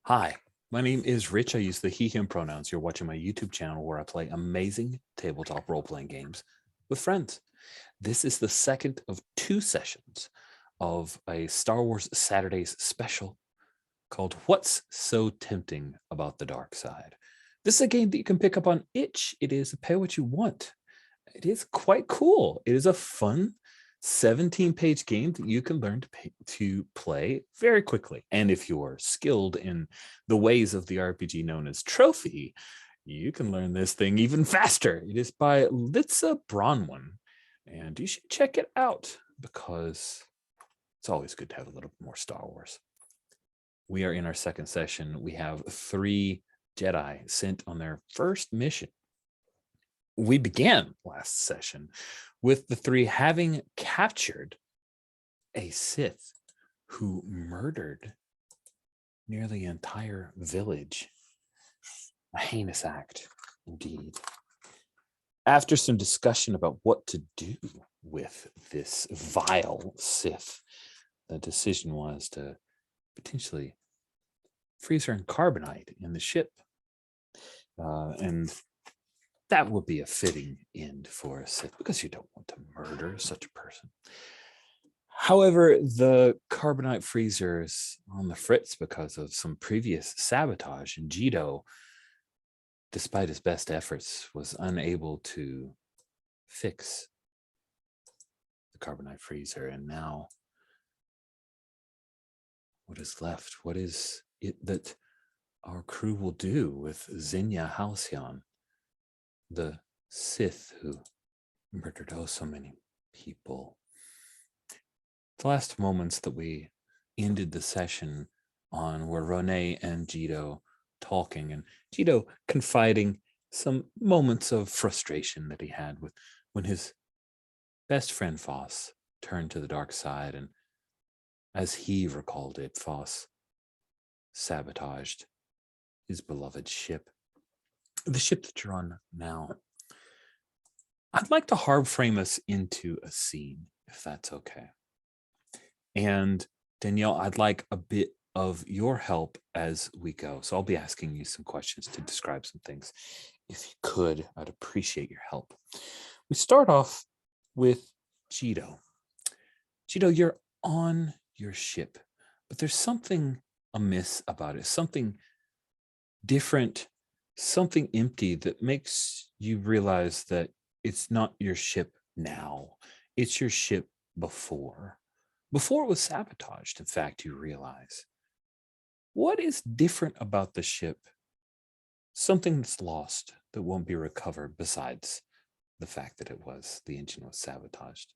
Hi, my name is Rich. I use the he, him pronouns. You're watching my YouTube channel where I play amazing tabletop role-playing games with friends. This is the second of two sessions of a Star Wars Saturdays special called What's So Tempting About the Dark Side? This is a game that you can pick up on itch. It is pay what you want. It is quite cool. It is a fun 17-page game that you can learn to play very quickly. And if you're skilled in the ways of the RPG known as Trophy, you can learn this thing even faster. It is by Litsa Bronwyn, and you should check it out because it's always good to have a little more Star Wars. We are in our second session. We have 3 Jedi sent on their first mission. We began last session with the 3 having captured a Sith who murdered nearly an entire village. A heinous act, indeed. After some discussion about what to do with this vile Sith, the decision was to potentially freeze her in carbonite in the ship. And that would be a fitting end for a Sith because you don't want to murder such a person. However, the carbonite freezer is on the fritz because of some previous sabotage, and Jito, despite his best efforts, was unable to fix the carbonite freezer. And now, what is left? What is it that our crew will do with Xenia Halcyon, the Sith who murdered so many people? The last moments that we ended the session on were Rene and Jito talking, and Jito confiding some moments of frustration that he had with when his best friend Foss turned to the dark side, and as he recalled it, Foss sabotaged his beloved ship, the ship that you're on now. I'd like to hard frame us into a scene, if that's okay. And Danielle, I'd like a bit of your help as we go. So I'll be asking you some questions to describe some things. If you could, I'd appreciate your help. We start off with Jito. Jito, you're on your ship, but there's something amiss about it, something different, something empty that makes you realize that it's not your ship now. It's your ship before. Before it was sabotaged, in fact, you realize. What is different about the ship? Something that's lost that won't be recovered besides the fact that the engine was sabotaged.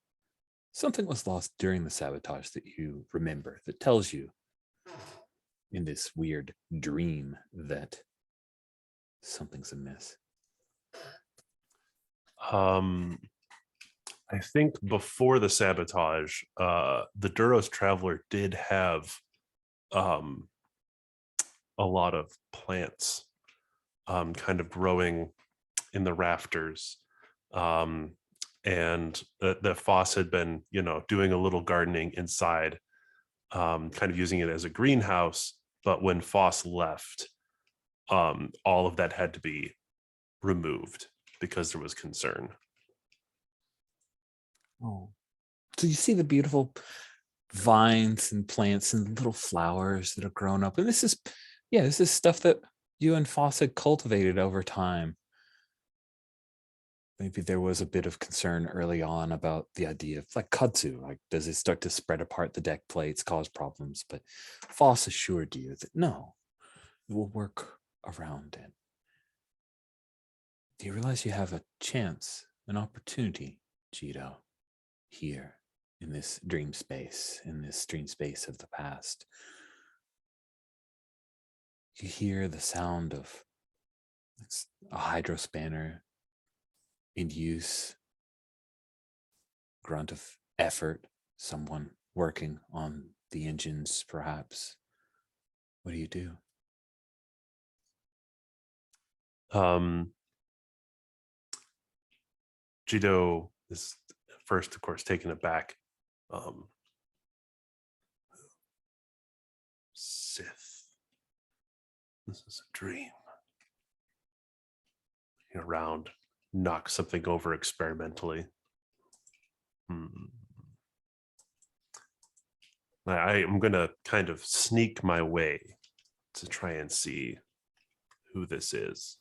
Something was lost during the sabotage that you remember, that tells you in this weird dream that something's amiss. I think before the sabotage, the Duros Traveler did have a lot of plants kind of growing in the rafters. And the Foss had been, doing a little gardening inside, kind of using it as a greenhouse. But when Foss left, all of that had to be removed because there was concern. Oh, so you see the beautiful vines and plants and little flowers that have grown up. And this is stuff that you and Foss had cultivated over time. Maybe there was a bit of concern early on about the idea of like kudzu, like does it start to spread apart the deck plates, cause problems? But Foss assured you that no, it will work around it. Do you realize you have a chance, an opportunity, Jito, here in this dream space of the past? You hear the sound of a hydrospanner in use, grunt of effort, someone working on the engines, perhaps. What do you do? Jito is first, of course, taken aback. Sith. This is a dream. Around, knock something over experimentally. I'm going to kind of sneak my way to try and see who this is.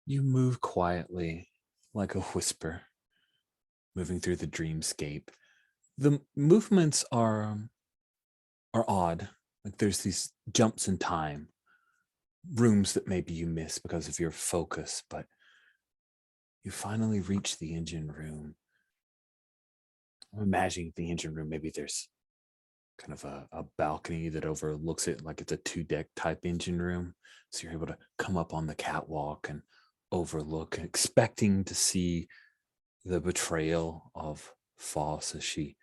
You move quietly, like a whisper, moving through the dreamscape. The movements are odd. Like there's these jumps in time, rooms that maybe you miss because of your focus, but you finally reach the engine room. I'm imagining the engine room, maybe there's kind of a balcony that overlooks it, like it's a 2-deck type engine room. So you're able to come up on the catwalk and overlook, expecting to see the betrayal of Foss as she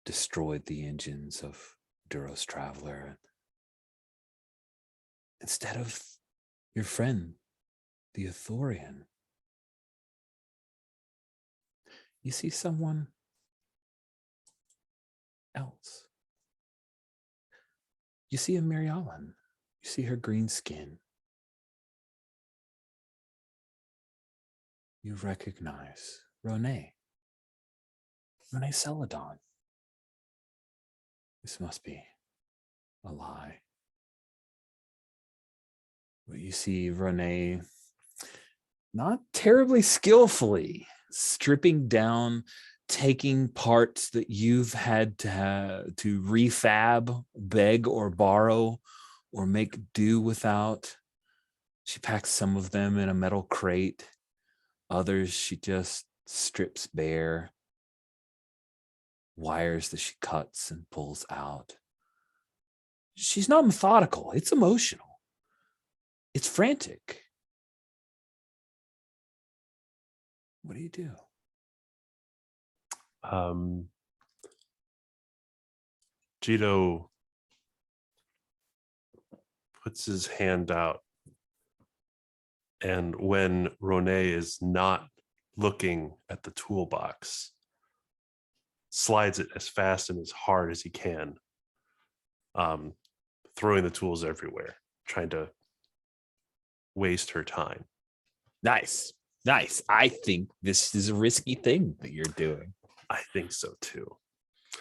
destroyed the engines of Duros Traveler. Instead of your friend, the Ithorian, you see someone else. You see a Mary Ellen. You see her green skin. You recognize Renee Celadon. This must be a lie. But you see Renee not terribly skillfully stripping down, taking parts that you've had to refab, beg or borrow, or make do without. She packs some of them in a metal crate. Others she just strips bare. Wires that she cuts and pulls out. She's not methodical. It's emotional. It's frantic. What do you do? Jito puts his hand out, and when Renee is not looking at the toolbox, slides it as fast and as hard as he can, throwing the tools everywhere, trying to waste her time. Nice. I think this is a risky thing that you're doing. I think so too.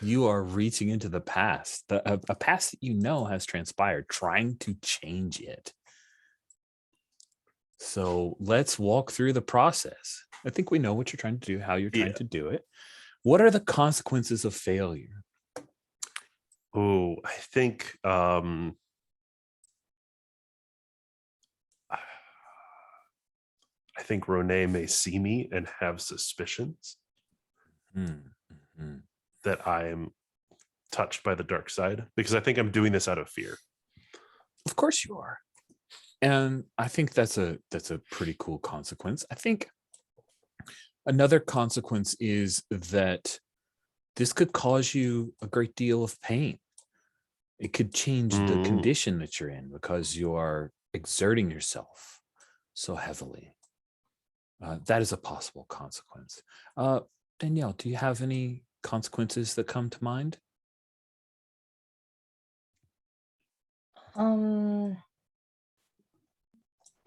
You are reaching into the past, a past that you know has transpired, trying to change it. So let's walk through the process. I think we know what you're trying to do, how you're trying to do it. What are the consequences of failure? Oh, I think Renee may see me and have suspicions that I am touched by the dark side, because I think I'm doing this out of fear. Of course you are. And I think that's a pretty cool consequence. I think another consequence is that this could cause you a great deal of pain. It could change the condition that you're in because you are exerting yourself so heavily. That is a possible consequence. Danielle, do you have any consequences that come to mind?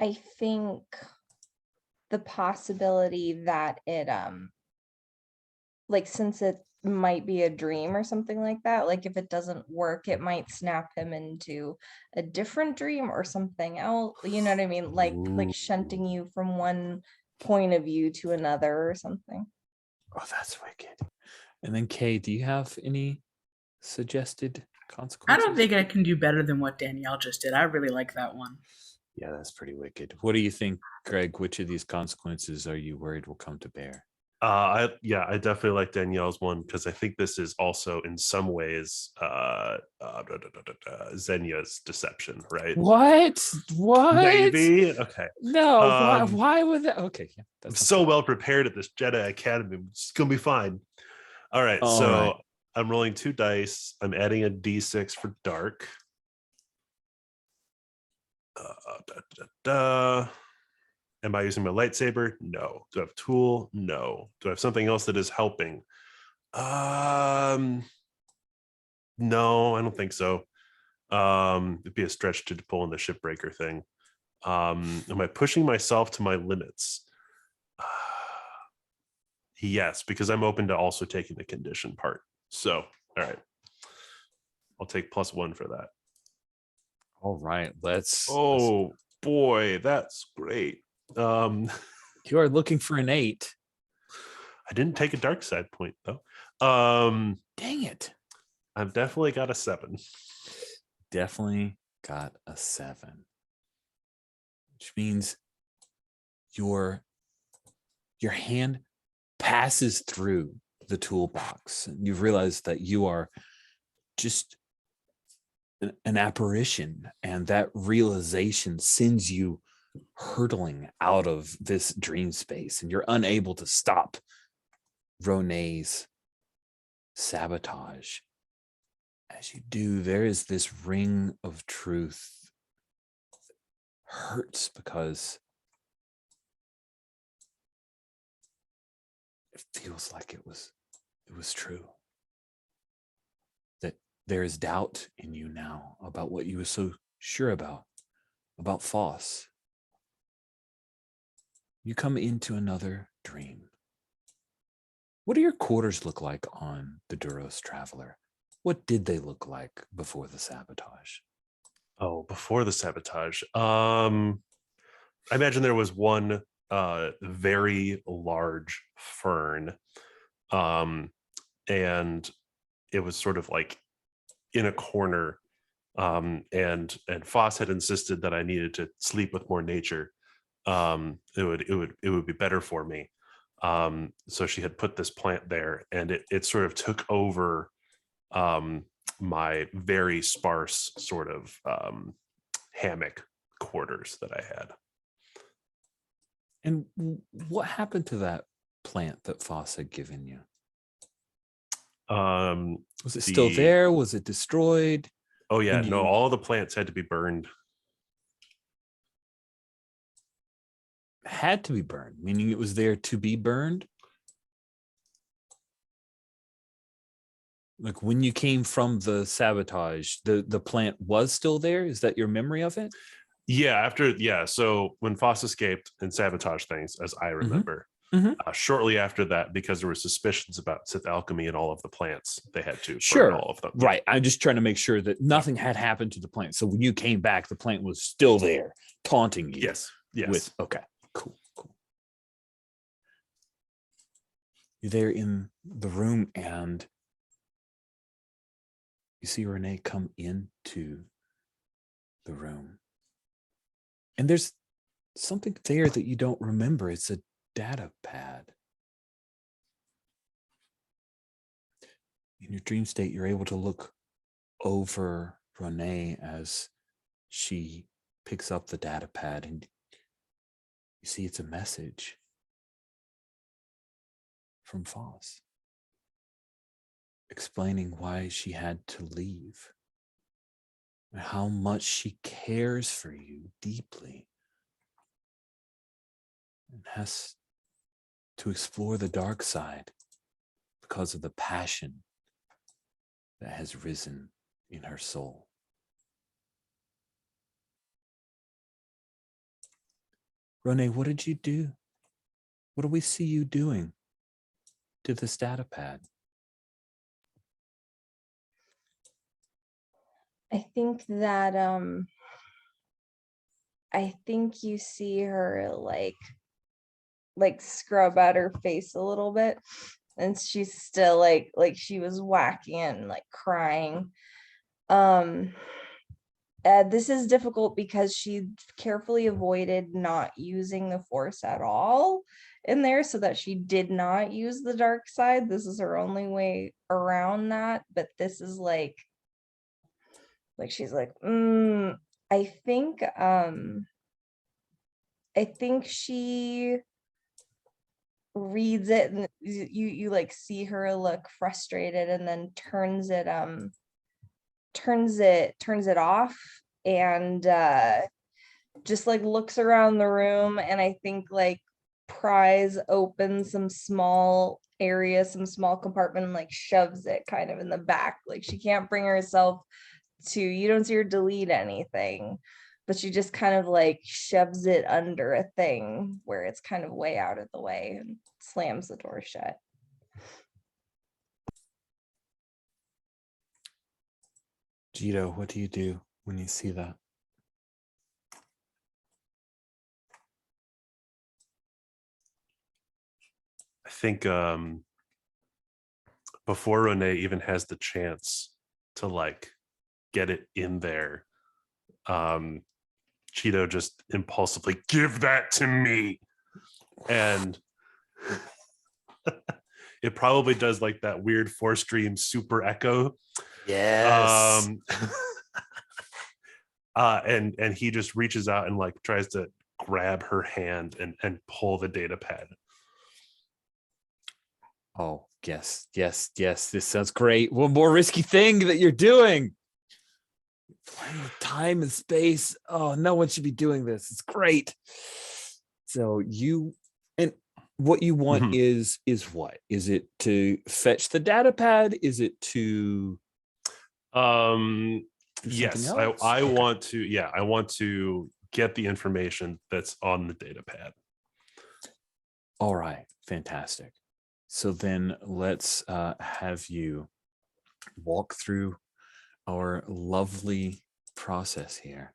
I think the possibility that it like, since it might be a dream or something like that, like if it doesn't work, it might snap him into a different dream or something else, you know what I mean, like shunting you from one point of view to another or something. Oh, that's wicked. And then Kay, do you have any suggested consequences? I don't think I can do better than what Danielle just did. I really like that one. Yeah, that's pretty wicked. What do you think, Greg? Which of these consequences are you worried will come to bear? I definitely like Danielle's one, because I think this is also in some ways Xenia's deception, right? What? Maybe. Okay. No. Why would that? Okay. Yeah, I'm so well prepared at this Jedi Academy. It's gonna be fine. All right. So I'm rolling 2 dice. I'm adding a D6 for dark. Am I using my lightsaber? No. Do I have a tool? No. Do I have something else that is helping? The No, I don't think so. It'd be a stretch to pull in the shipbreaker thing. Am I pushing myself to my limits? Yes, because I'm open to also taking the condition part. So, all right. I'll take +1 for that. All right, let's. Oh boy, that's great. You are looking for an 8. I didn't take a dark side point though. Dang it. I've definitely got a 7. Definitely got a 7. Which means your hand passes through the toolbox and you've realized that you are just an apparition, and that realization sends you hurtling out of this dream space, and you're unable to stop Ronay's sabotage. As you do, there is this ring of truth that hurts because it feels like it was true. That there is doubt in you now about what you were so sure about Foss. You come into another dream. What do your quarters look like on the Duros Traveler? What did they look like before the sabotage? Oh, before the sabotage. I imagine there was one very large fern. And it was sort of like in a corner. And Foss had insisted that I needed to sleep with more nature. It would be better for me. So she had put this plant there, and it sort of took over my very sparse sort of hammock quarters that I had. And what happened to that plant that Foss had given you? Was it still there? Was it destroyed? Oh yeah, no, all the plants had to be burned. Had to be burned, meaning it was there to be burned? Like when you came from the sabotage, the plant was still there? Is that your memory of it? Yeah, so when Foss escaped and sabotaged things, as I remember, shortly after that, because there were suspicions about Sith alchemy and all of the plants, they had to burn all of them. Right. I'm just trying to make sure that nothing had happened to the plant. So when you came back, the plant was still there, taunting you. Yes. Okay, cool. You're there in the room, and you see Renee come into the room. And there's something there that you don't remember. It's a data pad. In your dream state, you're able to look over Renee as she picks up the data pad, and you see it's a message from Foss explaining why she had to leave and how much she cares for you deeply and has to explore the dark side because of the passion that has risen in her soul. Renee, what did you do? What do we see you doing to this data pad? I think that I think you see her like scrub at her face a little bit, and she's still like she was whacking and like crying. This is difficult because she carefully avoided not using the Force at all in there, so that she did not use the dark side. This is her only way around that. But this is like she's like, I think she reads it, and you like see her look frustrated, and then turns it off, and just like looks around the room, and I think like pries open some small area, some small compartment, and like shoves it kind of in the back. Like she can't bring herself to, you don't see her delete anything, but she just kind of like shoves it under a thing where it's kind of way out of the way and slams the door shut. Jito, what do you do when you see that? I think before Renee even has the chance to like get it in there, Cheeto just impulsively, give that to me. And it probably does like that weird 4-stream super echo. Yes. And he just reaches out and like tries to grab her hand and pull the data pad. Oh, yes. This sounds great. One more risky thing that you're doing. Playing with time and space. Oh, no one should be doing this. It's great. So what you want is what? Is it to fetch the data pad? Is it to yes, else? I want to get the information that's on the data pad. All right, fantastic. So then let's have you walk through our lovely process here.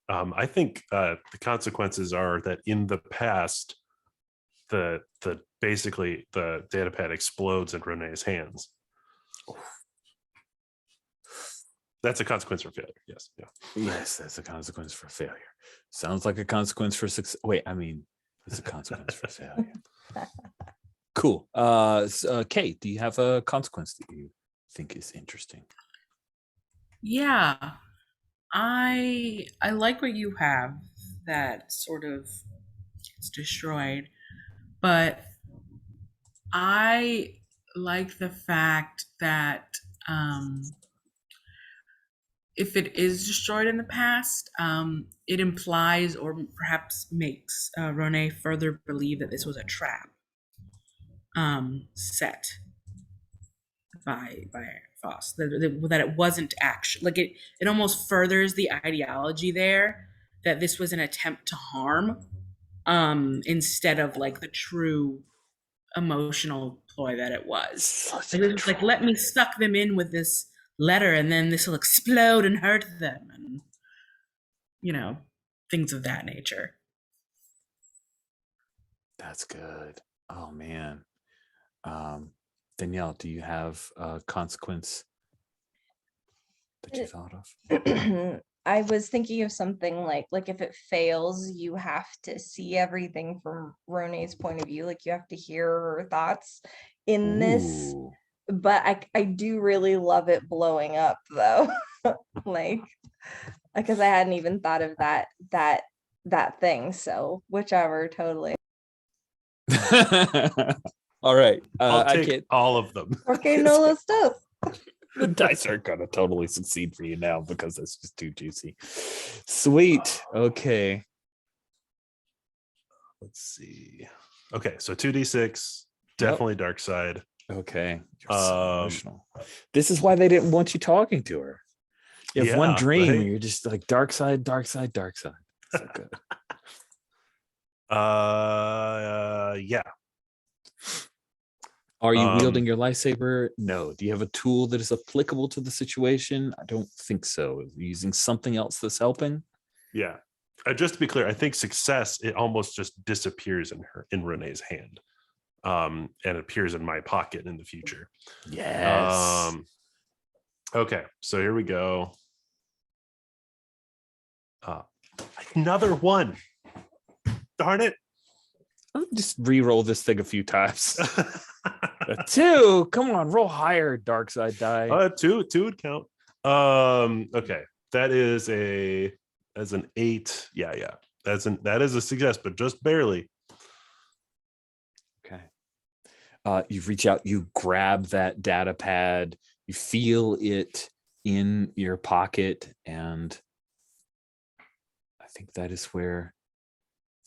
I think the consequences are that in the past, the basically the data pad explodes in Renee's hands. That's a consequence for failure. Yes. Yeah. Yes, that's a consequence for failure. Sounds like a consequence for success. Wait, I mean, it's a consequence for failure. Cool. Kate, do you have a consequence that you think is interesting? Yeah. I like what you have that sort of gets destroyed, but I like the fact that if it is destroyed in the past, it implies or perhaps makes Rene further believe that this was a trap set by Foss, that it wasn't actually, like it almost furthers the ideology there that this was an attempt to harm, instead of like the true emotional ploy that it was. Like, it was like, let me suck them in with this letter and then this will explode and hurt them, and things of that nature. That's good. Oh man. Danielle, do you have a consequence that you thought of? I was thinking of something like if it fails, you have to see everything from Renee's point of view. Like you have to hear her thoughts in this. Ooh. But I do really love it blowing up though. Like, because I hadn't even thought of that thing. So whichever, totally. All right. I'll I take can't. all of them. Okay, no los dos. The dice are gonna totally succeed for you now because it's just too juicy. Sweet. Okay. Let's see. Okay, so 2d6, definitely dark side. Okay. You're so emotional. This is why they didn't want you talking to her. You have one dream and you're just like dark side, dark side, dark side. So good. Yeah. Are you wielding your lightsaber? No. Do you have a tool that is applicable to the situation? I don't think so. Are you using something else that's helping? Yeah. Just to be clear, I think success, it almost just disappears in Renee's hand. And appears in my pocket in the future. Yes. Okay, so here we go. Another one. Darn it. I'll just re-roll this thing a few times. A 2. Come on, roll higher, dark side die. 2 would count. Okay, that is an 8. Yeah. That is a success, but just barely. Okay. You reach out, you grab that data pad, you feel it in your pocket, and I think that is where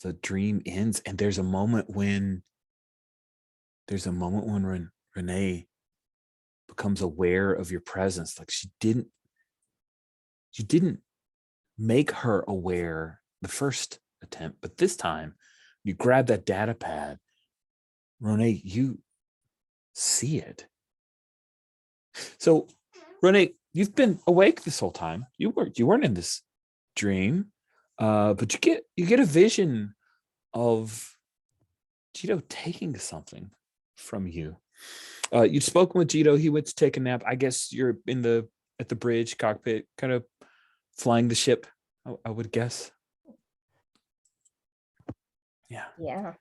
the dream ends, and there's a moment when Renee becomes aware of your presence. Like you didn't make her aware the first attempt, but this time you grab that data pad, Renee, you see it. So Renee, you've been awake this whole time. You weren't in this dream, but you get a vision of Jito taking something from you. You'd spoken with Jito. He went to take a nap. I guess you're at the bridge cockpit, kind of flying the ship, I would guess. Yeah.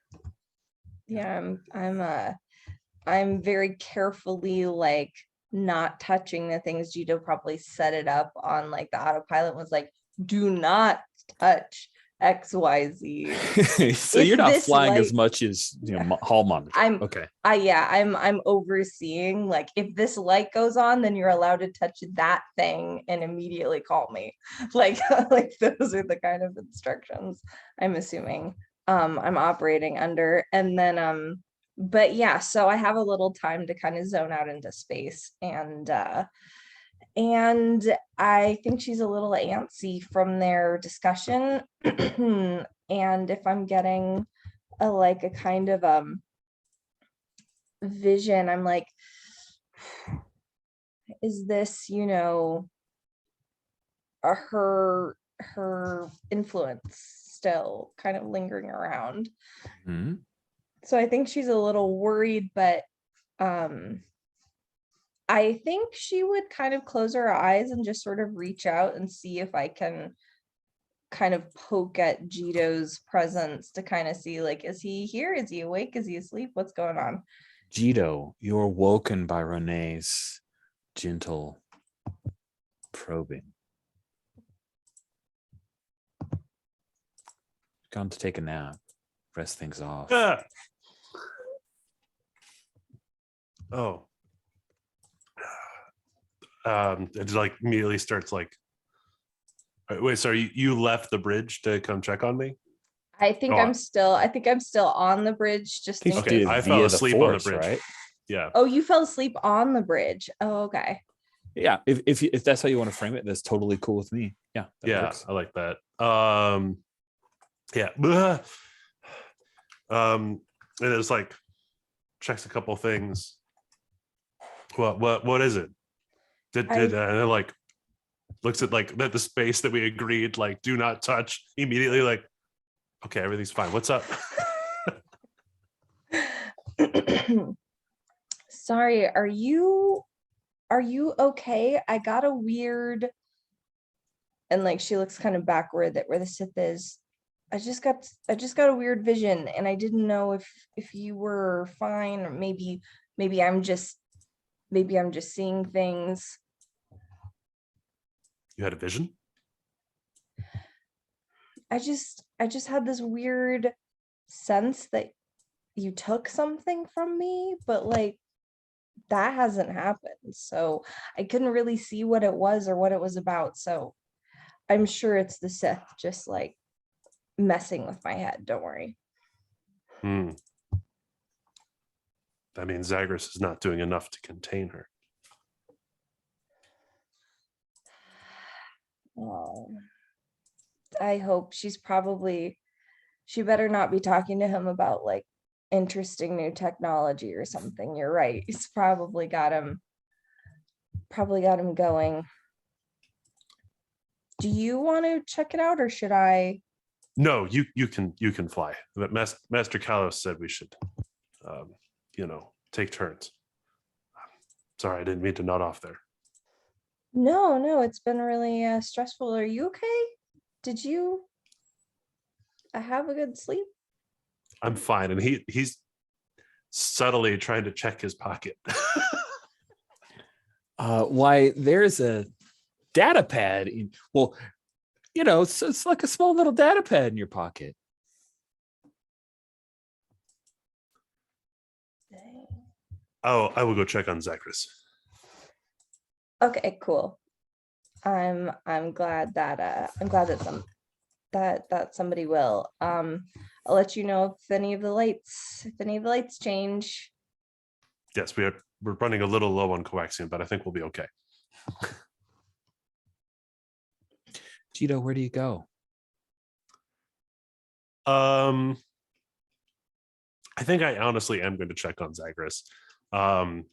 I'm very carefully like not touching the things. Jito probably set it up on like the autopilot, was like, do not touch XYZ. So If you're not this flying as light- much as hall monitor. Okay. I'm overseeing, like, if this light goes on, then you're allowed to touch that thing and immediately call me. Like those are the kind of instructions I'm assuming I'm operating under. And then but yeah, so I have a little time to kind of zone out into space, and I think she's a little antsy from their discussion. And if I'm getting a kind of vision, I'm like, is this, her influence still kind of lingering around? Mhm. So I think she's a little worried, but I think she would kind of close her eyes and just sort of reach out and see if I can kind of poke at Jito's presence to kind of see, like, is he here? Is he awake? Is he asleep? What's going on? Jito, you're woken by Renee's gentle probing. Gone to take a nap, rest things off. Ah. Oh. It like immediately starts like, wait, so you left the bridge to come check on me? I think Oh, I'm still on the bridge, just in You Okay, did case. I via fell the asleep on the force, bridge. right? Yeah. Oh, you fell asleep on the bridge. Oh, okay. Yeah, if that's how you want to frame it, that's totally cool with me. Yeah, that Yeah, works. I like that. Yeah. And it's like checks a couple things. What is it? Did and it like looks at like the space that we agreed, like, do not touch, immediately like, okay, everything's fine. What's up? Sorry, are you okay? I got a weird, and like she looks kind of backward where the Sith is. I just got a weird vision, and I didn't know if you were fine, or maybe I'm just seeing things. You had a vision? I just had this weird sense that you took something from me, but like that hasn't happened. So I couldn't really see what it was or what it was about. So I'm sure it's the Sith just like messing with my head. Don't worry. That means Zagreus is not doing enough to contain her. Oh, I hope she better not be talking to him about like interesting new technology or something. You're right. He's probably got him going. Do you want to check it out, or should I? No, you can fly. But Master Kalos said we should take turns. Sorry, I didn't mean to nod off there. No, it's been really stressful. Are you okay? Did you have a good sleep? I'm fine. And he's subtly trying to check his pocket. Why, there's a data pad. Well, it's like a small little data pad in your pocket. Oh, I will go check on Zagreus. Okay, cool. I'm glad that that somebody will. I'll let you know if any of the lights change. Yes, we're running a little low on coaxium, but I think we'll be okay. Cheeto, where do you go? I think I honestly am going to check on Zagreus,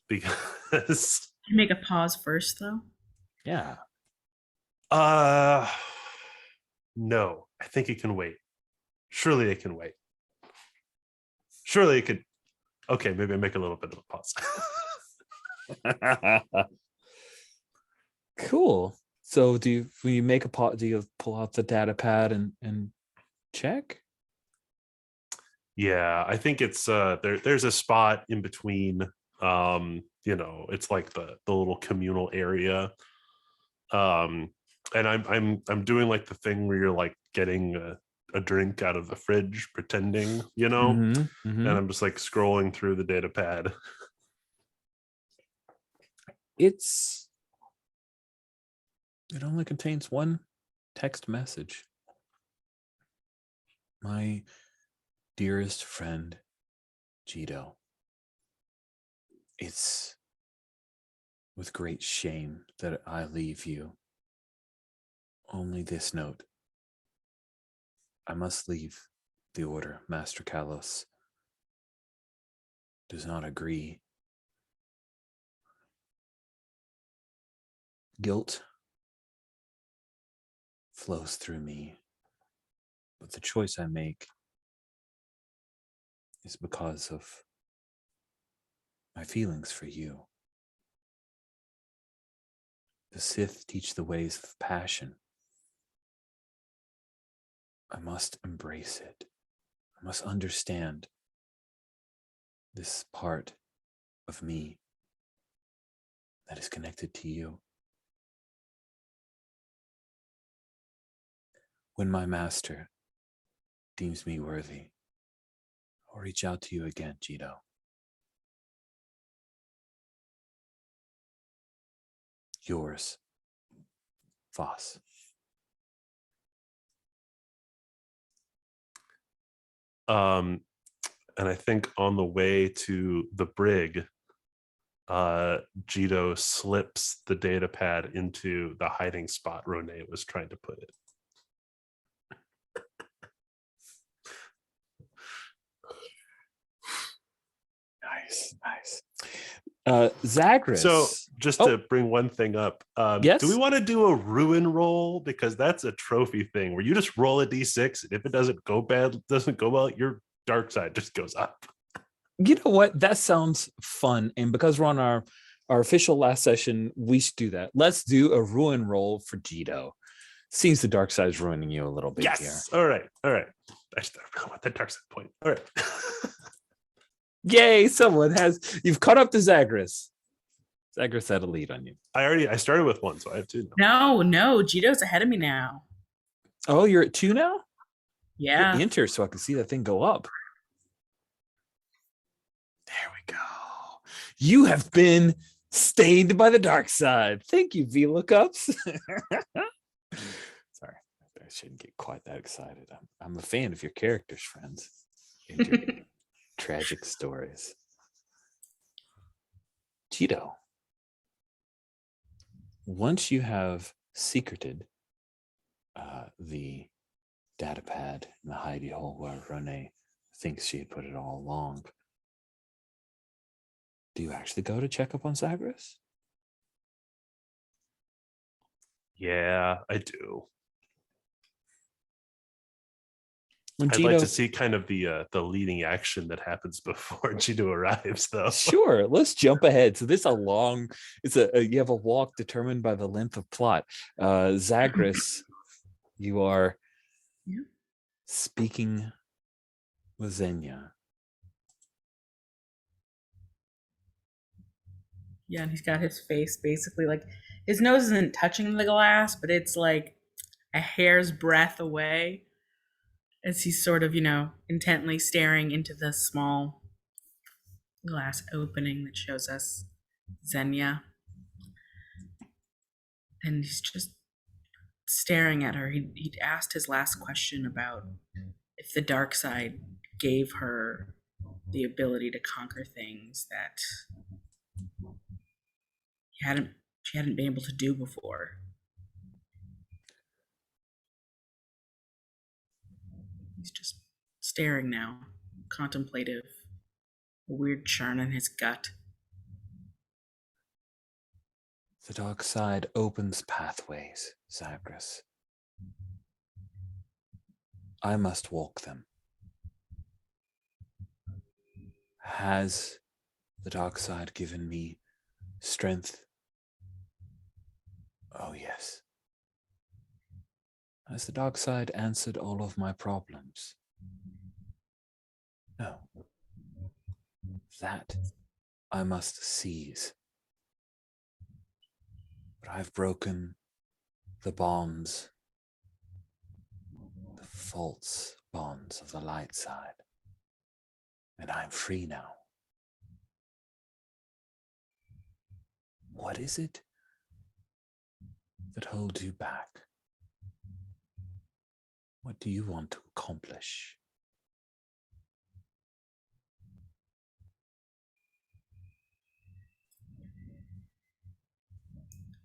because Make a pause first, though. Yeah. no, I think it can wait. Surely it can wait. Surely it could. Okay, maybe I make a little bit of a pause. Cool. So when you make a pot, do you pull out the data pad and check? Yeah, I think it's there's a spot in between, it's like the little communal area. And I'm doing like the thing where you're like getting a drink out of the fridge, pretending, Mhm, and mhm. I'm just like scrolling through the data pad. It only contains one text message. My dearest friend, Jito. It's with great shame that I leave you. Only this note. I must leave the order. Master Kalos does not agree. Guilt flows through me, but the choice I make is because of my feelings for you. The Sith teach the ways of passion. I must embrace it. I must understand this part of me that is connected to you. When my master deems me worthy, I'll reach out to you again, Jito. Yours, Voss. And I think on the way to the brig, Jito slips the data pad into the hiding spot Rene was trying to put it. Nice. Zagreus. So just to bring one thing up, yes? Do we want to do a ruin roll? Because that's a trophy thing where you just roll a d6, and if it doesn't go well, your dark side just goes up. You know what? That sounds fun. And because we're on our official last session, we should do that. Let's do a ruin roll for Jito. Seems the dark side is ruining you a little bit here. Yes. All right. I just really want that dark side point. All right. Yay, you've caught up to Zagreus. Zagreus had a lead on you. I started with 1, so I have 2 now. No, Jito's ahead of me now. Oh, you're at 2 now? Yeah. Hit enter so I can see that thing go up. There we go. You have been stained by the dark side. Thank you, VLOOKUPs. Sorry, I shouldn't get quite that excited. I'm a fan of your characters, friends. And your tragic stories. Jito, once you have secreted the data pad in the hidey hole where Rene thinks she had put it all along, do you actually go to check up on Zagreus? Yeah, I do. When I'd Jito, like to see kind of the leading action that happens before Jito arrives, though. Sure, let's jump ahead. So this you have a walk determined by the length of plot. Zagreus, you are speaking with Xenia. Yeah, and he's got his face basically like his nose isn't touching the glass, but it's like a hair's breadth away as he's sort of, intently staring into the small glass opening that shows us Xenia. And he's just staring at her. He'd asked his last question about if the dark side gave her the ability to conquer things that she hadn't been able to do before. He's just staring now, contemplative, a weird churn in his gut. The dark side opens pathways, Zagreus. I must walk them. Has the dark side given me strength? Oh, yes. Has the dark side answered all of my problems? No. That I must seize. But I've broken the bonds, the false bonds of the light side, and I'm free now. What is it that holds you back? What do you want to accomplish?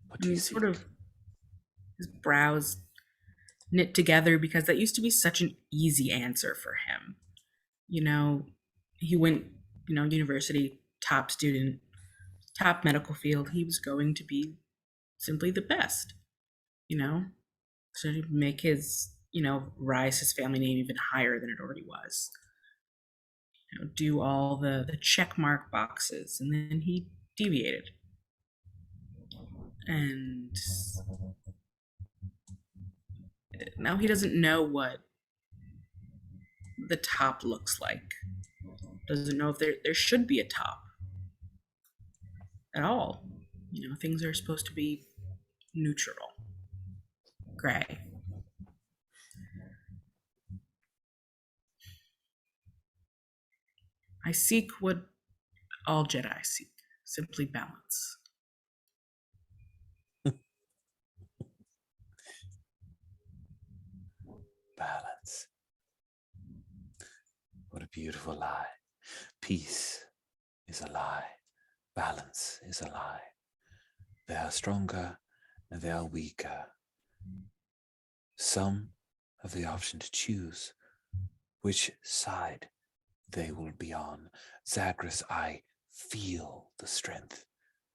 What do you see? Sort of his brows knit together, because that used to be such an easy answer for him. You know, he went, university, top student, top medical field. He was going to be simply the best, so to make his, rise his family name even higher than it already was. Do all the check mark boxes, and then he deviated. And now he doesn't know what the top looks like. Doesn't know if there should be a top at all. Things are supposed to be neutral, gray. I seek what all Jedi seek, simply balance. Balance. What a beautiful lie. Peace is a lie. Balance is a lie. They are stronger and they are weaker. Some have the option to choose which side they will be on. Zagreus, I feel the strength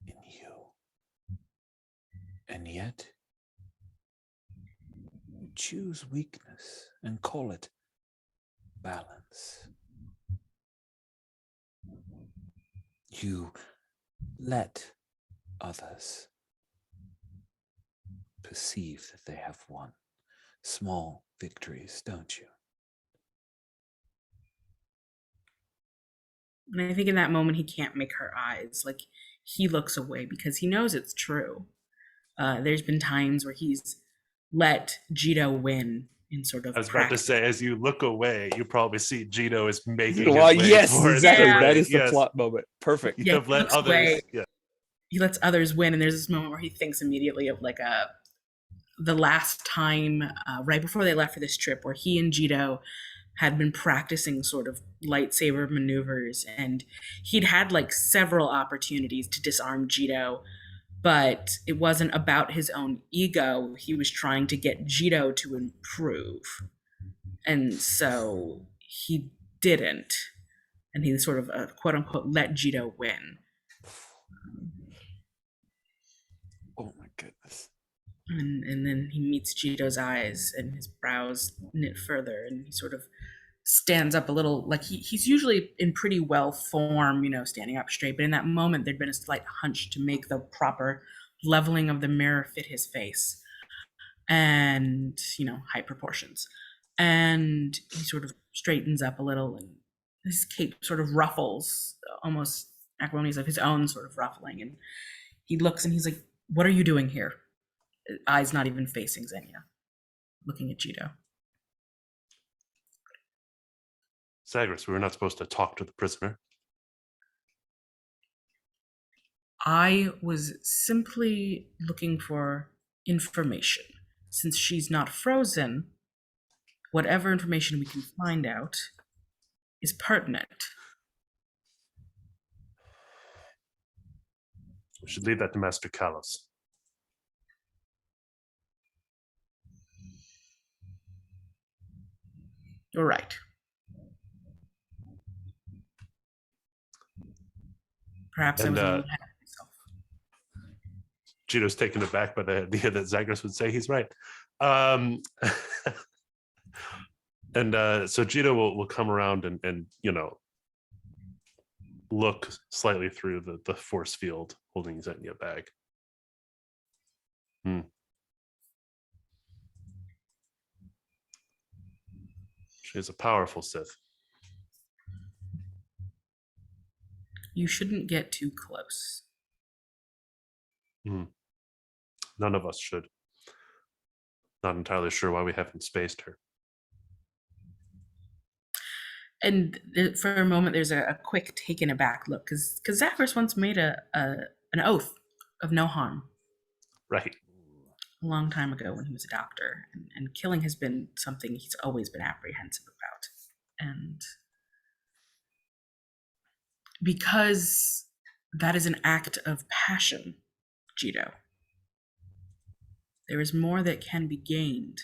in you. And yet, you choose weakness and call it balance. You let others perceive that they have won small victories, don't you? And I think in that moment, he can't make her eyes. Like, he looks away because he knows it's true. There's been times where he's let Jito win in sort of I was practice. about to say, as you look away, you probably see Gino is making Well, his way yes, towards exactly. the That ring. is the Yes. plot moment. Perfect. You Yeah, have he let looks others. away. Yeah. He lets others win, and there's this moment where he thinks immediately of the last time, right before they left for this trip, where he and Jito had been practicing sort of lightsaber maneuvers, and he'd had several opportunities to disarm Jito, but it wasn't about his own ego. He was trying to get Jito to improve, and so he didn't, and he sort of quote unquote let Jito win. Oh my goodness. And then he meets Jito's eyes, and his brows knit further, and he sort of stands up a little. Like he's usually in pretty well form, standing up straight, but in that moment there'd been a slight hunch to make the proper leveling of the mirror fit his face, and height proportions. And he sort of straightens up a little, and his cape sort of ruffles, almost acrimonious of his own sort of ruffling, and he looks and he's like, "What are you doing here?" Eyes not even facing Xenia, looking at Jito. Zagreus, we were not supposed to talk to the prisoner. I was simply looking for information. since she's not frozen, whatever information we can find out is pertinent. We should leave that to Master Kalos. You're right. Perhaps I And, was a little ahead of myself. Gito's taken aback by the idea that Zagreus would say he's right. And so Gito will come around and look slightly through the force field holding Xenia back. She is a powerful Sith. You shouldn't get too close. None of us should. Not entirely sure why we haven't spaced her. And for a moment, there's a quick taken aback look, because Zagreus once made an oath of no harm Right. a long time ago when he was a doctor, and killing has been something he's always been apprehensive about. And because that is an act of passion, Gito, there is more that can be gained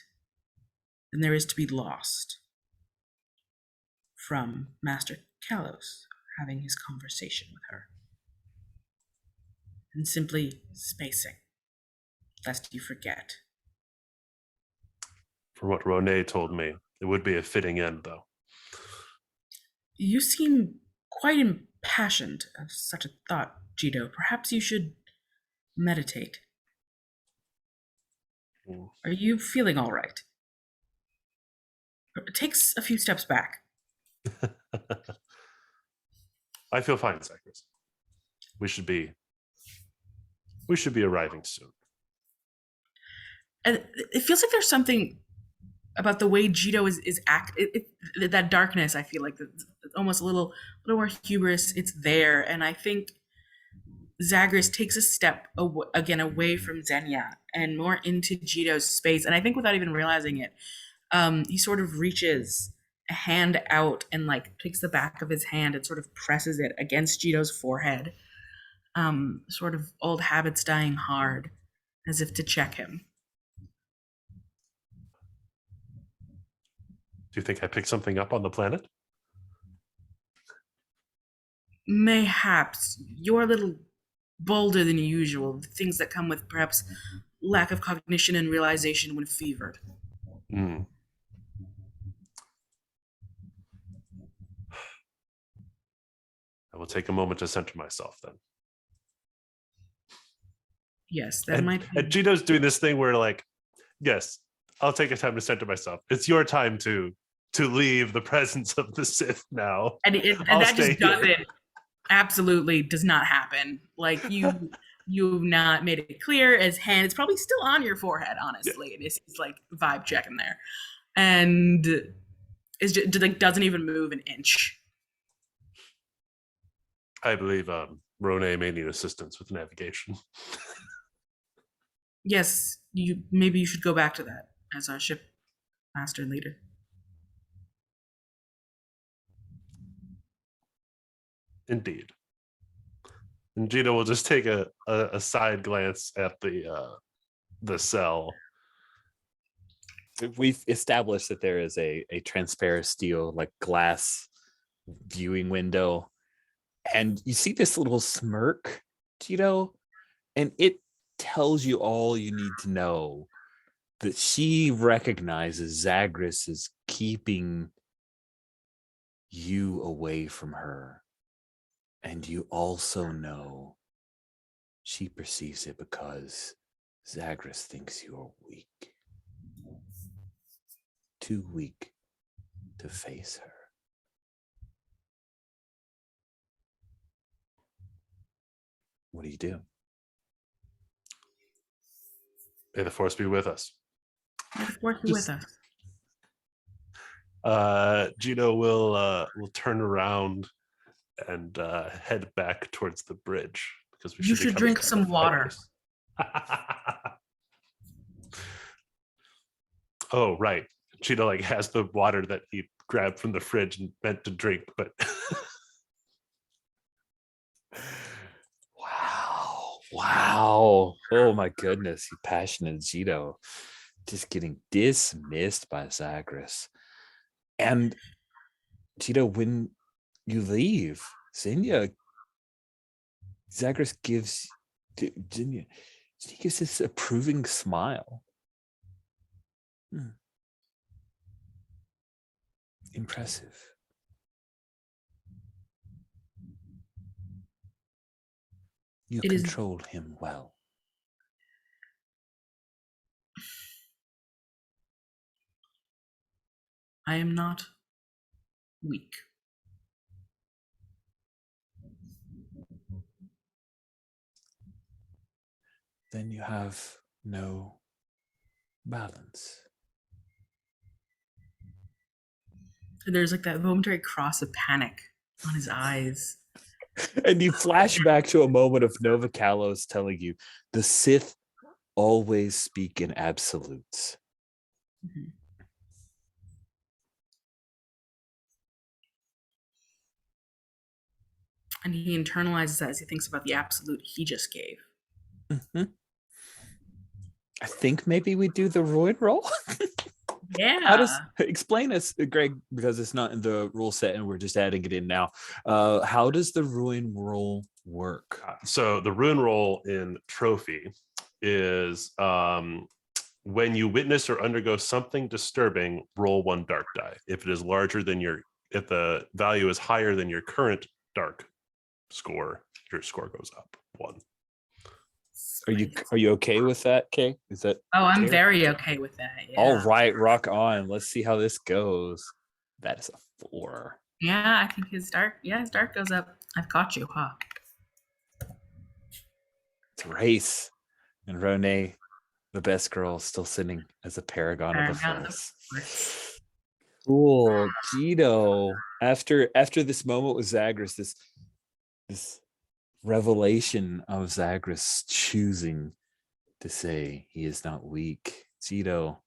than there is to be lost from Master Kalos having his conversation with her. And simply spacing, lest you forget. From what Rone told me, it would be a fitting end, though. You seem quite impassioned of such a thought, Gito. Perhaps you should meditate. Are you feeling all right? It takes a few steps back. I feel fine, Zagreus. We should be arriving soon. And it feels like there's something about the way Gito is that darkness. I feel like it's almost a little more hubris. It's there, and I think Zagreus takes a step away from Xenia and more into Gito's space. And I think without even realizing it, he sort of reaches a hand out and like takes the back of his hand and sort of presses it against Gito's forehead. Sort of old habits dying hard, as if to check him. Do you think I picked something up on the planet? Mayhaps. You're a little bolder than usual. Things that come with perhaps lack of cognition and realization when fevered. I will take a moment to center myself then. Yes, that might be. And Gito's doing this thing where, like, yes, I'll take a time to center myself. It's your time to leave the presence of the Sith now. And that just doesn't, absolutely does not happen. Like, you've not made it clear. His hand is probably still on your forehead, honestly. Yeah. It's like vibe checking there. And it's just, like, doesn't even move an inch. I believe Rone may need assistance with navigation. Yes, maybe you should go back to that as our ship master and leader. Indeed. And Gito will just take a side glance at the cell. We've established that there is a transparent steel, like glass viewing window. And you see this little smirk, Gito, and it tells you all you need to know, that she recognizes Zagreus is keeping you away from her. And you also know she perceives it because Zagreus thinks you are weak. Too weak to face her. What do you do? May the Force be with us. May the Force be with us. Gito will turn around and head back towards the bridge, because we should drink some water. Oh, right. Cheetah like has the water that he grabbed from the fridge and meant to drink, but Wow. Oh my goodness. You passionate Jito. Just getting dismissed by Zagreus. And Jito, when you leave, Xenia, Zagreus gives Xenia, he gives this approving smile. Impressive. You It is- controlled him well. I am not weak. Then you have no balance. There's like that momentary cross of panic on his eyes. And you flash back to a moment of Nova Kalos telling you the Sith always speak in absolutes. Mhm. And he internalizes that as he thinks about the absolute he just gave. Mm-hmm. I think maybe we do the ruin roll. Yeah. How does explain us, Greg, because it's not in the rule set and we're just adding it in now. How does the ruin roll work? So the ruin roll in trophy is when you witness or undergo something disturbing, roll 1 dark die. If it is larger than if the value is higher than your current dark score, your score goes up 1. Are you okay with that, Kay? Is that Oh, I'm fair? very okay with that. Yeah. All right, rock on. Let's see how this goes. That is a 4. Yeah, I think his dark goes up. I've caught you, huh? It's a race. And Renee, the best girl, still sitting as a paragon of the Paragon of the Force. Force. Cool. Jito, after this moment with Zagreus, this revelation of Zagreus choosing to say he is not weak. Jito,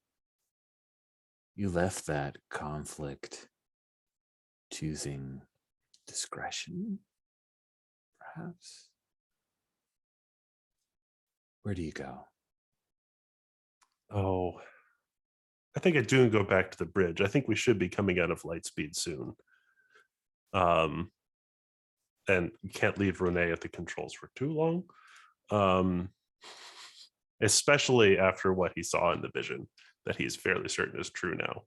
you left that conflict choosing discretion, perhaps? Where do you go? Oh, I think I do go back to the bridge. I think we should be coming out of Lightspeed soon. And you can't leave Renee at the controls for too long. Especially after what he saw in the vision that he's fairly certain is true now.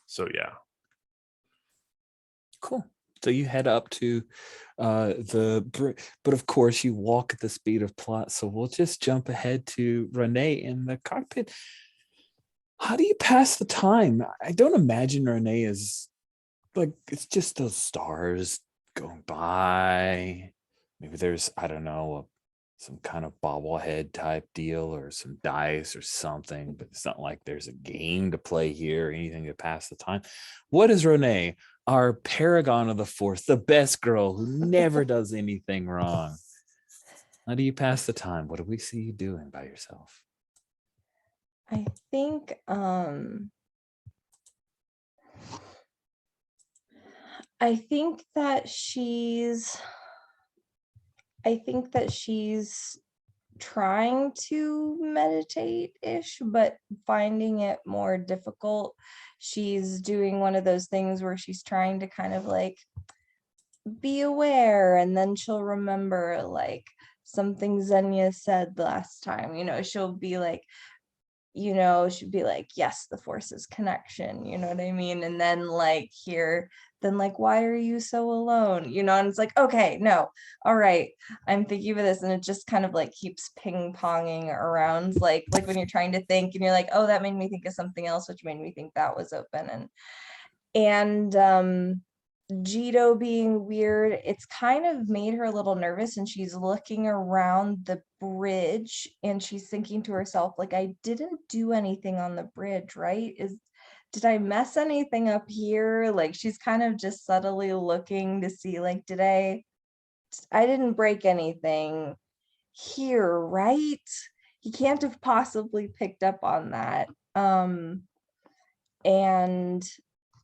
So yeah. Cool. So you head up to but of course you walk at the speed of plot. So we'll just jump ahead to Renee in the cockpit. How do you pass the time? I don't imagine Renee is like, it's just those stars going by. Maybe there's, I don't know, some kind of bobblehead type deal or some dice or something, but it's not like there's a game to play here or anything to pass the time. What is Renee, our paragon of the Force, the best girl who never does anything wrong? How do you pass the time? What do we see you doing by yourself? I think that she's trying to meditate-ish, but finding it more difficult. She's doing one of those things where she's trying to kind of like be aware, and then she'll remember like something Xenia said last time. She'll be like, she'd be like, yes, the Force's connection, you know what I mean? And then like why are you so alone? And it's like, okay, no, all right, I'm thinking of this, and it just kind of like keeps ping-ponging around, like when you're trying to think and you're like, oh, that made me think of something else, which made me think that was open. And Jito being weird, it's kind of made her a little nervous, and she's looking around the bridge and she's thinking to herself, like, I didn't do anything on the bridge, right? Did I mess anything up here? Like, she's kind of just subtly looking to see, like, I didn't break anything here, right? he can't have possibly picked up on that. And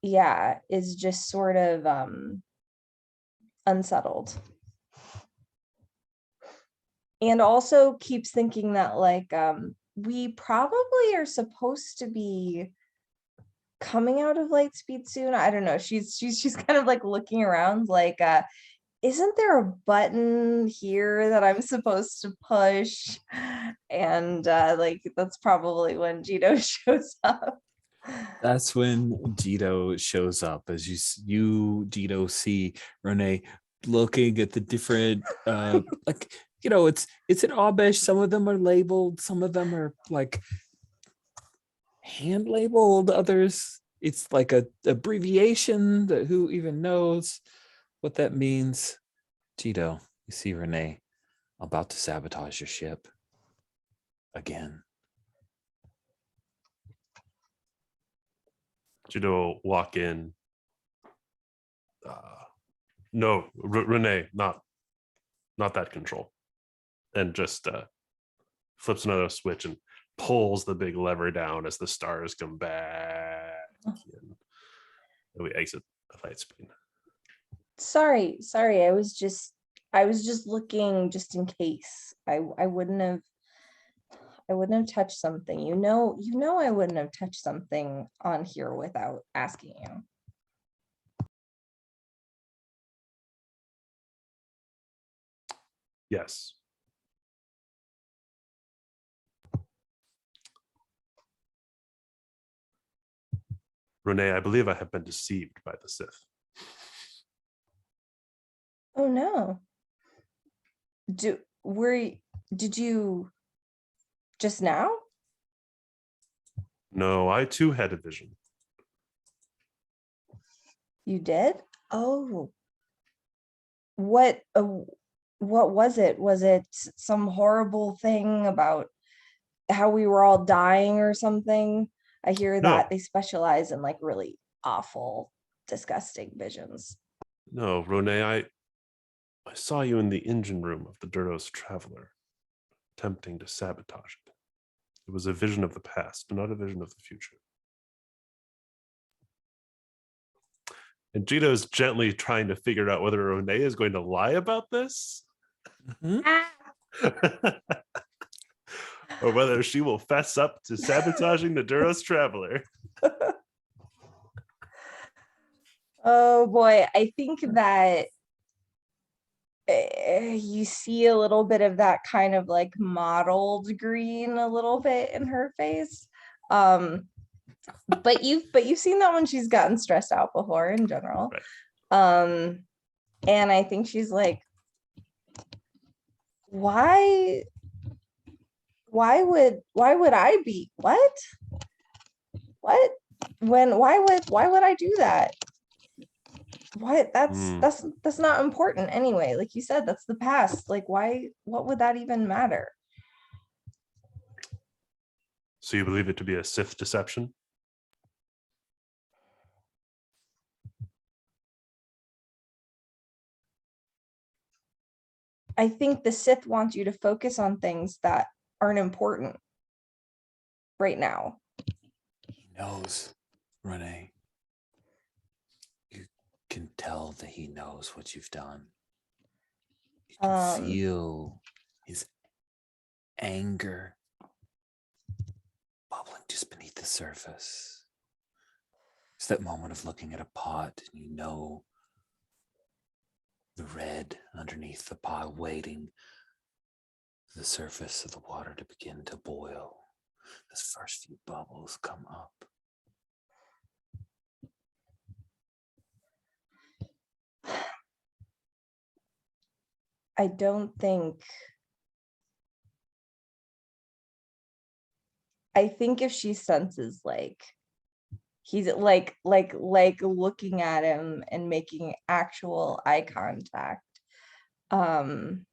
yeah, is just sort of unsettled. And also keeps thinking that like we probably are supposed to be coming out of Lightspeed soon. I don't know. She's kind of like looking around like isn't there a button here that I'm supposed to push? And like that's probably when Jito shows up. That's when Jito shows up. As you Jito see Renee looking at the different like, you know, it's an Abesh. Some of them are labeled, some of them are like hand labeled, others it's like a abbreviation that who even knows what that means. Jito, you see Renee about to sabotage your ship again. Jito will walk in. No, Renee, not that control. And just flips another switch and pulls the big lever down as the stars come back in. And we exit the Lightspeed. Sorry, I was just looking just in case. I wouldn't have touched something. You know I wouldn't have touched something on here without asking you. Yes. Renee, I believe I have been deceived by the Sith. Oh no. Did you just now? No, I too had a vision. You did? Oh. What was it? Was it some horrible thing about how we were all dying or something? I hear that No. they specialize in like really awful, disgusting visions. No, Renee, I saw you in the engine room of the Duros Traveler, attempting to sabotage it. It was a vision of the past, but not a vision of the future. And Gina is gently trying to figure out whether Renee is going to lie about this. Or whether she will fess up to sabotaging the Duros Traveler. Oh boy, I think that you see a little bit of that kind of like mottled green a little bit in her face. But you've seen that when she's gotten stressed out before in general. Right. And I think she's like, why would I be what why would I do that? What? That's not important anyway. Like you said, that's the past. Like what would that even matter? So you believe it to be a Sith deception? I think the Sith wants you to focus on things that aren't important right now. He knows, Renee. You can tell that he knows what you've done. You can feel his anger bubbling just beneath the surface. It's that moment of looking at a pot and you know the red underneath the pot waiting for the surface of the water to begin to boil. Those first few bubbles come up. I think if she senses like he's like looking at him and making actual eye contact, and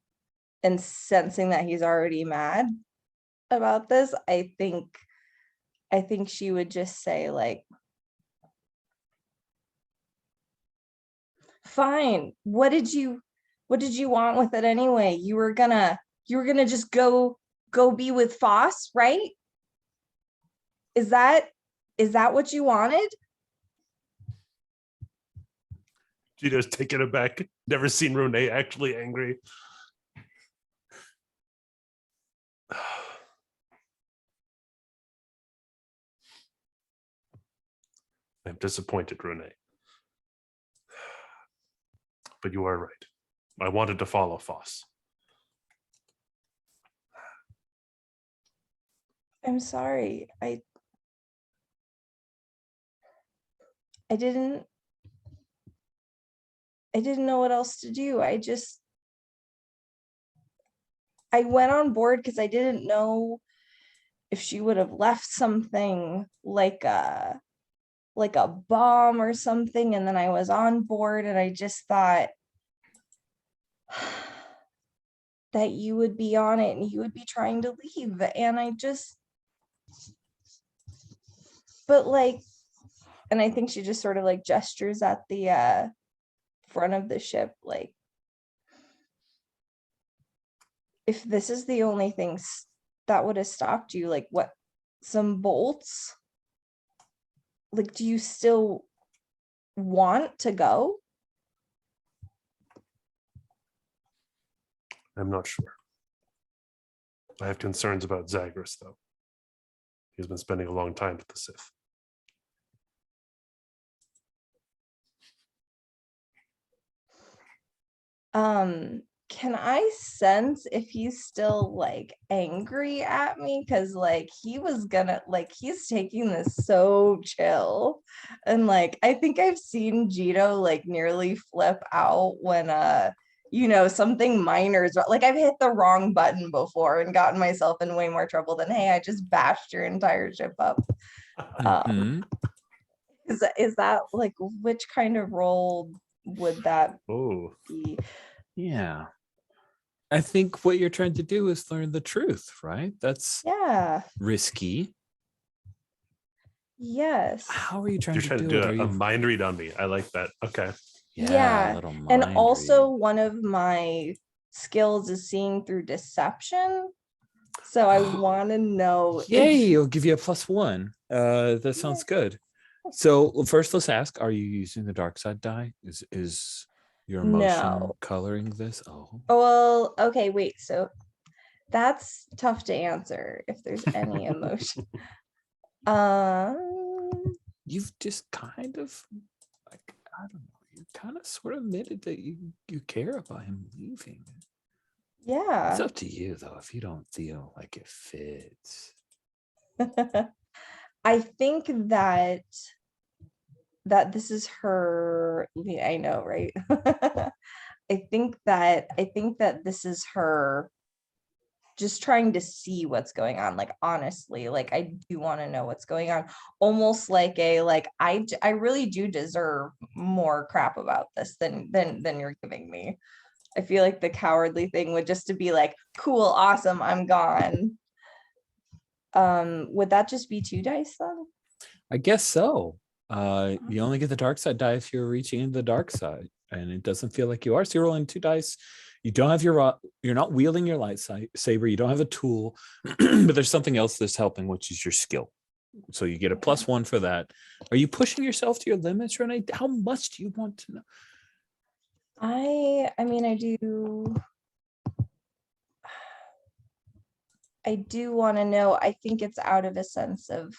sensing that he's already mad about this, I think she would just say like, fine, what did you want with it anyway? You were gonna just go go be with Foss, right? Is that what you wanted? Gino's taken aback. Never seen Renee actually angry. I'm disappointed, Renee. But you are right. I wanted to follow Foss. I'm sorry. I didn't know what else to do. I went on board because I didn't know if she would have left something like a bomb or something, and then I was on board and I just thought that you would be on it and you would be trying to leave, and but like, and I think she just sort of like gestures at the front of the ship, like, if this is the only thing that would have stopped you, like, what, some bolts? Like, do you still want to go? I'm not sure. I have concerns about Zagreus, though. He's been spending a long time with the Sith. Can I sense if he's still like angry at me? Because like he was gonna, like, he's taking this so chill, and like I think I've seen Gito like nearly flip out when something minor is like, I've hit the wrong button before and gotten myself in way more trouble than, hey, I just bashed your entire ship up. Mhm. Is that like, which kind of role would that Oh, be? Yeah. I think what you're trying to do is learn the truth, right? That's Yeah. risky. Yes. How are you trying you're to trying to do do it? Are a you? mind read on me. I like that. Okay. Yeah, a little mind And also read. one of my skills is seeing through deception. So I want to know. Yay, it'll give you a +1. That sounds good. So first let's ask, are you using the dark side die? Is your emotion No. coloring this? Oh. Well, okay, wait. So that's tough to answer if there's any emotion. You've just kind of, like, I don't know, you kind of sort of admitted that you care about him leaving. It's Yeah. up to you though, if you don't feel like it fits. I think that this is her. I know, right? I think that this is her just trying to see what's going on. Like, honestly, like, I do want to know what's going on, almost like I really do deserve more crap about this than you're giving me. I feel like the cowardly thing would just to be like, cool, awesome, I'm gone. Would that just be 2 dice though? I guess so. You only get the dark side die if you're reaching into the dark side, and it doesn't feel like you are. So you're rolling 2 dice. You don't have you're not wielding your lightsaber. You don't have a tool, but there's something else that's helping, which is your skill. So you get a +1 for that. Are you pushing yourself to your limits, Renee? How much do you want to know? I mean, I do want to know. I think it's out of a sense of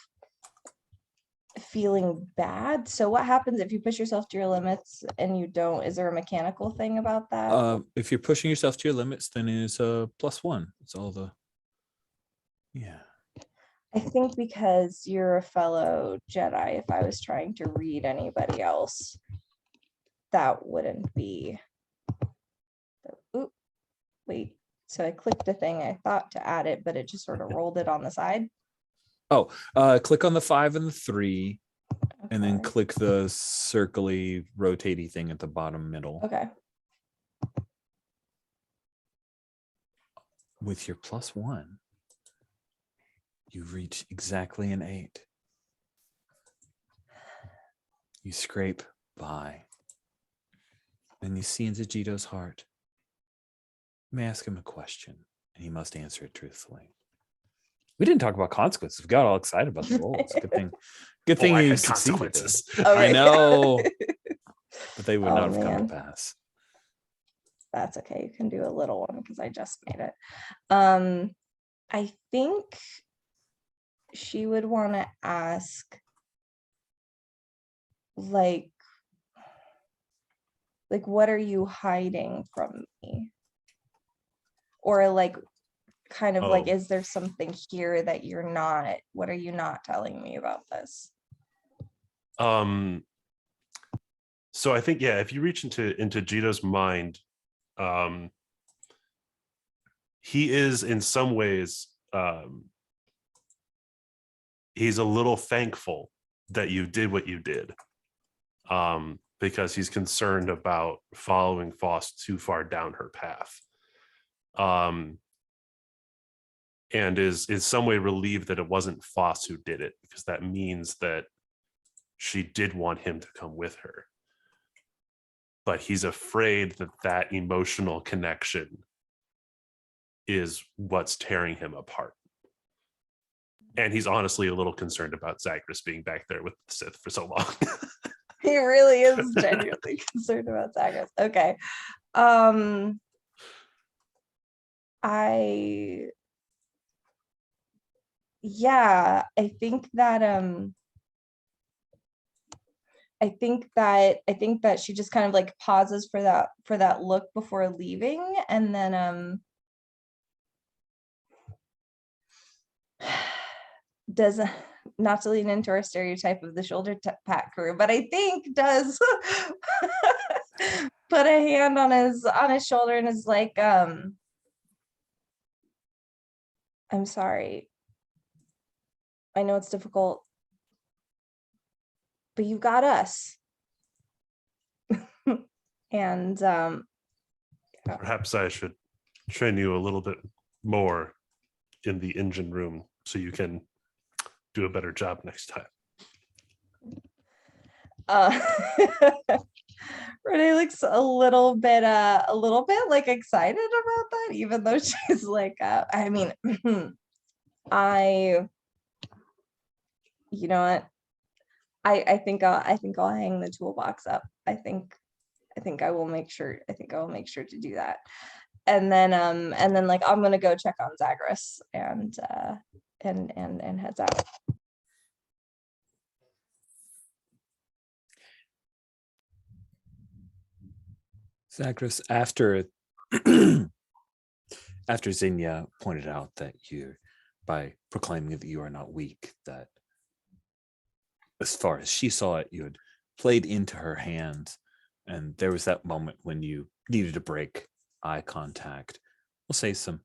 feeling bad. So what happens if you push yourself to your limits and you don't? Is there a mechanical thing about that? If you're pushing yourself to your limits, then it's a +1. It's all the, yeah. I think because you're a fellow Jedi, if I was trying to read anybody else, that wouldn't be. Oop, wait. So I clicked the thing I thought to add it, but it just sort of rolled it on the side. Oh, click on the 5 and the 3, and then Okay. click the circly rotatey thing at the bottom middle. Okay. With your +1, you reach exactly an 8. You scrape by, and you see into Jito's heart. You may ask him a question, and he must answer it truthfully. We didn't talk about consequences. We got all excited about the rolls. Good thing I you had succeeded. consequences. I know, but they would Oh, not have come man. to pass. That's okay. You can do a little one because I just made it. I think she would want to ask, like, what are you hiding from me? Or like, kind of like, Oh. is there something here that you're not, what are you not telling me about this? So I think, yeah, if you reach into Jito's mind, he is in some ways, he's a little thankful that you did what you did, because he's concerned about following Foss too far down her path, and is in some way relieved that it wasn't Foss who did it, because that means that she did want him to come with her. But he's afraid that that emotional connection is what's tearing him apart. And he's honestly a little concerned about Zagreus being back there with the Sith for so long. He really is genuinely concerned about Zagreus. Okay. Yeah, I think that she just kind of like pauses for that look before leaving, and then does, not to lean into our stereotype of the shoulder pat crew, but I think does put a hand on his shoulder and is like, I'm sorry. I know it's difficult, but you got us. And Perhaps I should train you a little bit more in the engine room so you can do a better job next time. Renee looks a little bit like excited about that, even though she's like, I mean, you know what? I think I'll hang the toolbox up. I think I will make sure to do that. And then like I'm gonna go check on Zagreus and heads out. Zagreus, after Zinnia pointed out that you, by proclaiming that you are not weak, that as far as she saw it, you had played into her hands, and there was that moment when you needed to break eye contact. We'll say some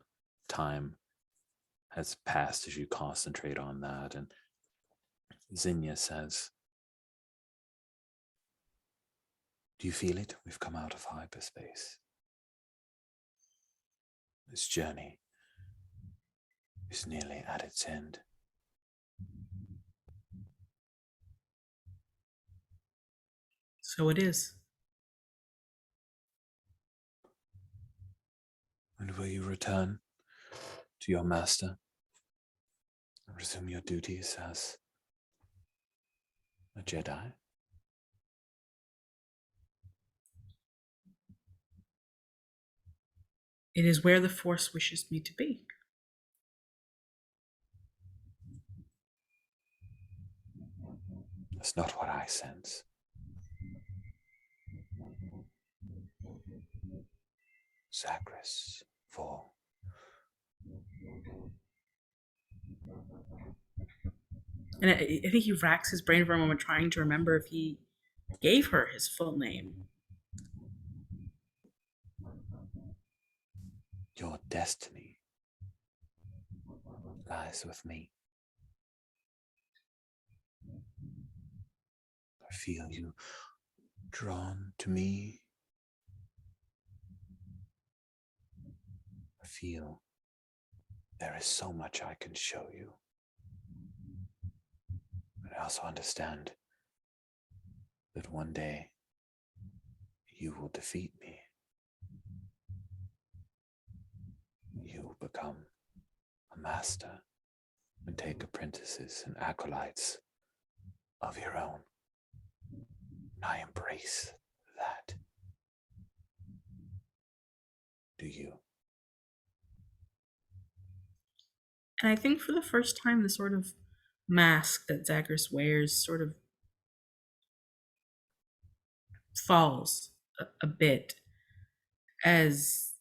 time has passed as you concentrate on that, and Zinnia says, "Do you feel it? We've come out of hyperspace. This journey is nearly at its end." So it is. And will you return to your master and resume your duties as a Jedi? It is where the Force wishes me to be. That's not what I sense. Zagreus for And I think he racks his brain for a moment trying to remember if he gave her his full name. your destiny lies with me. I feel you drawn to me. I feel there is so much I can show you. But I also understand that one day you will defeat me. You will become a master. and take apprentices and acolytes of your own. And I embrace that. Do you? And I think for the first time, the sort of mask that Zagreus wears sort of falls a bit as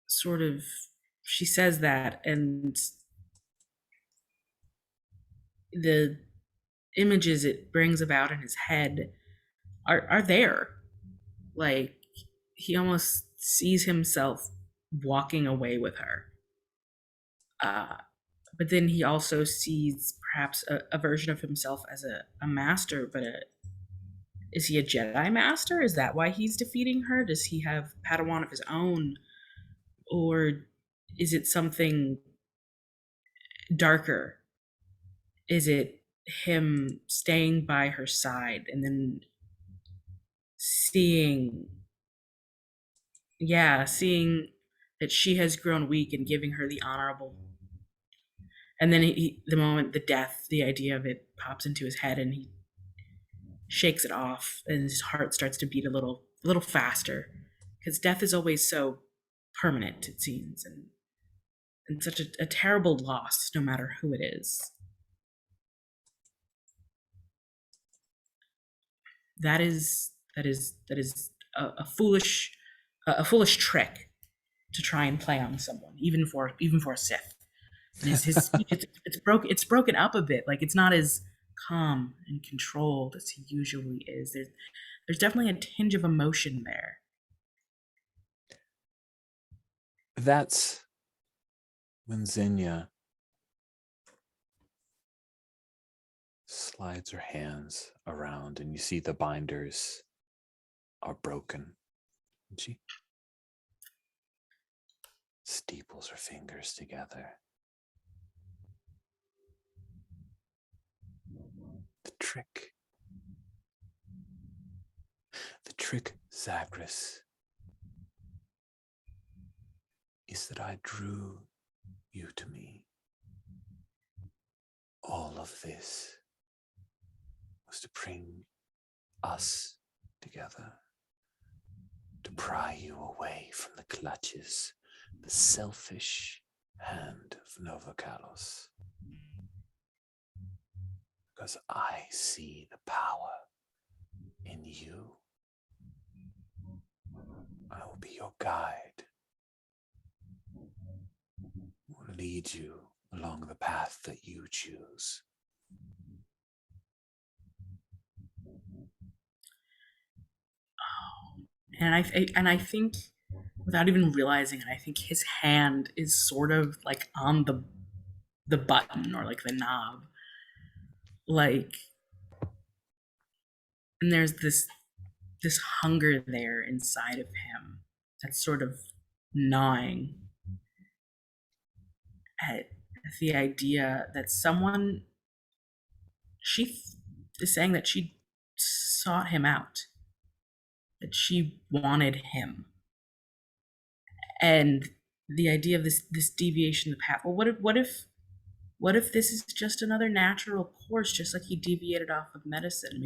sort of she says that, and the images it brings about in his head are there. Like, he almost sees himself walking away with her. But then he also sees perhaps a version of himself as a master, but is he a Jedi master? Is that why he's defeating her? Does he have Padawan of his own? Or is it something darker? Is it him staying by her side and then seeing that she has grown weak and giving her the honorable, and then the moment the death, the idea of it pops into his head, and he shakes it off, and his heart starts to beat a little faster, because death is always so permanent, it seems, and such a terrible loss, no matter who it is. That is a foolish trick to try and play on someone, even for a Sith. His speech, it's broken up a bit. Like, it's not as calm and controlled as he usually is. There's definitely a tinge of emotion there. That's when Xenia slides her hands around and you see the binders are broken. And she steeples her fingers together. The trick, Zagreus, is that I drew you to me. All of this was to bring us together, to pry you away from the clutches, the selfish hand of Nova Kalos. Because I see the power in you. I will be your guide. Will lead you along the path that you choose. And I think, without even realizing it, I think his hand is sort of like on the button, or like the knob. Like, and there's this hunger there inside of him that's sort of gnawing at the idea that she is saying that she sought him out, that she wanted him, and the idea of this deviation of the path. Well, what if this is just another natural course, just like he deviated off of medicine?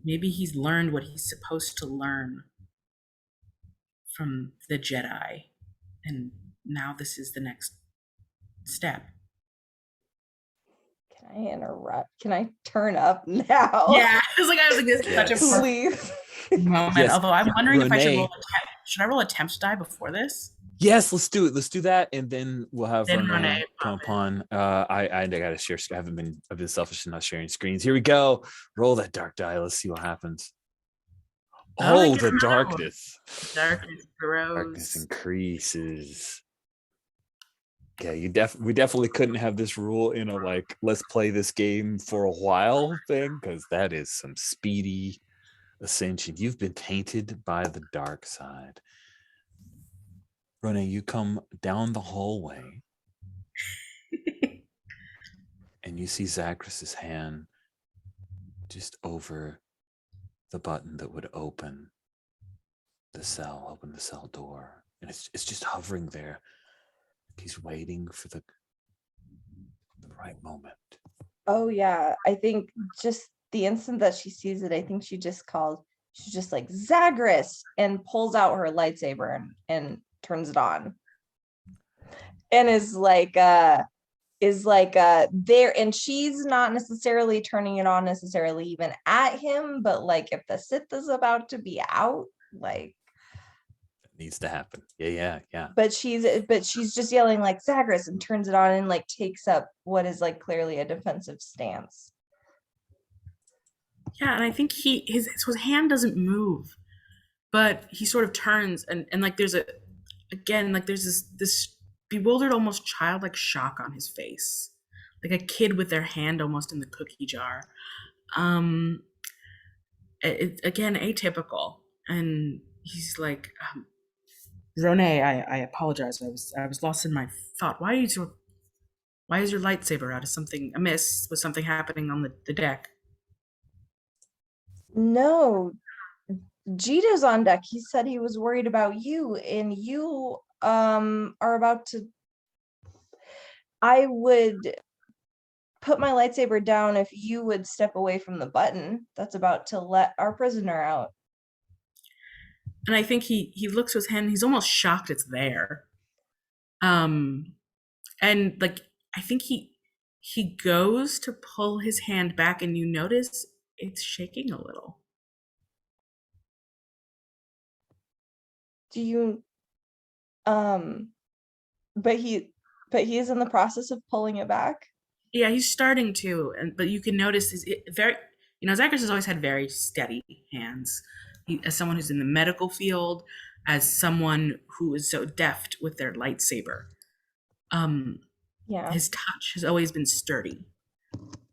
Maybe he's learned what he's supposed to learn from the Jedi, and now this is the next step. Can I interrupt? Can I turn up now? Yeah, I was like, this is such a perfect Please. moment. Yes, Although I'm wondering if I should Renee. roll should I roll a tempts die before this? Yes, let's do it. Let's do that, and then we'll have Then Renee Renee come pop upon. I gotta share. I've been selfish and not sharing screens. Here we go. Roll that dark die. Let's see what happens. Oh, the darkness. Darkness grows. Darkness increases. Yeah, we definitely couldn't have this rule in a like let's play this game for a while thing, because that is some speedy ascension. You've been tainted by the dark side. Renee, you come down the hallway and you see Zagreus's hand just over the button that would open the cell door. And it's just hovering there. He's waiting for the right moment. Oh yeah, I think just the instant that she sees it, I think she's just like Zagreus and pulls out her lightsaber and turns it on. And is like there, and she's not necessarily turning it on necessarily even at him, but like if the Sith is about to be out, like It needs to happen. Yeah. but she's just yelling like Zagreus and turns it on and like takes up what is like clearly a defensive stance. Yeah, and I think his hand doesn't move, but he sort of turns and like there's this bewildered, almost childlike shock on his face, like a kid with their hand almost in the cookie jar. Again, atypical, and he's like, Ronay, I apologize. I was lost in my thought. Why is your lightsaber out? Is something amiss? Was something happening on the deck? No, Jito's on deck. He said he was worried about you, and you are about to. I would put my lightsaber down if you would step away from the button that's about to let our prisoner out. And I think he looks at his hand. He's almost shocked it's there. And like I think he goes to pull his hand back, and you notice it's shaking a little. Do you but he is in the process of pulling it back? Yeah, he's starting to, but you can notice Zacharias has always had very steady hands. As someone who's in the medical field, as someone who is so deft with their lightsaber, Yeah. his touch has always been sturdy,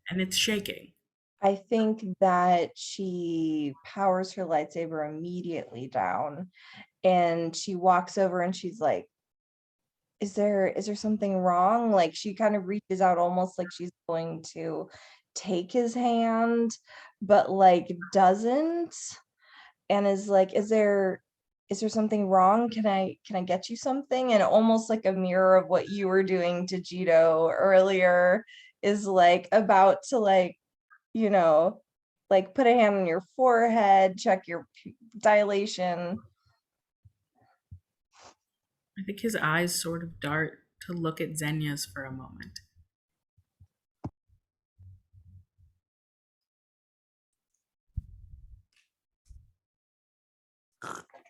and it's shaking. I think that she powers her lightsaber immediately down, and she walks over and she's like, is there something wrong? Like she kind of reaches out almost like she's going to take his hand, but like doesn't, and is like, is there something wrong? Can I get you something? And almost like a mirror of what you were doing to Jito earlier, is like about to like, you know, like put a hand on your forehead, check your dilation. I think his eyes sort of dart to look at Xenia's for a moment.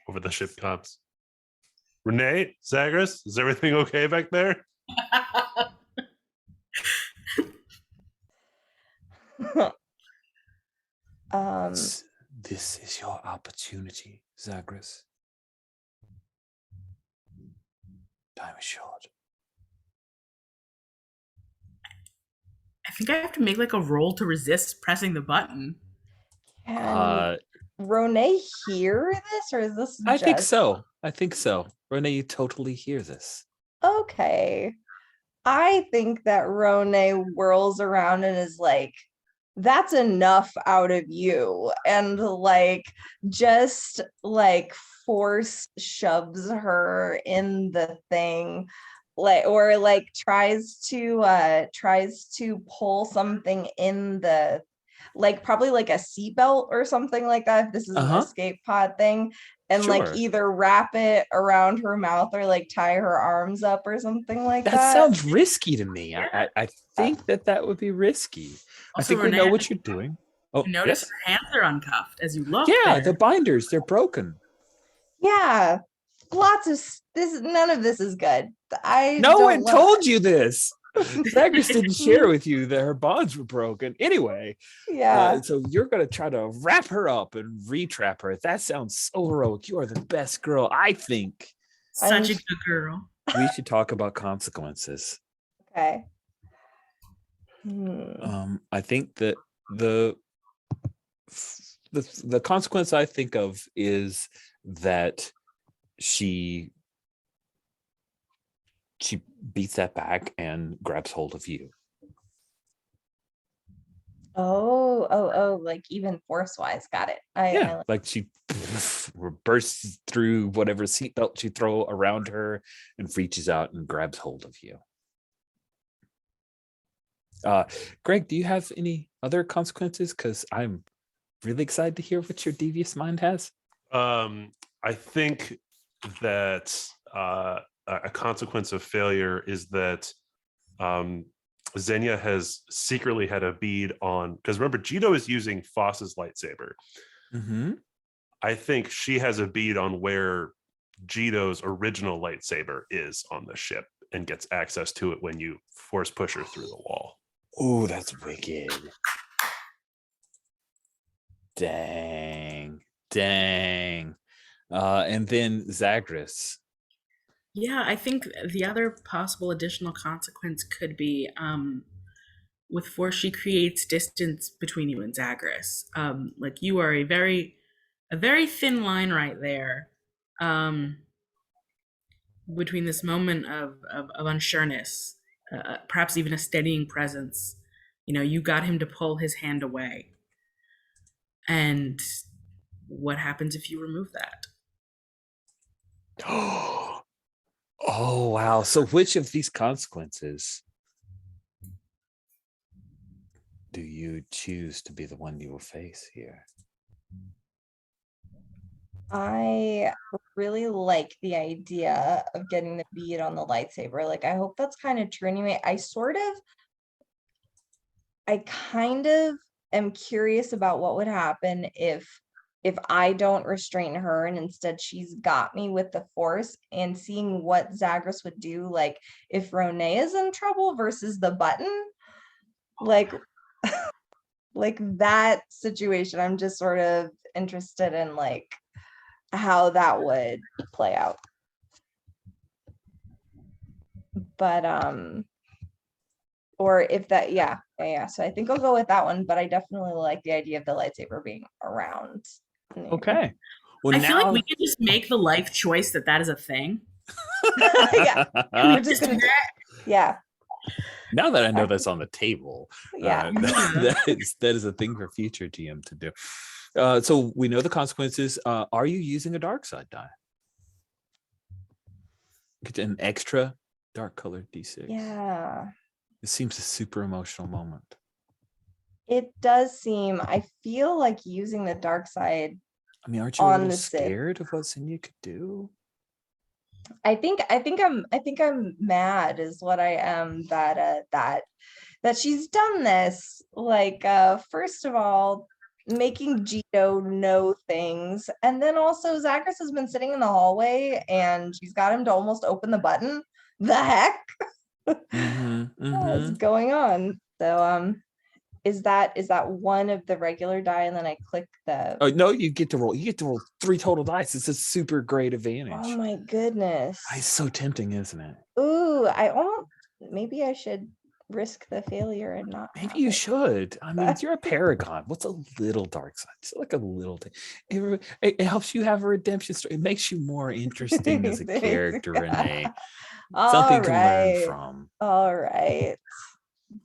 Over the ship comes. Renee, Zagreus, is everything okay back there? This is your opportunity, Zagreus. Time is short. I think I have to make like a roll to resist pressing the button. Can Ronay hear this, or is this I think so. Renee, you totally hear this. Okay. I think that Ronay whirls around and is like, that's enough out of you, and like just like force shoves her in the thing, like, or like tries to pull something in the, like probably like a seatbelt or something like that if this is an escape pod thing, and like Sure. either wrap it around her mouth or like tie her arms up or something like that. That sounds risky to me. I think that would be risky. I think we know what you're doing. Oh, notice yes. her hands are uncuffed as you look. Yeah, there. the binders, they're broken. Yeah, lots of this. None of this is good. No one told you this. Zagreus didn't share with you that her bonds were broken. Anyway, yeah. So you're going to try to wrap her up and retrap her. That sounds so heroic. You are the best girl, I think. Such a good girl. We should talk about consequences. Okay. I think that the consequence I think of is that she beats that back and grabs hold of you. Oh, like even force-wise. Got it. I like she bursts through whatever seatbelt you throw around her and reaches out and grabs hold of you. Greg, do you have any other consequences? Because I'm really excited to hear what your devious mind has. I think that a consequence of failure is that Xenia has secretly had a bead on, because remember, Jito is using Foss's lightsaber. Mm-hmm. I think she has a bead on where Jito's original lightsaber is on the ship and gets access to it when you force push her through the wall. Oh, that's wicked. Dang. And then Zagreus. Yeah, I think the other possible additional consequence could be with force, she creates distance between you and Zagreus. Like you are a very thin line right there between this moment of unsureness, perhaps even a steadying presence. You got him to pull his hand away. And what happens if you remove that? Oh, wow. So which of these consequences do you choose to be the one you will face here? I really like the idea of getting the bead on the lightsaber. Like, I hope that's kind of true anyway. I kind of am curious about what would happen if I don't restrain her and instead she's got me with the force, and seeing what Zagreus would do, like if Roné is in trouble versus the button, like like that situation. I'm just sort of interested in like how that would play out. But or if that, yeah. So I think I'll go with that one, but I definitely like the idea of the lightsaber being around. Okay. Well, I now feel like we could just make the life choice that is a thing. Yeah. We're just gonna yeah. Now that I know that's on the table, Yeah. that is a thing for future GM to do. So we know the consequences. Are you using a dark side die? Get an extra dark colored D6. Yeah. It seems a super emotional moment. It does seem, I feel like using the dark side. I mean, aren't you a on little the Sith. scared of what Xenia could do? I think I'm mad is what I am that she's done this. Like first of all, making Jito know things, and then also Zagreus has been sitting in the hallway and she's got him to almost open the button. The heck? What's going on? So is that one of the regular die, and then I click the Oh no, you get to roll 3 total dice. It's a super great advantage. oh my goodness. It's so tempting, isn't it? Ooh, maybe I should risk the failure and not Maybe you it. should. I mean, you're a paragon. What's a little dark side? Just like a little thing. It helps you have a redemption story. It makes you more interesting as a character, Renee. Something to learn from. All right.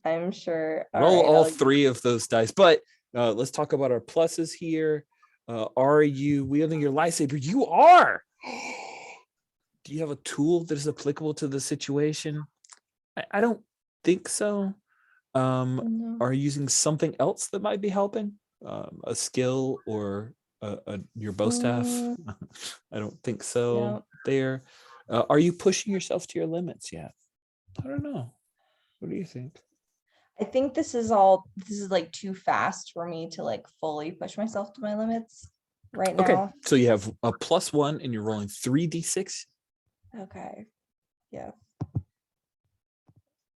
I'm sure. Roll all 3 of those dice. But let's talk about our pluses here. Are you wielding your lightsaber? You are. Do you have a tool that is applicable to the situation? I don't think so. No. Are you using something else that might be helping? A skill or your bow staff? I don't think so. No. There. Are you pushing yourself to your limits yet? I don't know. What do you think? I think this is like too fast for me to like fully push myself to my limits right now. Okay, so you have a +1 and you're rolling 3d6. Okay. Yeah.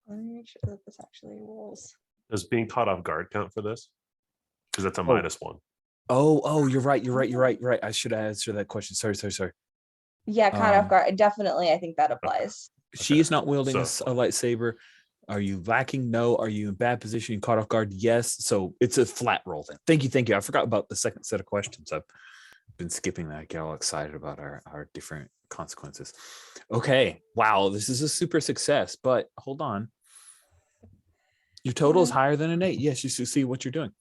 Let me make sure that this actually rolls. Does being caught off guard count for this? Because that's a -1. Oh, you're right. I should have answered that question. Sorry. Yeah, caught off guard. Definitely, I think that applies. She is not wielding a lightsaber. Are you lacking? No. Are you in bad position? You caught off guard? Yes. So it's a flat roll then. Thank you. I forgot about the second set of questions. I've been skipping that. I get all excited about our different consequences. Okay. Wow. This is a super success, but hold on. Your total is higher than an 8. Yes, you see what you're doing.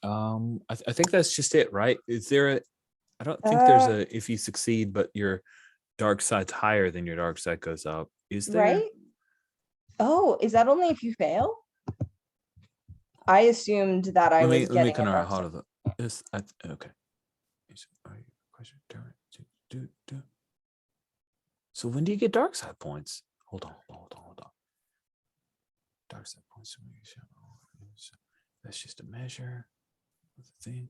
I think that's just it, right? Is there I don't think there's a if you succeed, but your dark side's higher than your dark side goes up. Is there? Right? Oh, is that only if you fail? I assumed that I was let me getting a kind dark of side. how to this. Okay. So when do you get dark side points? Hold on. Dark side points. That's just a measure of the thing.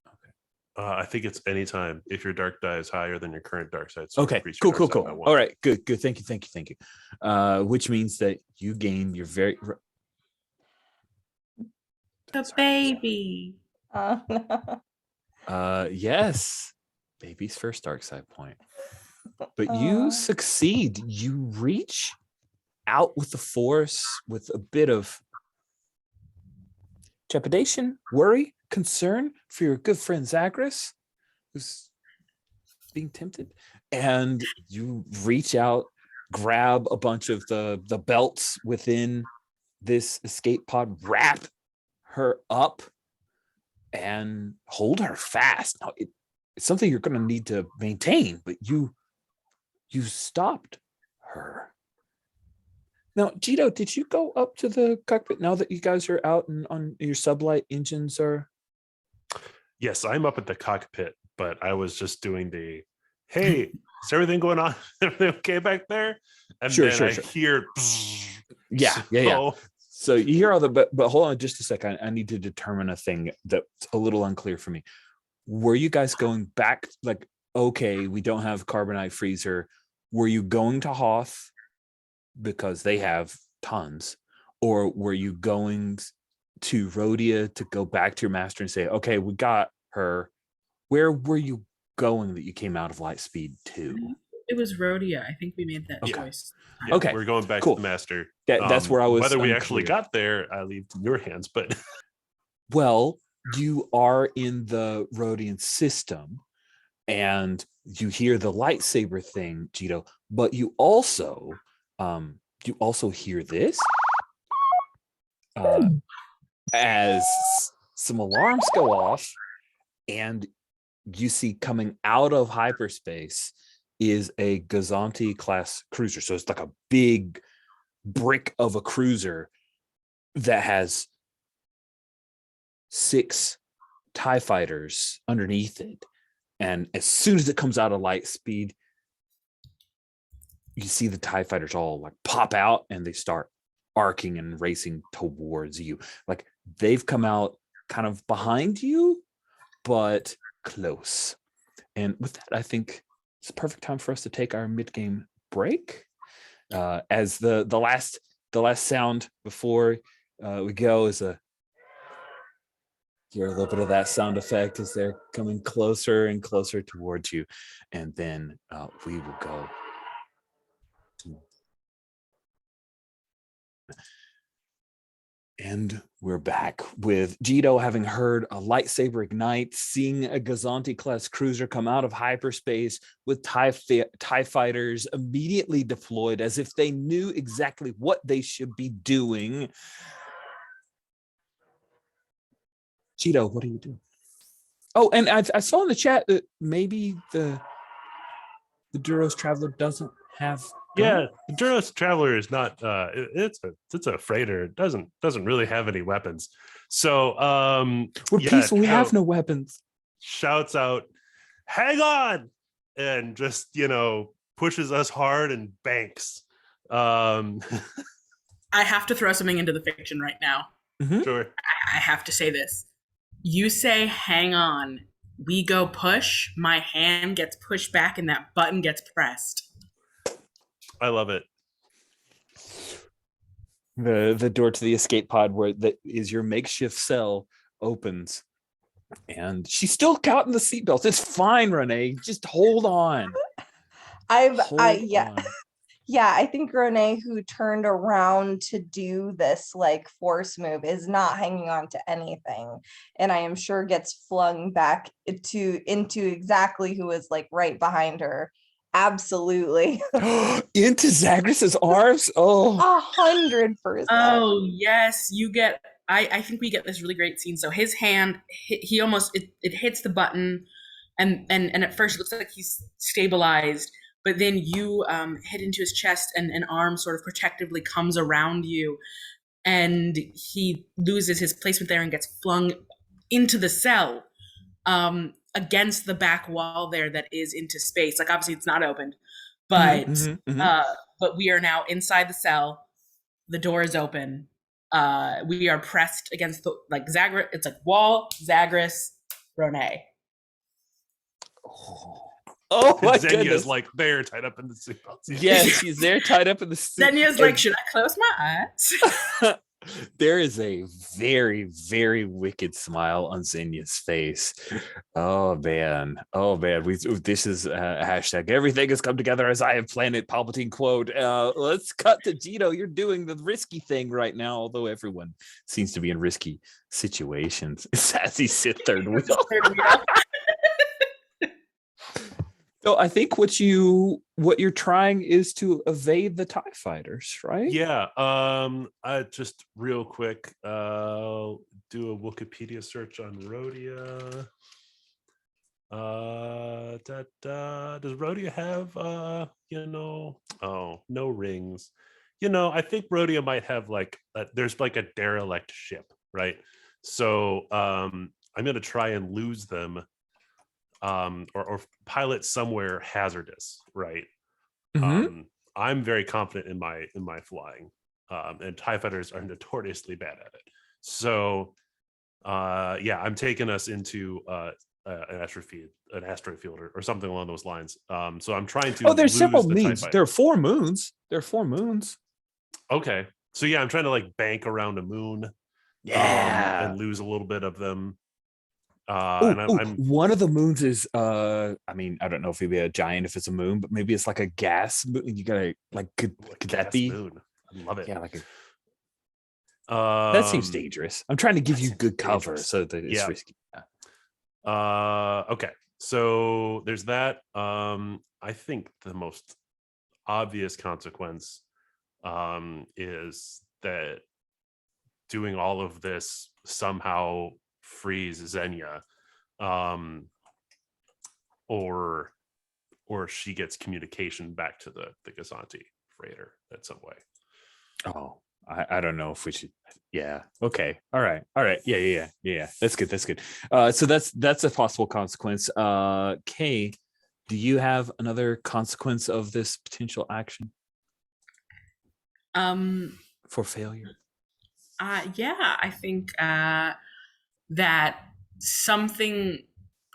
Okay. I think it's anytime if your dark die is higher than your current dark side. So Okay. increase your Cool. dark side by one. All right. Good. Thank you. Which means that you gain your very. The baby. Yes. Baby's first dark side point. But you succeed. You reach out with the force with a bit of trepidation, worry, concern for your good friend Zagreus, who's being tempted. And you reach out, grab a bunch of the belts within this escape pod, wrap her up, and hold her fast. Now, it's something you're going to need to maintain, but you stopped her. Now, Gito, did you go up to the cockpit now that you guys are out and on your sublight engines are? Yes, I'm up at the cockpit, but I was just doing the, hey, is everything going on? Everything okay back there? And Sure. hear. Yeah. So you hear all the, but hold on just a second. I need to determine a thing that's a little unclear for me. Were you guys going back? Like, okay, we don't have carbonite freezer. Were you going to Hoth because they have tons, or were you going to Rhodia to go back to your master and say, okay, we got her? Where were you going that you came out of Lightspeed to? It was Rhodia. I think we made that Okay. choice. Yeah, Okay, we're going back cool. to the master. That's where I was. Whether we unclear. actually got there, I leave to your hands. But well, you are in the Rhodian system, and you hear the lightsaber thing, Gito. But you also hear this as some alarms go off, and you see coming out of hyperspace is a Gazanti class cruiser. So it's like a big brick of a cruiser that has 6 TIE fighters underneath it. And as soon as it comes out of light speed, you see the TIE fighters all like pop out and they start arcing and racing towards you. Like they've come out kind of behind you, but close. And with that, I think it's a perfect time for us to take our mid-game break. As the last sound before we go is hear a little bit of that sound effect as they're coming closer and closer towards you, and then we will go. And we're back with Gito having heard a lightsaber ignite, seeing a Gazanti class cruiser come out of hyperspace with TIE fighters immediately deployed as if they knew exactly what they should be doing. Gito, what do you do? Oh, and I saw in the chat that maybe the Duros Traveler doesn't have. yeah, the Duros Traveler is not. It's a freighter. It doesn't really have any weapons. So we're peaceful. We have no weapons. Shouts out, "Hang on!" and just pushes us hard and banks. I have to throw something into the fiction right now. Mm-hmm. Sure. I have to say this. You say, hang on. We go push. My hand gets pushed back and that button gets pressed. I love it. The door to the escape pod where that is your makeshift cell opens. And she's still caught in the seatbelts. It's fine, Renee. Just hold on. Yeah, I think Renee, who turned around to do this like force move, is not hanging on to anything, and I am sure gets flung back into exactly who is like right behind her. Absolutely. Into Zagreus's arms. 100%. Oh yes, you get. I think we get this really great scene. So his hand, he almost it hits the button, and at first it looks like he's stabilized. But then you hit into his chest, and an arm sort of protectively comes around you. and he loses his placement there and gets flung into the cell, against the back wall there that is into space. Like obviously it's not opened, but but we are now inside the cell. The door is open. We are pressed against the like Zagreus. It's like wall, Zagreus, Ronay. Oh my Xenia goodness! is like there, tied up in the seatbelts. Yes, she's there, tied up in the suit. Xenia's like, should I close my eyes? There is a very, very wicked smile on Xenia's face. Oh man, this is hashtag everything has come together as I have planned it. Palpatine quote. Let's cut to Gino. You're doing the risky thing right now, although everyone seems to be in risky situations. Sassy Sith third wheel. So I think what you're trying is to evade the TIE fighters, right? Yeah. I just real quick do a Wikipedia search on Rhodia. Does Rhodia have no rings? I think Rhodia might have like there's like a derelict ship, right? So I'm gonna try and lose them. Or pilot somewhere hazardous, right? I'm very confident in my flying, and TIE fighters are notoriously bad at it. So, I'm taking us into an asteroid field, or something along those lines. So I'm trying to. Oh, there's several the moons. There are 4 moons. There are 4 moons. Okay, so I'm trying to like bank around a moon, and lose a little bit of them. One of the moons is I don't know if it'd be a giant if it's a moon, but maybe it's like a gas moon. You gotta like could that be moon? I love it. Yeah, like that seems dangerous. I'm trying to give you good cover dangerous. so that it's risky. Okay, so there's that. I think the most obvious consequence is that doing all of this somehow frees Xenia, or she gets communication back to the Gazanti freighter in some way. Oh, I don't know if we should. Yeah. Okay. All right. Yeah. That's good. So that's a possible consequence. Kay, do you have another consequence of this potential action? For failure? I think that something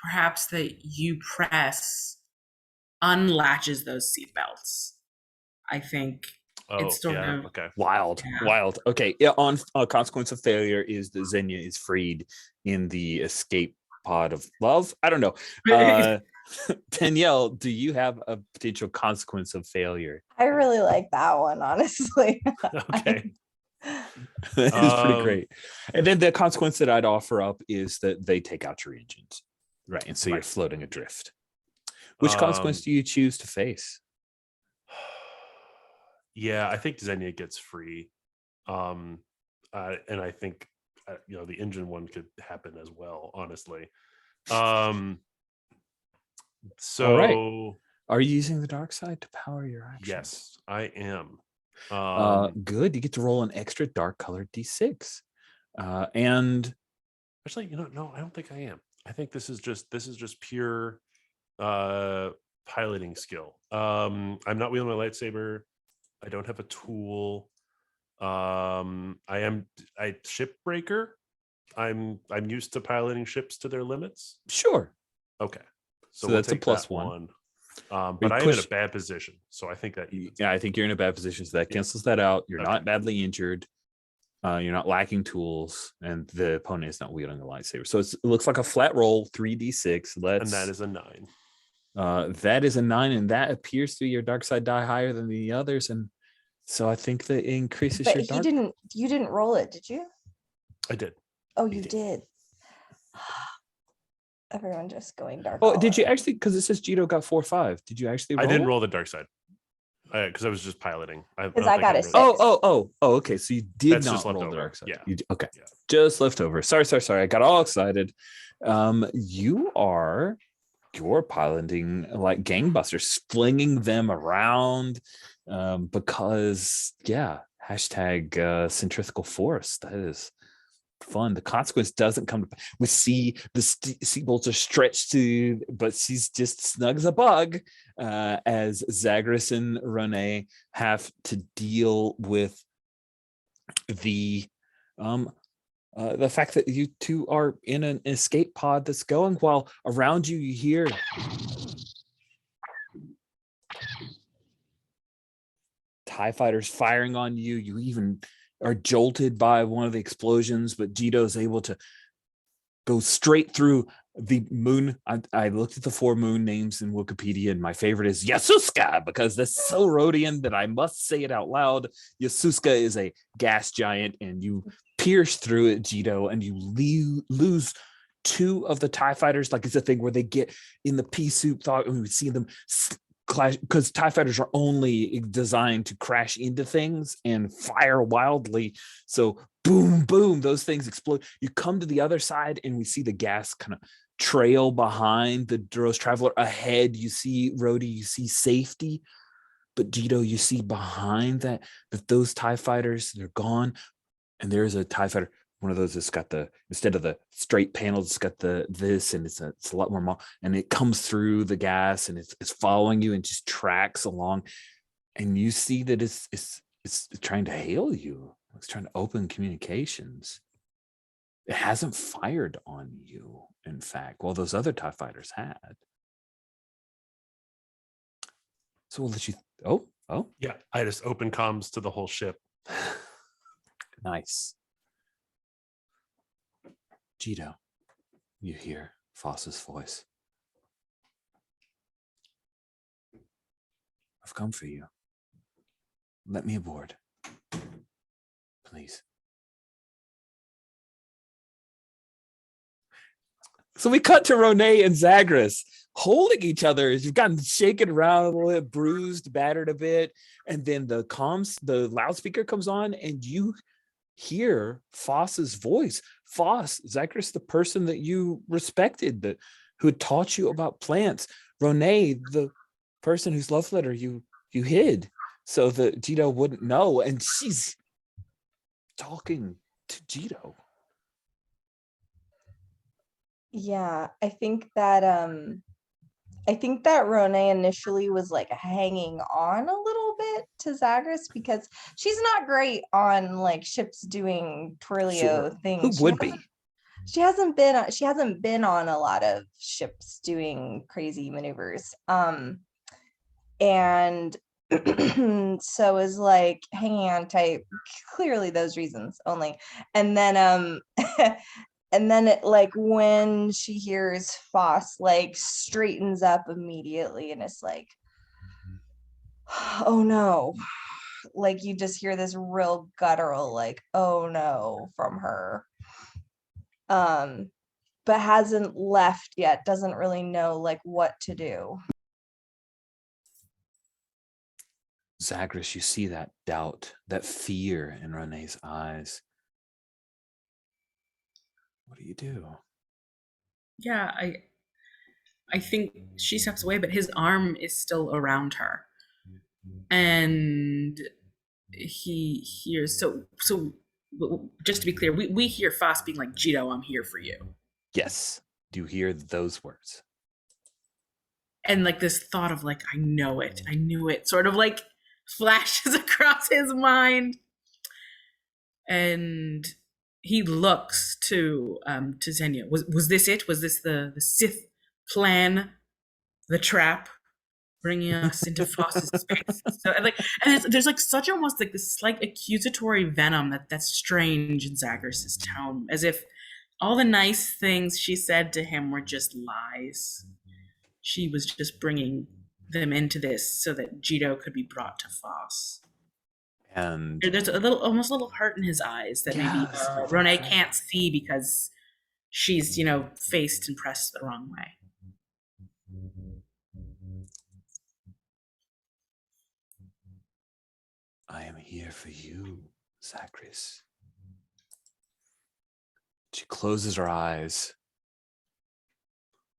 perhaps that you press unlatches those seatbelts. I think it's sort of okay. Wild. Okay. Yeah. On consequence of failure is that Xenia is freed in the escape pod of love. I don't know. Danielle, do you have a potential consequence of failure? I really like that one, honestly. Okay. That is pretty great. And then the consequence that I'd offer up is that they take out your engines, right? And so you're floating adrift. Which consequence do you choose to face? Yeah, I think Xenia gets free, and I think the engine one could happen as well. Honestly, so all right. Are you using the dark side to power your action? Yes, I am. Good. You get to roll an extra dark colored d6. And actually, no, I don't think I am. I think this is just pure piloting skill. I'm not wielding my lightsaber. I don't have a tool. I ship breaker. I'm used to piloting ships to their limits. Sure. Okay. So that's a +1. But I am in a bad position, so I think that I think you're in a bad position, so that cancels that out. You're not badly injured. You're not lacking tools, and the opponent is not wielding a lightsaber. So it looks like a flat roll, 3d6. And that is a 9. That is a 9, and that appears to be your dark side die higher than the others, and so I think that increases your dark. You didn't roll it, did you? I did. Oh, you did. Everyone just going dark. Oh, did you actually? Because it says Gito got 4-5. Did you actually roll? I didn't roll the dark side because I was just piloting. Because I got a 6. Oh, okay. So you did not roll the dark side. Yeah. Okay. Yeah. Just left over. Sorry. I got all excited. You're piloting like gangbusters, flinging them around, because Hashtag centrifugal force. That is fun. The consequence doesn't come to we see the sea bolts are stretched to, but she's just snug as a bug as Zagreus and Rene have to deal with the fact that you two are in an escape pod that's going, while around you you hear TIE fighters firing on you. You even are jolted by one of the explosions, but Jito's able to go straight through the moon. I looked at the 4 moon names in Wikipedia, and my favorite is Yasuska, because that's so Rhodian that I must say it out loud. Yasuska is a gas giant, and you pierce through it, Jito, and you lose 2 of the TIE fighters. Like, it's a thing where they get in the pea soup thought, and we would see them clash, because TIE fighters are only designed to crash into things and fire wildly. So boom, boom, those things explode. You come to the other side, and we see the gas kind of trail behind the Duros Traveler. Ahead, you see Rhodey, you see safety. But Jito, you see behind that those TIE fighters, they're gone. And there's a TIE fighter, one of those that's got the, instead of the straight panels, it's got this, and it's a lot more, and it comes through the gas, and it's following you and just tracks along. And you see that it's trying to hail you. It's trying to open communications. It hasn't fired on you, in fact, while those other TIE fighters had. So we'll let you, oh. Yeah, I just open comms to the whole ship. Nice. Jito, you hear Foss's voice. I've come for you. Let me aboard, please. So we cut to Rene and Zagreus holding each other as you've gotten shaken around a little bit, bruised, battered a bit. And then the loudspeaker comes on, and you hear Foss's voice. Foss, Zagreus, the person that you respected, who had taught you about plants. Rene, the person whose love letter you hid so that Jito wouldn't know. And she's talking to Jito. Yeah, I think that Rene initially was like hanging on a little bit to Zagreus, because she's not great on like ships doing twirlio things. Who would be? She hasn't been on a lot of ships doing crazy maneuvers. And so is like hanging on tight, clearly those reasons only. And then and then it, like, when she hears Foss, like, straightens up immediately, and it's like, oh no. Like, you just hear this real guttural, like, oh no, from her. But hasn't left yet, doesn't really know like what to do. Zagreus, you see that doubt, that fear in Rene's eyes. What do you do? Yeah, I think she steps away, but his arm is still around her, and he hears. So just to be clear, we hear Foss being like, "Jito, I'm here for you." Yes. Do you hear those words? And like this thought of like, I knew it, sort of like flashes across his mind, and he looks to Xenia. Was this it? Was this the Sith plan, the trap, bringing us into Foss's space? So and there's like such almost like this slight accusatory venom that's strange in Zagreus's tone, as if all the nice things she said to him were just lies. She was just bringing them into this so that Jito could be brought to Foss. And there's almost a little hurt in his eyes that maybe Rene can't see because she's, faced and pressed the wrong way. I am here for you, Zagreus. She closes her eyes,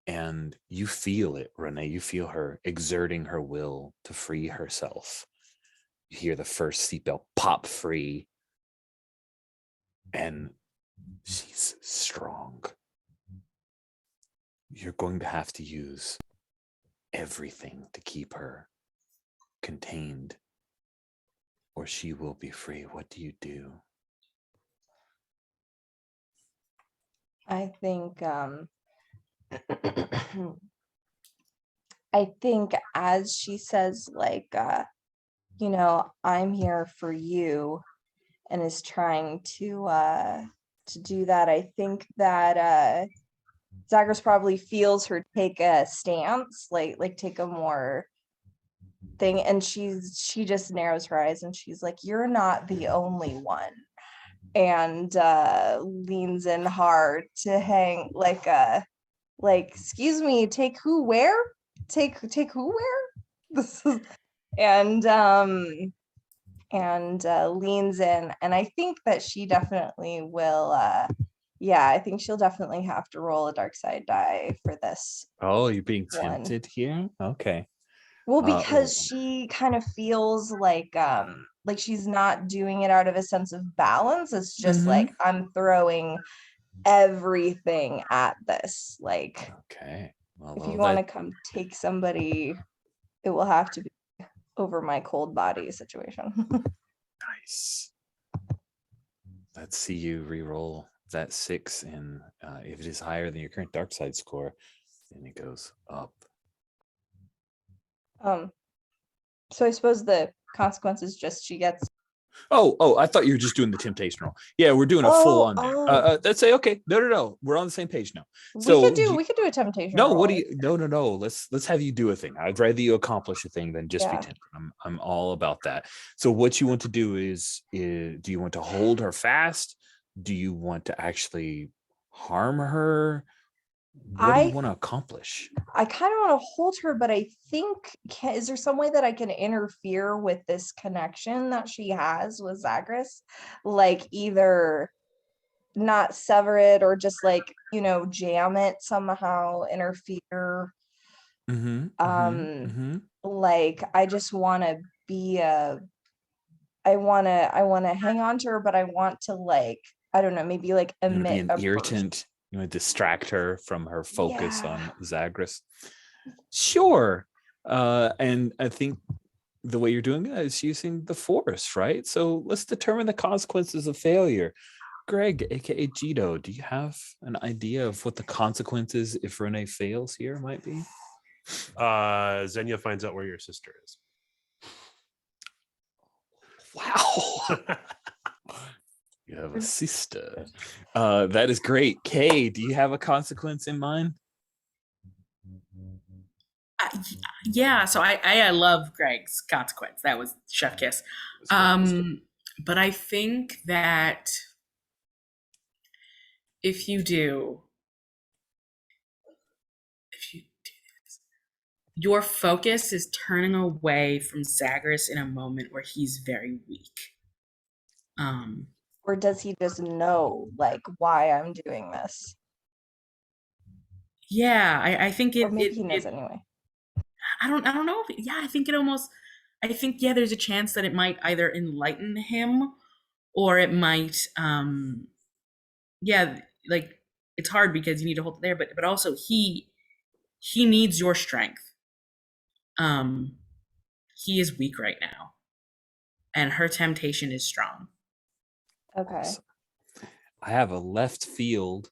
and you feel it, Rene. You feel her exerting her will to free herself. You hear the first seatbelt pop free, and she's strong. You're going to have to use everything to keep her contained, or she will be free. What do you do? I think I think as she says, like, I'm here for you, and is trying to do that, I think that Zagreus probably feels her take a stance, like take a more thing, and she just narrows her eyes and she's like, "You're not the only one," and leans in hard to hang like, "Excuse me, take who where? Take who where?" This is, and leans in, and I think that she definitely will yeah, I think she'll definitely have to roll a dark side die for this Oh, you're being one. tempted here? Okay. Well, Uh, because she kind of feels like she's not doing it out of a sense of balance. It's just like, I'm throwing everything at this. Like, Okay. Well, if you want to come take somebody, it will have to be over my cold body situation. nice. Let's see you re-roll that 6, and if it is higher than your current dark side score, then it goes up. So I suppose the consequence is just she gets. Oh, I thought you were just doing the temptation roll. Yeah, we're doing a full on there. Let's say, okay, no. We're on the same page now. So we could do a temptation no, roll. what do you no. Let's have you do a thing. I'd rather you accomplish a thing than just be tempted. I'm all about that. So what you want to do is do you want to hold her fast? Do you want to actually harm her? What do you want to accomplish? I kind of want to hold her, but I think, is there some way that I can interfere with this connection that she has with Zagreus? Like, either not sever it or just like, jam it somehow, interfere. Like, I just want to be I want to hang on to her, but I want to, like, I don't know, maybe like emit be an irritant. You want to distract her from her focus on Zagreus. Sure. And I think the way you're doing it is using the force, right? So let's determine the consequences of failure. Greg, aka Jito, do you have an idea of what the consequences if Renee fails here might be? Xenia finds out where your sister is. Wow. You have a sister. That is great. Kay, do you have a consequence in mind? Yeah, so I love Greg's consequence. That was chef kiss. But I think that if you do this, your focus is turning away from Zagreus in a moment where he's very weak. Or does he just know, like, why I'm doing this? Yeah, I think it. Or maybe he knows anyway. I don't know. I think it almost. I think there's a chance that it might either enlighten him, or it might. Like, it's hard because you need to hold it there, but also he needs your strength. He is weak right now, and her temptation is strong. Okay. I have a left field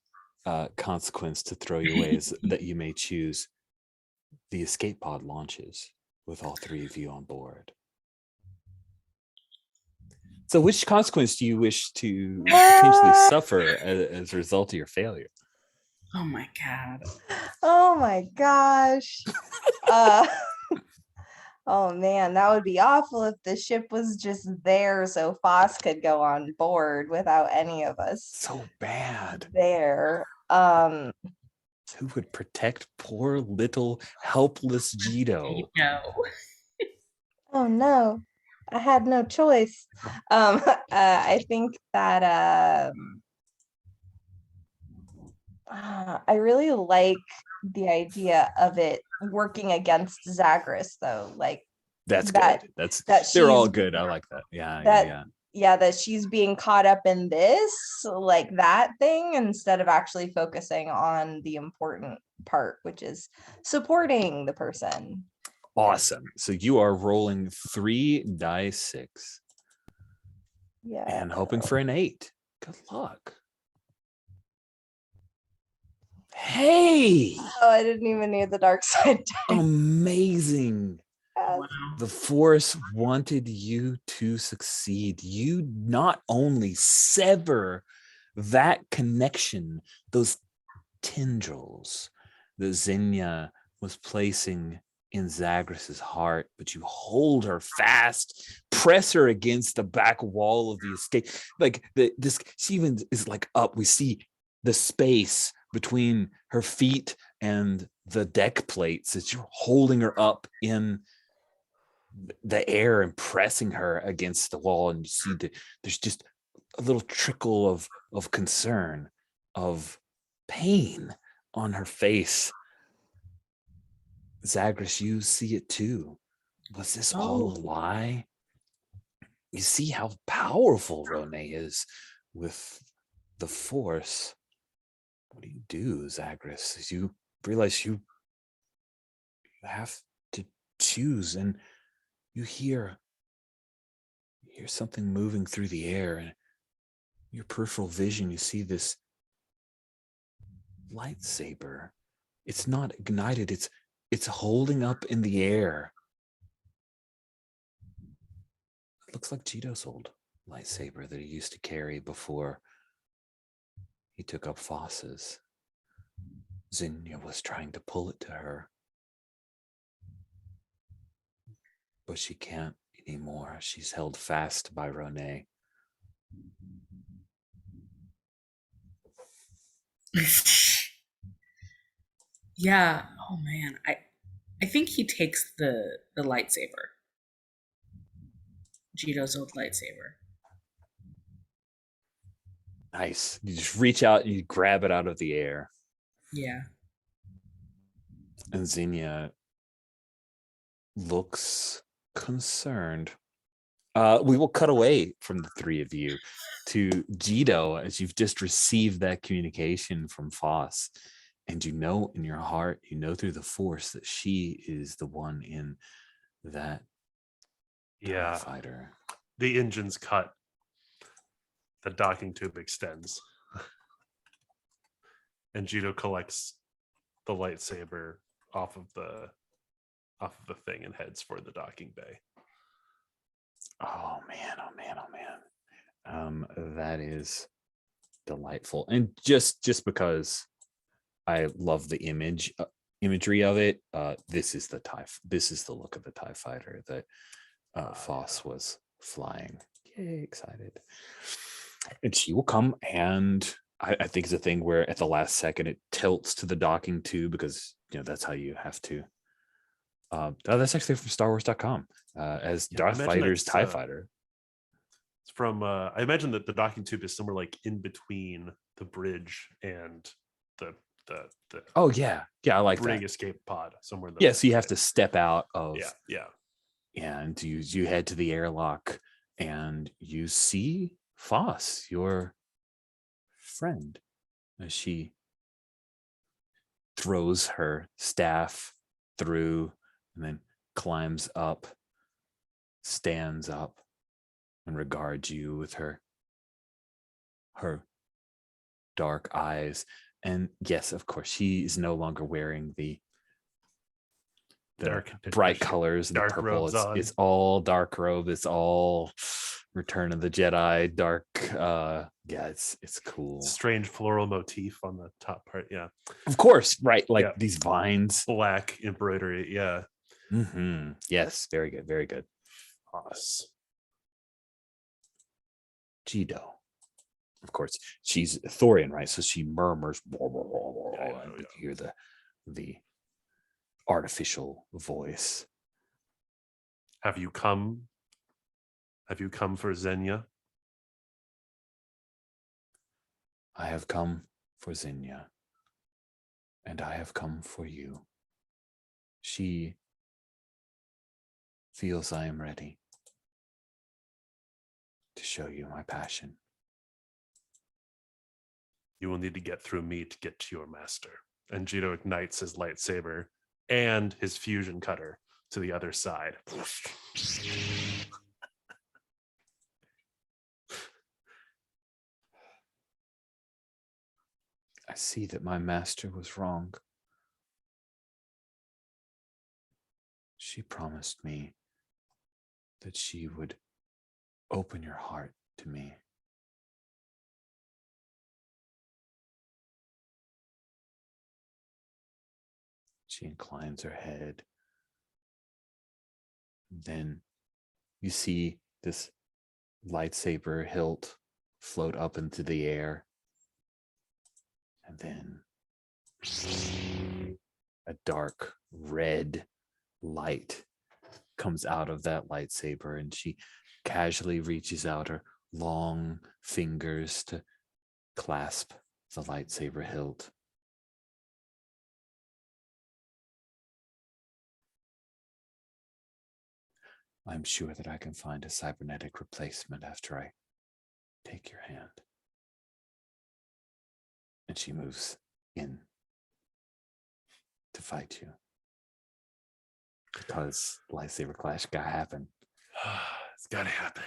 consequence to throw your way that you may choose. The escape pod launches with all 3 of you on board. So which consequence do you wish to potentially suffer as a result of your failure? Oh my god. Oh my gosh. Oh man, that would be awful if the ship was just there so Foss could go on board without any of us. So bad. There. Who would protect poor little helpless Jito? No. Oh no. I had no choice. I think that I really like the idea of it working against Zagreus, though. Like, That's that good. That's that they're all she's good. I like that. Yeah, that yeah. yeah, that she's being caught up in this, like that thing, instead of actually focusing on the important part, which is supporting the person. Awesome. So you are rolling 3 dice 6 Yeah. and hoping for an 8. Good luck. Hey, Oh, I didn't even need the dark side die. amazing. Yes. Wow. The Force wanted you to succeed. You not only sever that connection, those tendrils that Xenia was placing in Zagreus's heart, but you hold her fast, press her against the back wall of the escape. Like this, she even is like up. We see the space between her feet and the deck plates as you're holding her up in the air and pressing her against the wall, and you see that there's just a little trickle of concern, of pain on her face. Zagreus, you see it too. Was this all a lie? You see how powerful Rone is with the Force. What do, Zagreus? You realize you have to choose, and you hear something moving through the air, and your peripheral vision, you see this lightsaber. It's not ignited, it's holding up in the air. It looks like Cheeto's old lightsaber that he used to carry before he took up Foss's. Xenia was trying to pull it to her, but she can't anymore. She's held fast by Rone. Yeah. Oh man. I think he takes the lightsaber. Cheeto's old lightsaber. Nice. You just reach out and you grab it out of the air. Yeah. And Xenia looks concerned. We will cut away from the three of you to Cheeto as you've just received that communication from Foss. And you know in your heart, you know through the Force that she is the one in that TIE fighter. The engine's cut. The docking tube extends. And Cheeto collects the lightsaber off of the thing and heads for the docking bay. Oh man, oh man, oh man. That is delightful. And just because I love the imagery of it, this is the look of the TIE fighter that Foss was flying. Yay, excited. And she will come, and I think it's a thing where at the last second it tilts to the docking tube, because that's how you have to. That's actually from StarWars.com. As Darth Vader's TIE fighter. It's from I imagine that the docking tube is somewhere like in between the bridge and the oh yeah, I like brig that escape pod somewhere. So you have to step out of yeah, and you head to the airlock, and you see Foss, your friend, as she throws her staff through and then climbs up, stands up, and regards you with her dark eyes. And yes, of course, she is no longer wearing the dark bright colors, the purple. It's all dark robe. It's all Return of the Jedi dark. It's cool. Strange floral motif on the top part. Yeah, of course, right? Like these vines, black embroidery. Yeah. Mm-hmm. Yes, very good, very good. Us. Cheeto. Of course, she's Thorian, right? So she murmurs, and we hear the artificial voice. Have you come for Xenia? I have come for Xenia, and I have come for you. She feels I am ready to show you my passion. You will need to get through me to get to your master. And Jito ignites his lightsaber and his fusion cutter to the other side. I see that my master was wrong. She promised me that she would open your heart to me. She inclines her head. Then you see this lightsaber hilt float up into the air. And then a dark red light comes out of that lightsaber, and she casually reaches out her long fingers to clasp the lightsaber hilt. I'm sure that I can find a cybernetic replacement after I take your hand. And she moves in to fight you. Because lightsaber clash gotta happen. It's gotta happen.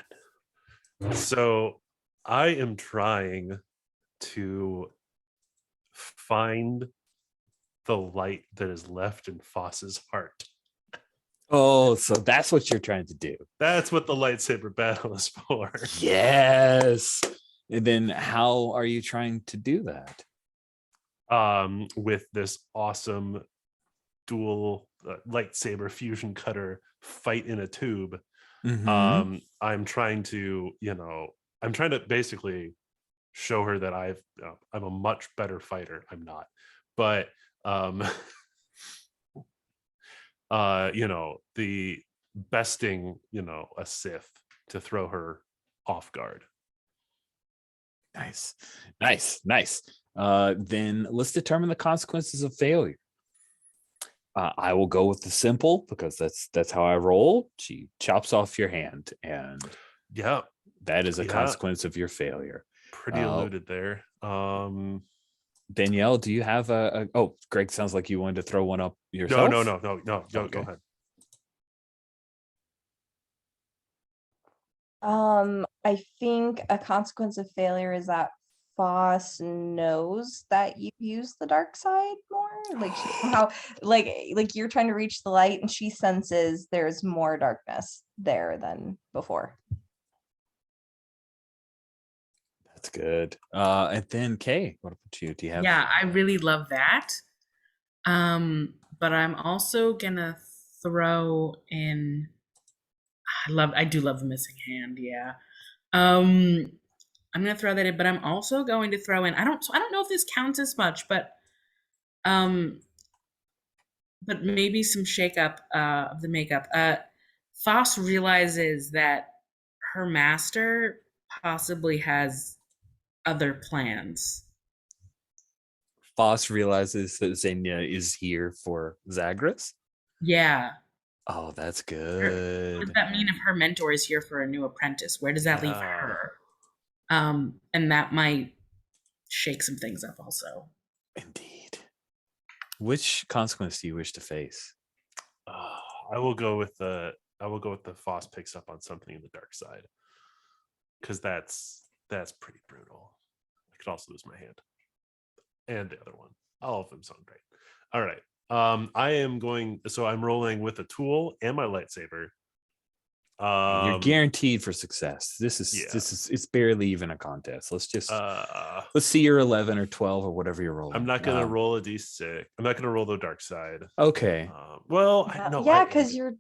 So I am trying to find the light that is left in Foss's heart. Oh, so that's what you're trying to do. That's what the lightsaber battle is for. Yes. And then how are you trying to do that? With this awesome dual lightsaber fusion cutter fight in a tube. Mhm. I'm trying to, I'm trying to basically show her that I'm a much better fighter. I'm not, but the besting, a Sith to throw her off guard. Nice. Then let's determine the consequences of failure. I will go with the simple because that's how I roll. She chops off your hand, and Yeah, that is a consequence of your failure. Pretty alluded there. Danielle, do you have oh, Greg, sounds like you wanted to throw one up yourself. No. Okay. Go ahead. I think a consequence of failure is that Foss knows that you use the dark side more. Like she somehow, like you're trying to reach the light, and she senses there's more darkness there than before. That's good. And then Kay, what about you? Do you have? Yeah, I really love that. But I'm also gonna throw in. I do love the missing hand. Yeah. I'm gonna throw that in, but I'm also going to throw in. I don't know if this counts as much, but maybe some shakeup of the makeup. Foss realizes that her master possibly has other plans. Foss realizes that Xenia is here for Zagreus. Yeah. Oh, that's What good. does that mean if her mentor is here for a new apprentice? Where does that leave her? And that might shake some things up also. Indeed. Which consequence do you wish to face? I will go with the Foss picks up on something in the dark side, because that's pretty brutal. I could also lose my hand and the other one. All of them sound great. All right. I'm rolling with a tool and my lightsaber. You're guaranteed for success. This is it's barely even a contest. Let's see your 11 or 12 or whatever you're rolling. I'm not gonna roll a d6. I'm not gonna roll the dark side. Okay. Because you're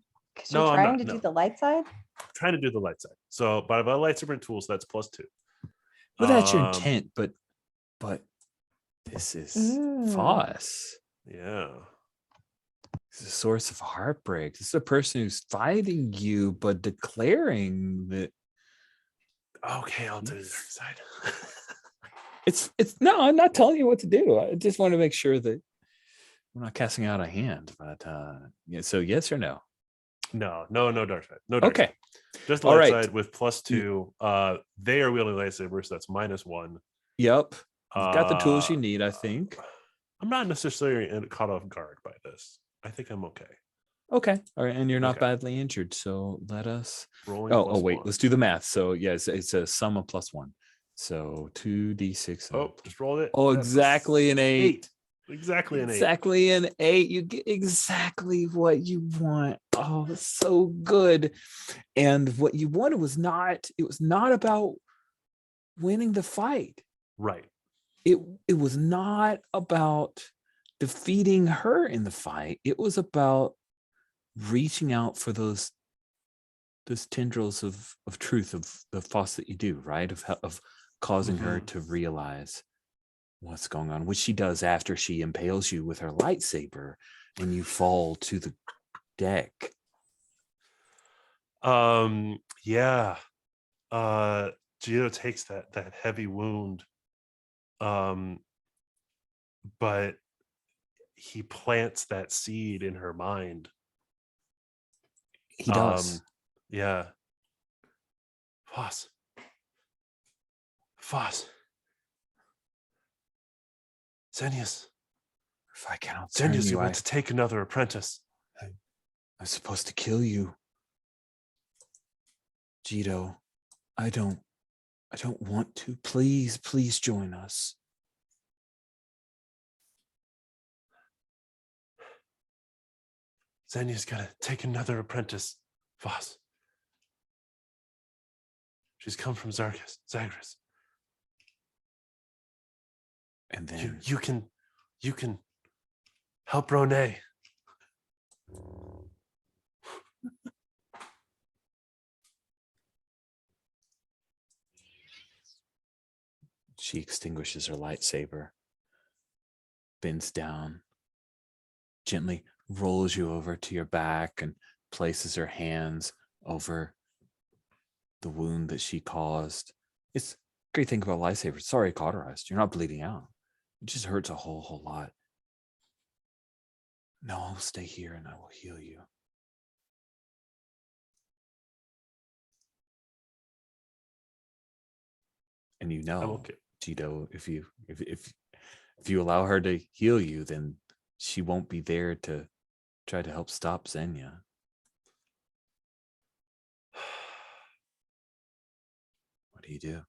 trying to do the light side. I'm trying to do the light side. So, but I have a lightsaber and tool, so that's +2. Well, that's your intent, but this is Foss. Yeah. It's a source of heartbreak. This is a person who's fighting you, but declaring that. Okay, I'll do the dark side. It's no, I'm not telling you what to do. I just want to make sure that we're not casting out a hand. But yeah, so yes or no? No dark side. No dark Okay. side. Just All light right. side with +2. They are wielding lightsabers, so that's -1. Yep. You've got the tools you Uh, need, I think. I'm not necessarily caught off guard by this. I think I'm okay. Okay. All right. And you're not Okay. badly injured. So let us. Rolling Oh, wait. +1. Let's do the math. So, yes, it's a sum of +1. So 2d6. Oh, just rolled it. Oh, That's exactly an 8. Exactly an 8. Exactly an 8. You get exactly what you want. Oh, it's so good. And what you wanted was it was not about winning the fight. Right. It was not about defeating her in the fight. It was about reaching out for those tendrils of truth, of the FOSS that you do, right? Of causing her to realize what's going on, which she does after she impales you with her lightsaber and you fall to the deck. Yeah. Gio takes that heavy wound. But he plants that seed in her mind. He does. Yeah. Foss. Xenius. If I cannot turn Xenius, you, you went to take another apprentice. I'm supposed to kill you. Jito, I don't want to. Please join us. Xenia's gotta take another apprentice. Foss. She's come from Zagras. And then You can help Ronay. she extinguishes her lightsaber, bends down, gently rolls you over to your back and places her hands over the wound that she caused. It's a great thing about lightsabers. Sorry, cauterized. You're not bleeding out. It just hurts a whole lot. No, I'll stay here and I will heal you. And you know, Okay. Jito, if you allow her to heal you, then she won't be there to try to help stop Xenia. What do you do?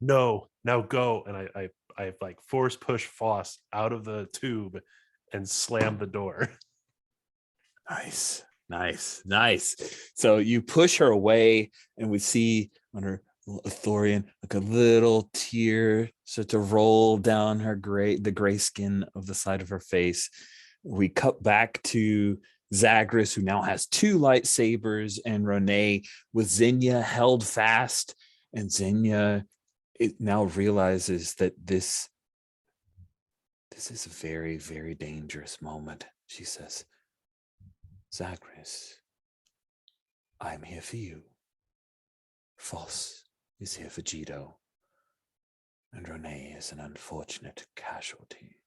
No, now go. And I like force push Foss out of the tube and slam the door. Nice. So you push her away, and we see on her Thorian like a little tear start to roll down the gray skin of the side of her face. We cut back to Zagras, who now has 2 lightsabers, and Ronay with Xenia held fast. And Xenia, it now realizes that this is a very, very dangerous moment. She says, Zagras, I'm here for you. Foss is here for Jito. And Ronay is an unfortunate casualty.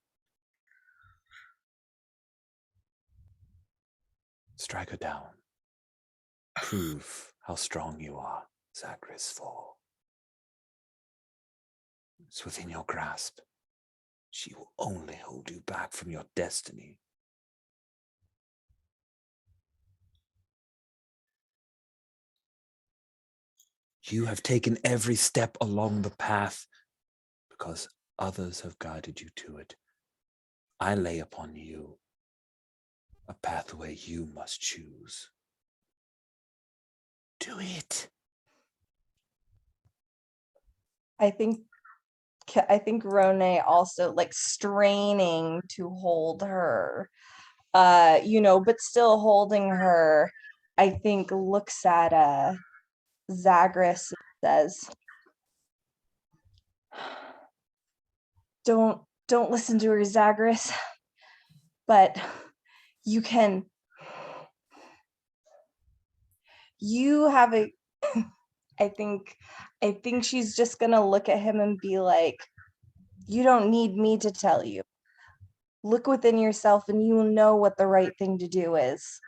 Strike her down. Prove how strong you are, Zagras 4. It's within your grasp. She will only hold you back from your destiny. You have taken every step along the path because others have guided you to it. I lay upon you a pathway you must choose. Do it. I think Ronay also like straining to hold her, but still holding her, I think looks at Zagras and says, Don't listen to her, Zagras. But you have a I think she's just gonna look at him and be like, You don't need me to tell you. Look within yourself and you will know what the right thing to do is.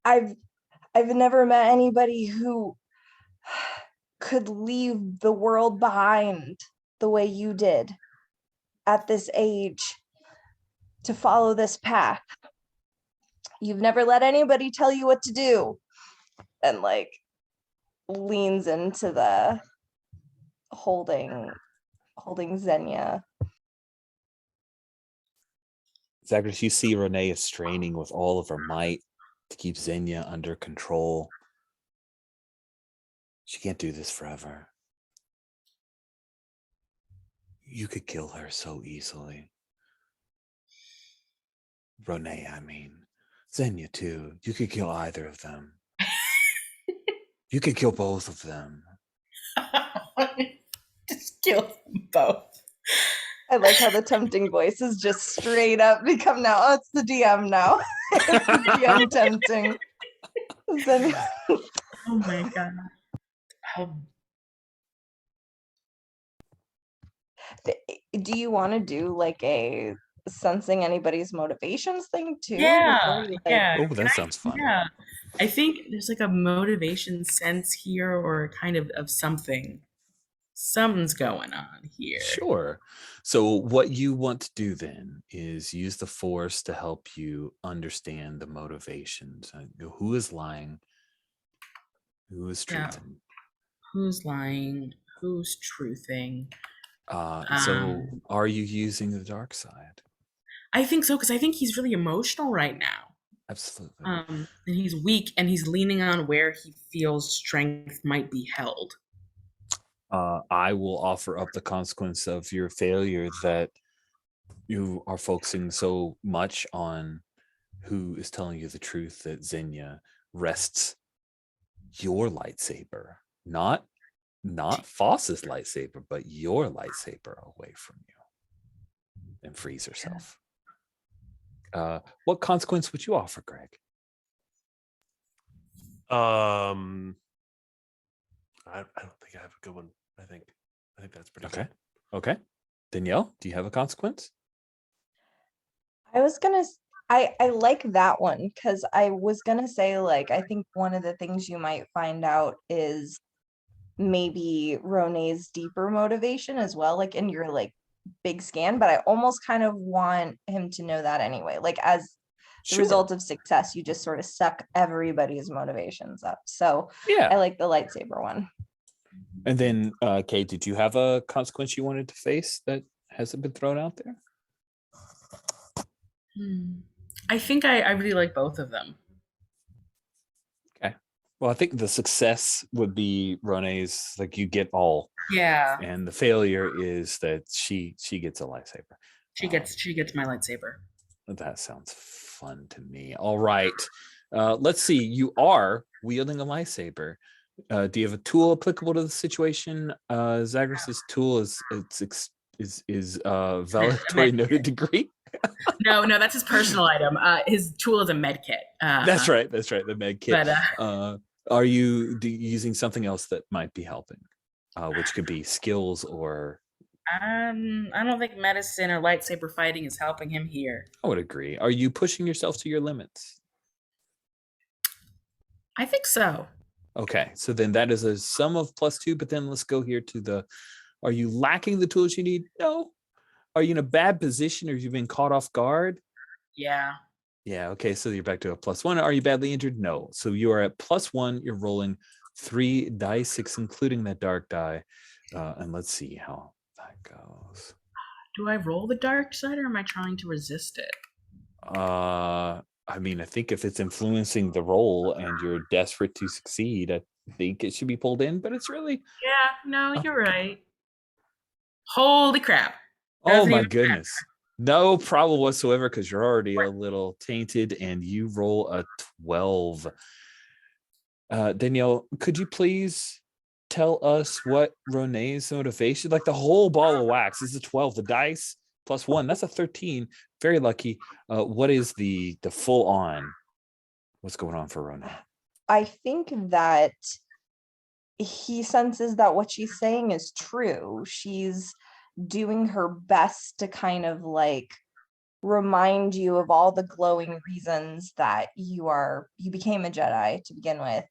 I've never met anybody who could leave the world behind the way you did at this age to follow this path. You've never let anybody tell you what to do. And like leans into the holding Xenia. Zagreus, you see Renee is straining with all of her might to keep Xenia under control. She can't do this forever. You could kill her so easily. Renee, I mean. Xenia, too. You could kill either of them. You could kill both of them. Just kill them both. I like how the tempting voice is just straight up become now. Oh, it's the DM now. It's the DM tempting. Xenia. Oh my god. Do you want to do like a sensing anybody's motivations thing too? Yeah, yeah. Oh, that sounds fun. Yeah. I think there's like a motivation sense here or kind of something. Something's going on here. Sure. So what you want to do then is use the force to help you understand the motivations. Who is lying? Who is truthing? Who's lying? Who's truthing? So are you using the dark side? I think so, because I think he's really emotional right now. Absolutely. And he's weak and he's leaning on where he feels strength might be held. I will offer up the consequence of your failure that you are focusing so much on who is telling you the truth that Xenia wrests your lightsaber, not Foss's lightsaber, but your lightsaber away from you and frees herself. What consequence would you offer, Greg? I don't think I have a good one. I think that's pretty Okay. good. Okay. Danielle, do you have a consequence? I like that one because I was gonna say, like, I think one of the things you might find out is maybe Rone's deeper motivation as well, like in your like big scan, but I almost kind of want him to know that anyway. Like as the Sure. result of success, you just sort of suck everybody's motivations up. So Yeah. I like the lightsaber one. And then, Kate, did you have a consequence you wanted to face that hasn't been thrown out there? I think I really like both of them. Okay. Well, I think the success would be Rone's, like you get all. Yeah. And the failure is that she gets a lightsaber. She gets my lightsaber. That sounds fun to me. All right. Let's see. You are wielding a lightsaber. Do you have a tool applicable to the situation? Zagreus's tool is valedictory noted degree. No, that's his personal item. His tool is a med kit. That's right. The med kit. But, are you using something else that might be helping? Which could be skills or. I don't think medicine or lightsaber fighting is helping him here. I would agree. Are you pushing yourself to your limits? I think so. Okay, so then that is a sum of +2, but then let's go here to the, are you lacking the tools you need? No. Are you in a bad position or you've been caught off guard? Yeah. Yeah, okay, so you're back to a +1. Are you badly injured? No. So you are at +1. You're rolling 3 die 6, including that dark die. And let's see how that goes. Do I roll the dark side or am I trying to resist it? I mean, I think if it's influencing the roll and you're desperate to succeed, I think it should be pulled in, but it's really. Yeah, no, you're right. Holy crap. Oh my goodness. No problem whatsoever because you're already a little tainted and you roll a 12. Danielle, could you please tell us what Rone's motivation, like the whole ball of wax is a 12, the dice +1, that's a 13. Very lucky. What is the full on? What's going on for Rone? I think that he senses that what she's saying is true. She's doing her best to kind of like remind you of all the glowing reasons that you became a Jedi to begin with.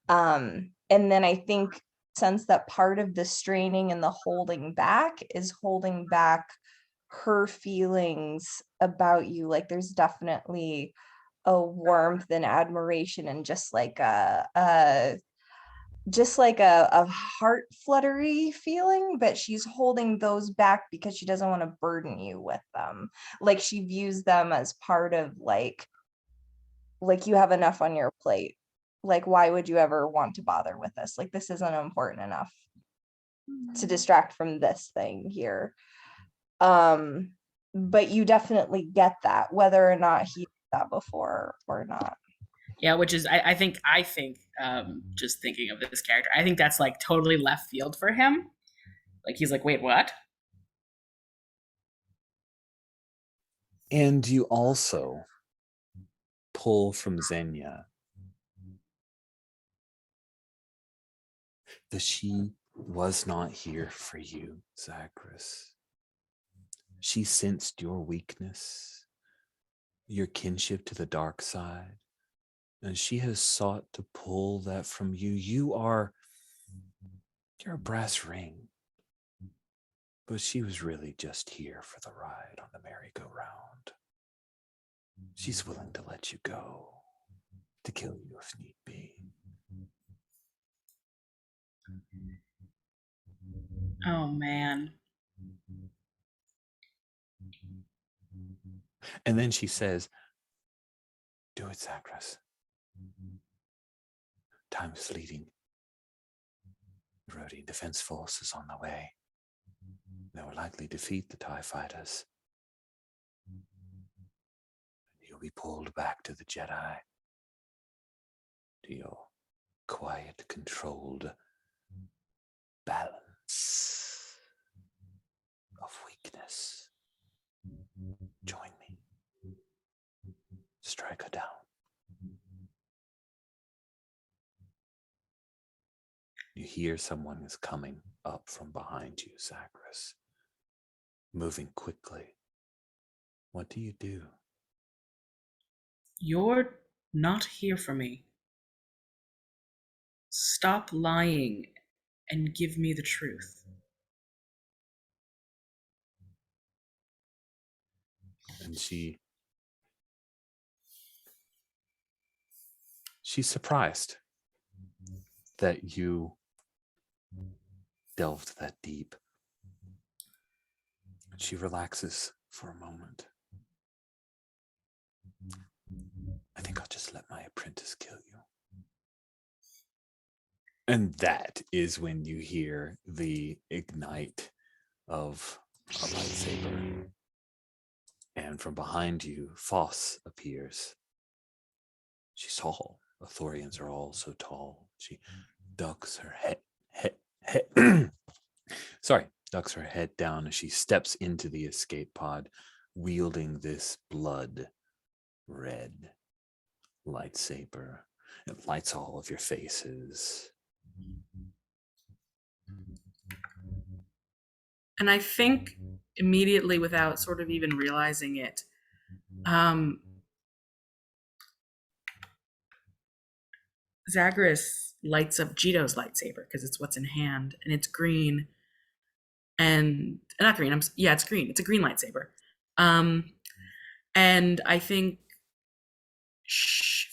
And then I think sense that part of the straining and the holding back is holding back her feelings about you. Like there's definitely a warmth and admiration and just like a heart fluttery feeling, but she's holding those back because she doesn't want to burden you with them. Like she views them as part of like you have enough on your plate. Like why would you ever want to bother with this? Like this isn't important enough to distract from this thing here. But you definitely get that whether or not he did that before or not. Yeah, which is I think just thinking of this character, I think that's like totally left field for him. Like he's like, wait, what? And you also pull from Xenia that she was not here for you, Zagreus. She sensed your weakness, your kinship to the dark side, and she has sought to pull that from you. You're a brass ring, but she was really just here for the ride on the merry-go-round. She's willing to let you go, to kill you if need be. Oh man. And then she says, do it, Zagreus. Time is fleeting. The Rhodian Defense Force is on the way. They will likely defeat the TIE fighters. You'll be pulled back to the Jedi, to your quiet, controlled balance of weakness. Join me. Strike her down. You hear someone is coming up from behind you, Zagreus, moving quickly. What do you do? You're not here for me. Stop lying and give me the truth. And she's surprised that you delved that deep. She relaxes for a moment. I think I'll just let my apprentice kill you. And that is when you hear the ignite of a lightsaber. And from behind you, Foss appears. She's tall. Athorians are all so tall. She ducks her ducks her head down as she steps into the escape pod, wielding this blood red lightsaber. It lights all of your faces. And I think immediately, without sort of even realizing it, Zagreus lights up Jito's lightsaber because it's what's in hand, and it's green. And not green. It's green. It's a green lightsaber. And I think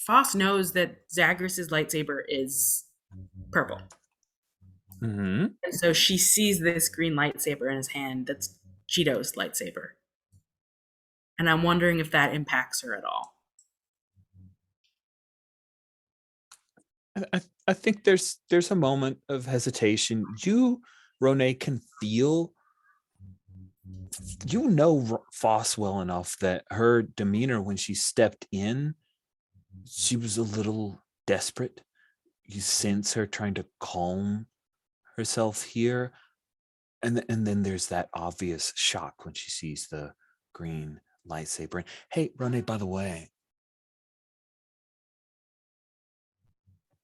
Foss knows that Zagreus's lightsaber is purple. Mm-hmm. And so she sees this green lightsaber in his hand. That's Jito's lightsaber. And I'm wondering if that impacts her at all. I think there's a moment of hesitation. You, Ronay, can feel, you know Foss well enough that her demeanor when she stepped in, she was a little desperate. You sense her trying to calm herself here. And then there's that obvious shock when she sees the green lightsaber. And hey, Ronay, by the way,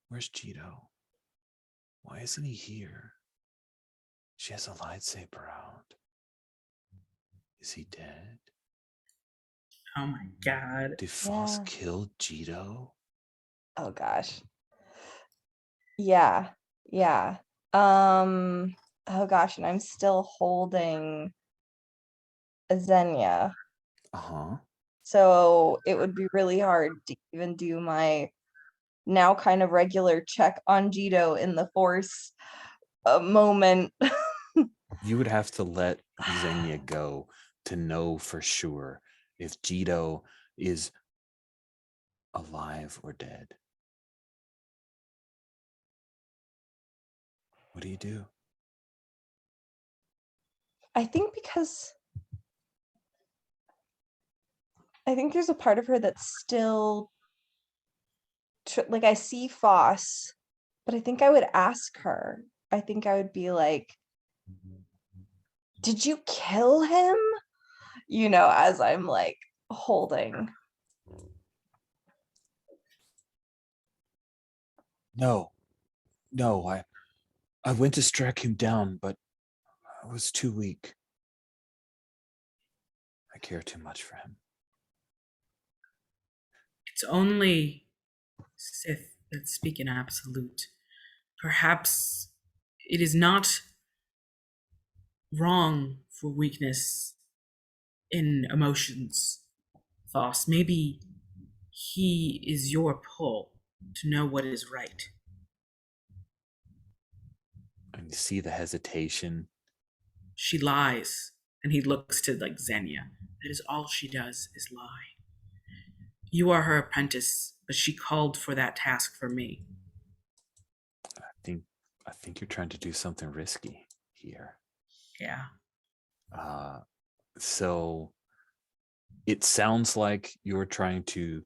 where's Jito? Why isn't he here? She has a lightsaber out. Is he dead? Oh my god. Did Foss Yeah. kill Jito? Oh gosh. Yeah. Yeah. Oh gosh, and I'm still holding Xenia. Uh-huh. So it would be really hard to even do my now kind of regular check on Jito in the Force moment. You would have to let Xenia go to know for sure if Jito is alive or dead. What do you do? I think because I think there's a part of her that's still like I see Foss, but I think I would ask her. I think I would be like, "Did you kill him?" You know, as I'm like holding. No, I went to strike him down, but I was too weak. I care too much for him. It's only Sith that speak in absolute. Perhaps it is not wrong for weakness in emotions, Voss. Maybe he is your pull to know what is right. And you see the hesitation. She lies, and he looks to like Xenia. That is all she does is lie. You are her apprentice, but she called for that task for me. I think you're trying to do something risky here. Yeah. So it sounds like you're trying to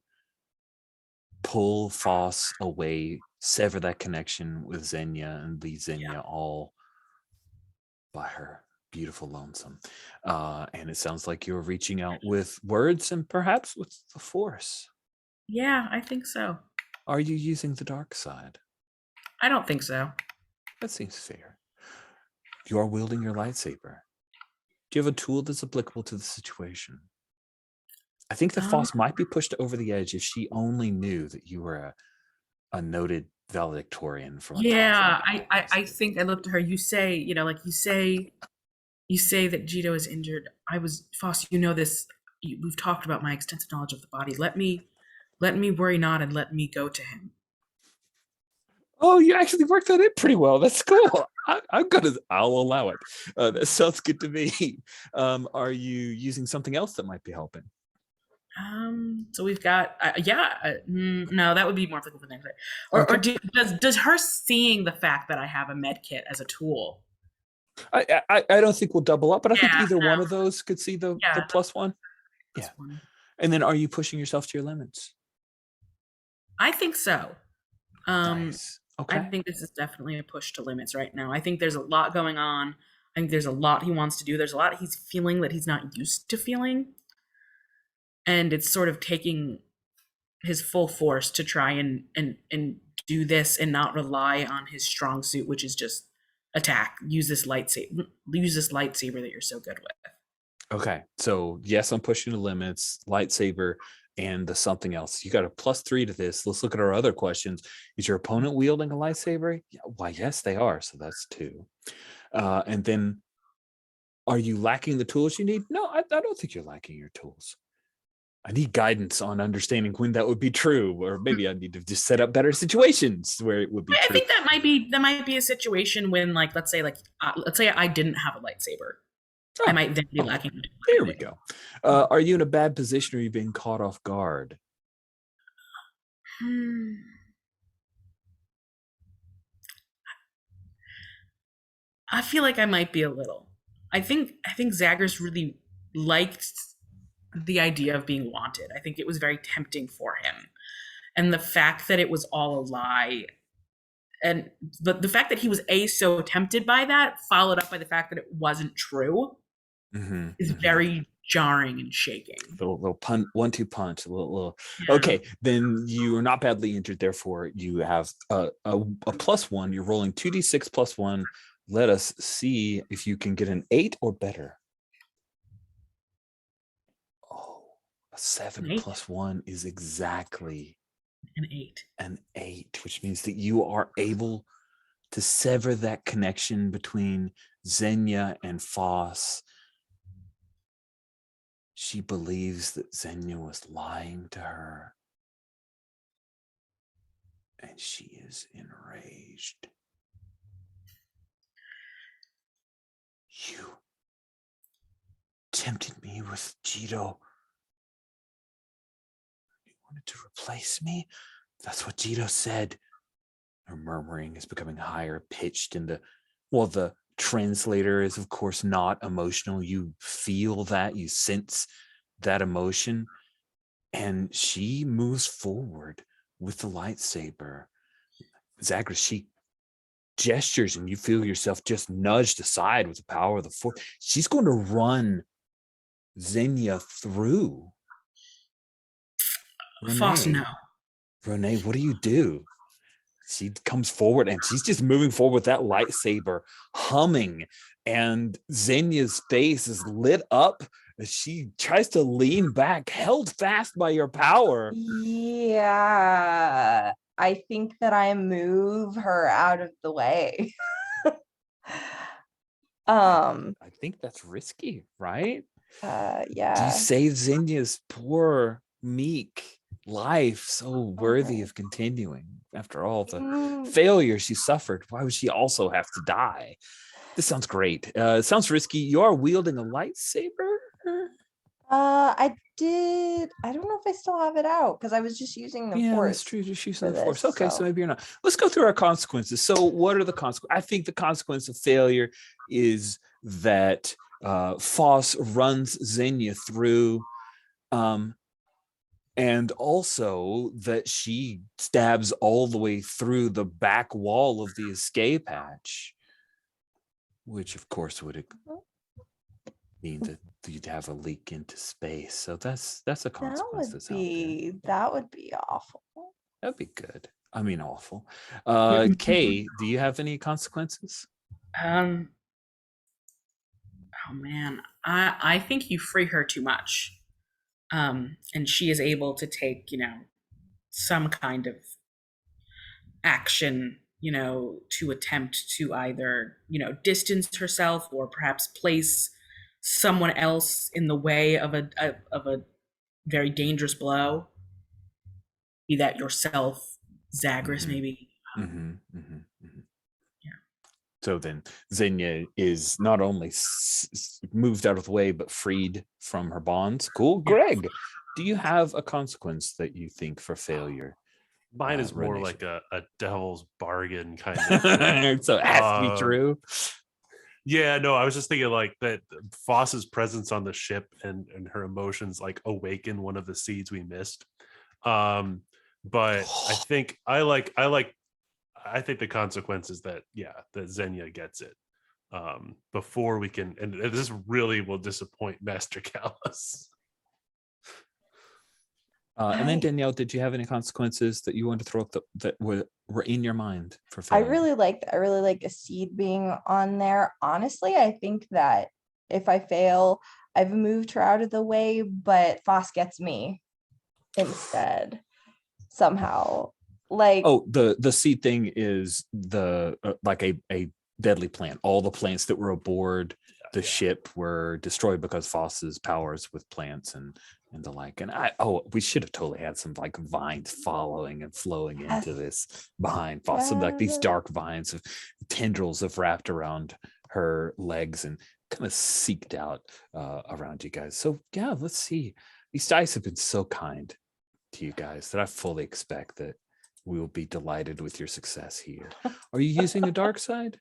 pull Foss away, sever that connection with Xenia, and leave Xenia all by her beautiful lonesome. And it sounds like you're reaching out with words and perhaps with the Force. Yeah, I think so. Are you using the dark side? I don't think so. That seems fair. You are wielding your lightsaber. Do you have a tool that's applicable to the situation? I think the Foss might be pushed over the edge if she only knew that you were a noted valedictorian from Yeah, I think I looked at her. You say, like you say that Jito is injured. Foss, you know this. We've talked about my extensive knowledge of the body. Let me worry not and let me go to him. Oh, you actually worked that in pretty well. That's cool. I'll allow it. That sounds good to me. Are you using something else that might be helping? So we've got, no, that would be more applicable for next. Okay. Or does her seeing the fact that I have a med kit as a tool? I don't think we'll double up, but I think either one of those could see the plus one. Plus one. And then are you pushing yourself to your limits? I think so. Nice. Okay. I think this is definitely a push to limits right now. I think there's a lot going on. I think there's a lot he wants to do. There's a lot he's feeling that he's not used to feeling. And it's sort of taking his full force to try and do this and not rely on his strong suit, which is just attack. Use this lightsaber that you're so good with. Okay. So yes, I'm pushing the limits, lightsaber, and the something else. You got a +3 to this. Let's look at our other questions. Is your opponent wielding a lightsaber? Yeah, why, yes, they are. So that's 2. And then are you lacking the tools you need? No, I don't think you're lacking your tools. I need guidance on understanding when that would be true, or maybe I need to just set up better situations where it would be true. I think that might be a situation when, like, let's say I didn't have a lightsaber. I might then be lacking. There we go. Are you in a bad position, or are you being caught off guard? I feel like I might be a little. I think Zagreus really liked the idea of being wanted. I think it was very tempting for him. And the fact that it was all a lie, and the fact that he was so tempted by that, followed up by the fact that it wasn't true, is very jarring and shaking. Little pun, 1-2 punch, a little. Yeah. Okay, then you are not badly injured. Therefore, you have a +1. You're rolling 2d6 +1. Let us see if you can get an 8 or better. Oh, a 7 An 8? +1 is exactly An 8. an 8, which means that you are able to sever that connection between Xenia and Foss. She believes that Xenia was lying to her, and she is enraged. You tempted me with Jito. You wanted to replace me? That's what Jito said. Her murmuring is becoming higher pitched, and the translator is, of course, not emotional. You feel that, you sense that emotion, and she moves forward with the lightsaber. Zagreus, she gestures, and you feel yourself just nudged aside with the power of the Force. She's going to run Xenia through. Foss, no. Renee, what do you do? She comes forward, and she's just moving forward with that lightsaber humming, and Xenia's face is lit up as she tries to lean back, held fast by your power. Yeah, I think that I move her out of the way. I think that's risky, right? Do Yeah. you save Xenia's poor, meek life, so worthy of continuing after all the failure she suffered? Why would she also have to die? This sounds great. It sounds risky. You are wielding a lightsaber? I don't know if I still have it out because I was just using the Yeah, Force. that's true. Just using for the Force. this, Okay, so so. maybe you're not. Let's go through our consequences. So what are the consequences? I think the consequence of failure is that Foss runs Xenia through, and also that she stabs all the way through the back wall of the escape hatch, which of course would mean that you'd have a leak into space. So that's a consequence that's out there. That would be awful. That'd be good. I mean, awful. Kay, do you have any consequences? Oh man, I think you free her too much, and she is able to take some kind of action to attempt to either distance herself or perhaps place someone else in the way of a very dangerous blow, be that yourself, Zagreus, maybe. Yeah. So then Xenia is not only moved out of the way, but freed from her bonds. Cool. Yeah. Greg, do you have a consequence that you think for failure? Mine is more Renee. like a devil's bargain kind of thing. So it has to be true. Yeah, no, I was just thinking like that Foss's presence on the ship and her emotions like awaken one of the seeds we missed. But I think I think the consequence is that that Xenia gets it before we can, and this really will disappoint Master Callus. And then Danielle, did you have any consequences that you wanted to throw up that were in your mind for failure? I really like a seed being on there. Honestly, I think that if I fail, I've moved her out of the way, but Foss gets me instead somehow. Like, oh, the seed thing is the like a deadly plant. All the plants that were aboard the ship were destroyed because Foss's powers with plants and the like. And we should have totally had some like vines following and flowing into this behind Foss. So like these dark vines of tendrils have wrapped around her legs and kind of seeked out around you guys. So yeah, let's see. These dice have been so kind to you guys that I fully expect that we will be delighted with your success here. Are you using a dark side?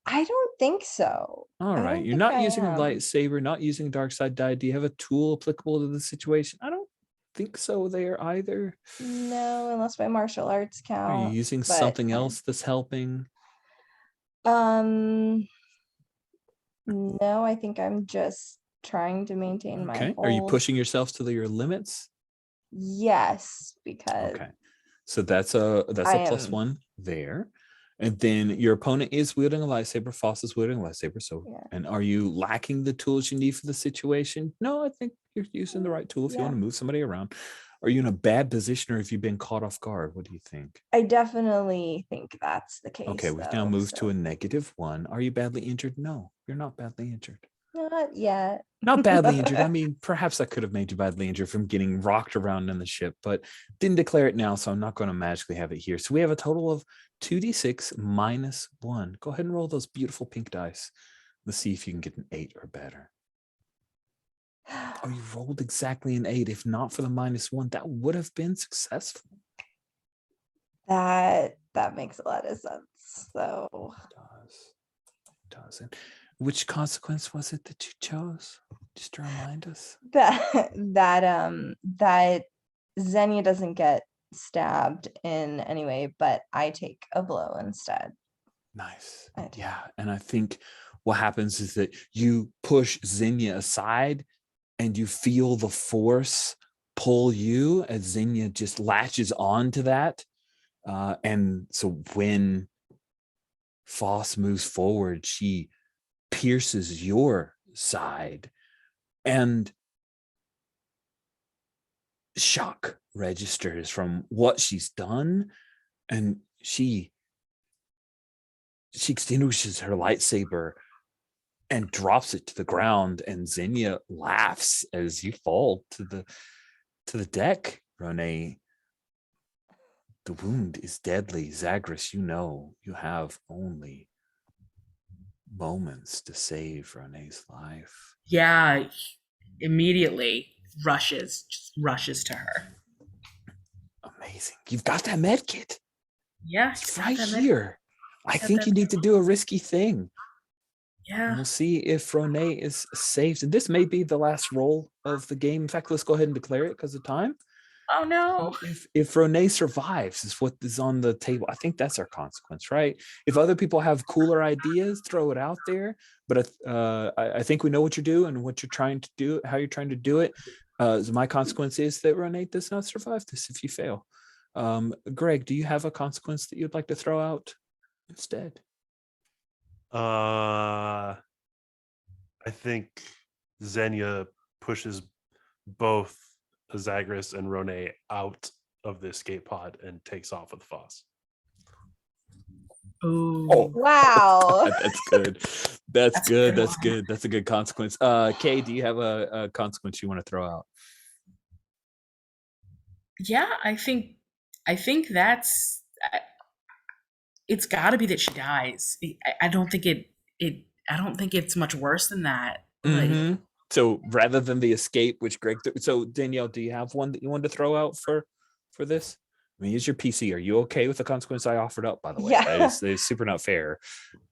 I don't think so. All right. You're not using a lightsaber, not using a dark side die. Do you have a tool applicable to the situation? I don't think so there either. No, unless my martial arts count. Are you using something else that's helping? No, I think I'm just trying to maintain my Okay. whole. Are you pushing yourself to your limits? Yes, because Okay. So that's a I plus am- 1 there. And then your opponent is wielding a lightsaber. Foss is wielding a lightsaber. So, Yeah. and are you lacking the tools you need for the situation? No, I think you're using the right tool if you want to move somebody around. Are you in a bad position, or have you been caught off guard? What do you think? I definitely think that's the case. Okay, we've now moved to a -1. Are you badly injured? No, you're not badly injured. Not yet. Not badly injured. I mean, perhaps I could have made you badly injured from getting rocked around in the ship, but didn't declare it now, so I'm not going to magically have it here. So we have a total of 2d6 minus 1. Go ahead and roll those beautiful pink dice. Let's see if you can get an 8 or better. Oh, you rolled exactly an 8. If not for the -1, that would have been successful. That makes a lot of sense. So It does. And which consequence was it that you chose? Just to remind us. that Xenia doesn't get stabbed in any way, but I take a blow instead. Nice. Yeah. And I think what happens is that you push Xenia aside and you feel the force pull you as Xenia just latches on to that. And so when Foss moves forward, she pierces your side, and shock registers from what she's done, and she extinguishes her lightsaber and drops it to the ground, and Xenia laughs as you fall to the deck. Rene, the wound is deadly. Zagreus, you know you have only moments to save Rene's life. Yeah, immediately rushes to her. Amazing. You've got that med kit. Yeah, It's she's got right that here. I think you need to do a risky thing. And Yeah. we'll see if Rene is saved. And this may be the last roll of the game. In fact, let's go ahead and declare it because of time. Oh no. If Rene survives, is what is on the table. I think that's our consequence, right? If other people have cooler ideas, throw it out there. But I think we know what you do and what you're trying to do, how you're trying to do it. So my consequence is that Rene does not survive this if you fail. Greg, do you have a consequence that you'd like to throw out instead? I think Xenia pushes both Zagreus and Rene out of the escape pod and takes off with Foss. Ooh. Oh, wow. that's good. That's That's a good. good That's one. good. That's a good consequence. Kay, do you have a consequence you want to throw out? Yeah, I think that's it's got to be that she dies. I don't think I don't think it's much worse than that. Like, So rather than the escape, which Greg, so Danielle, do you have one that you wanted to throw out for this? I mean, use your PC. Are you okay with the consequence I offered up? By the way, Yeah. that is super not fair.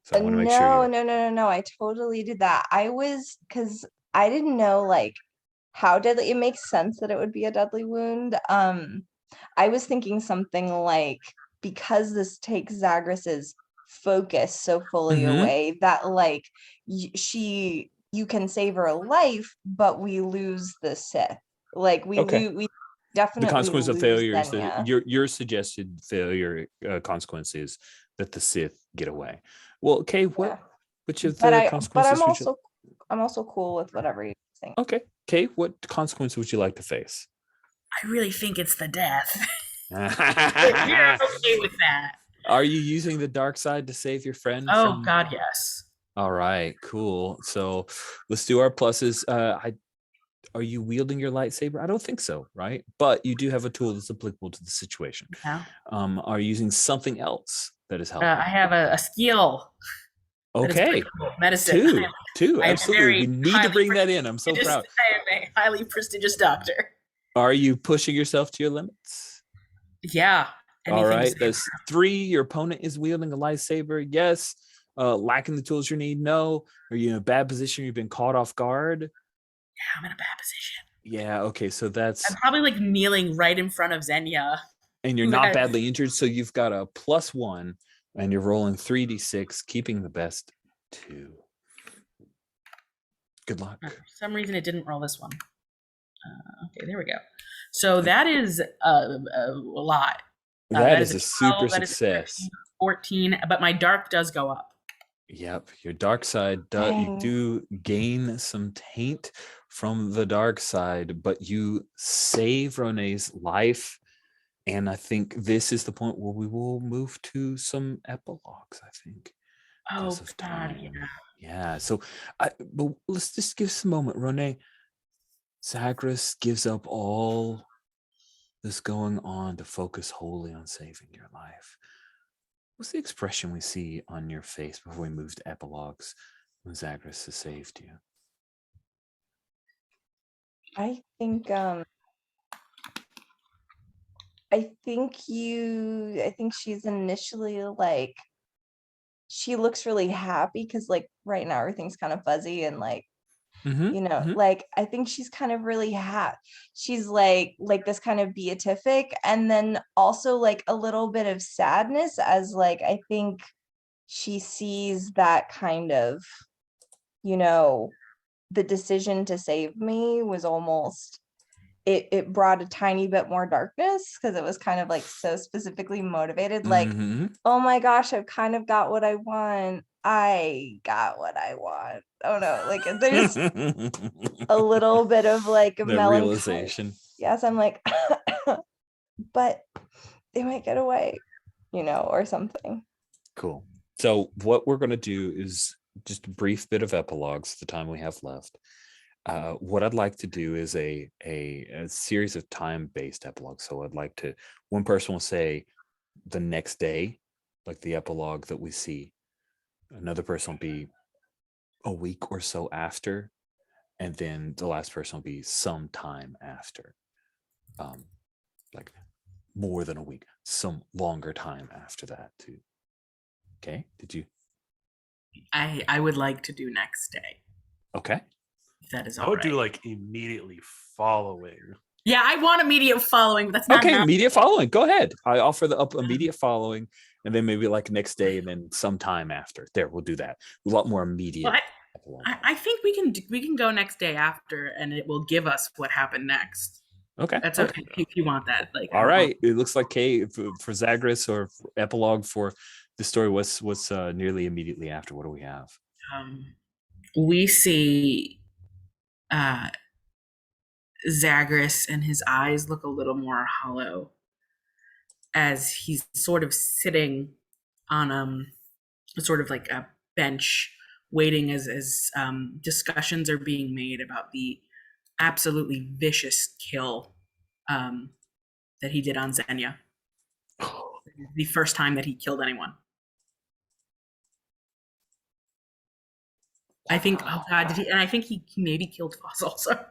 So I want to make sure. No. I totally did that. Because I didn't know like how deadly. It makes sense that it would be a deadly wound. I was thinking something like, because this takes Zagreus's focus so fully away, that like you can save her life, but we lose the Sith. Like we definitely the consequence of lose failure is Xenia. that your suggested failure consequence is that the Sith get away. Well, okay, which of the consequences? I'm also cool with whatever you think. Okay, Kay, what consequence would you like to face? I really think it's the death. You're Are okay with that? you using the dark side to save your friend? Oh God, yes. All right, cool. So let's do our pluses. Are you wielding your lightsaber? I don't think so, right? But you do have a tool that's applicable to the situation. Yeah. Are you using something else that is helping? I have a skill. Okay. Cool. Medicine. Two. Absolutely. We need to bring that in. I'm so proud. I am a highly prestigious doctor. Are you pushing yourself to your limits? Yeah. All right. That's 3. Your opponent is wielding a lightsaber. Yes. Lacking the tools you need. No. Are you in a bad position? You've been caught off guard. Yeah, I'm in a bad position. Yeah. Okay. So that's. I'm probably like kneeling right in front of Xenia. And you're not badly injured. So you've got a +1 and you're rolling 3d6, keeping the best 2. Good luck. For some reason, it didn't roll this one. Okay, there we go. So that is a lot. That is a 12, super that is success. 14, but my dark does go up. Yep, your dark side, you Dang. do gain some taint from the dark side, but you save Renee's life. And I think this is the point where we will move to some epilogues, I think. Oh, because of God, time. yeah. Yeah. So but let's just give us a moment. Renee, Zagreus gives up all this going on to focus wholly on saving your life. What's the expression we see on your face before we move to epilogues when Zagreus has saved you? I think I think she's initially like, she looks really happy because like right now everything's kind of fuzzy and like, Mhm. like I think she's kind of really happy. She's like this kind of beatific, and then also like a little bit of sadness as like I think she sees that kind of, the decision to save me was almost, it brought a tiny bit more darkness because it was kind of like so specifically motivated, like, Mhm. oh my gosh, I've kind of got what I want. I got what I want. Oh no, like there's a little bit of like a The melancholy. realization. Yes, I'm like, but they might get away, or something. Cool. So what we're going to do is just a brief bit of epilogues, the time we have left. What I'd like to do is a series of time-based epilogues. So I'd like to, one person will say the next day, like the epilogue that we see. Another person will be a week or so after, and then the last person will be some time after. Like more than a week, some longer time after that too. Okay, did you? I would like to do next day, Okay. if that is I all would right. do like immediately following. Yeah, I want immediate following, but that's not Okay, enough. immediate following. Go ahead. I offer the immediate following, and then maybe like next day, and then sometime after. There, we'll do that. A lot more immediate. Well, epilogue. I think we can go next day after, and it will give us what happened next. Okay. That's okay if you want that. Like, All right. It looks like Kay for Zagreus or for epilogue for the story. What's nearly immediately after? What do we have? We see Zagreus, and his eyes look a little more hollow as he's sort of sitting on sort of like a bench, waiting as discussions are being made about the absolutely vicious kill that he did on Xenia. The first time that he killed anyone. I think, oh God, did he? And I think he maybe killed Foss also.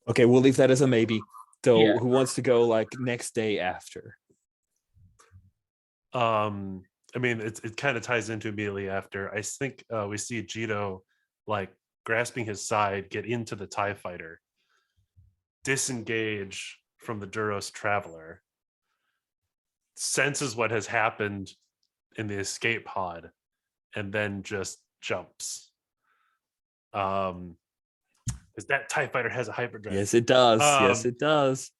Okay, we'll leave that as a maybe. So Yeah. who wants to go like next day after? I mean, it kind of ties into immediately after. I think we see Jito like grasping his side, get into the TIE fighter, disengage from the Duros Traveler, senses what has happened in the escape pod, and then just jumps. Because that TIE fighter has a hyperdrive. Yes, it does. Yes, it does.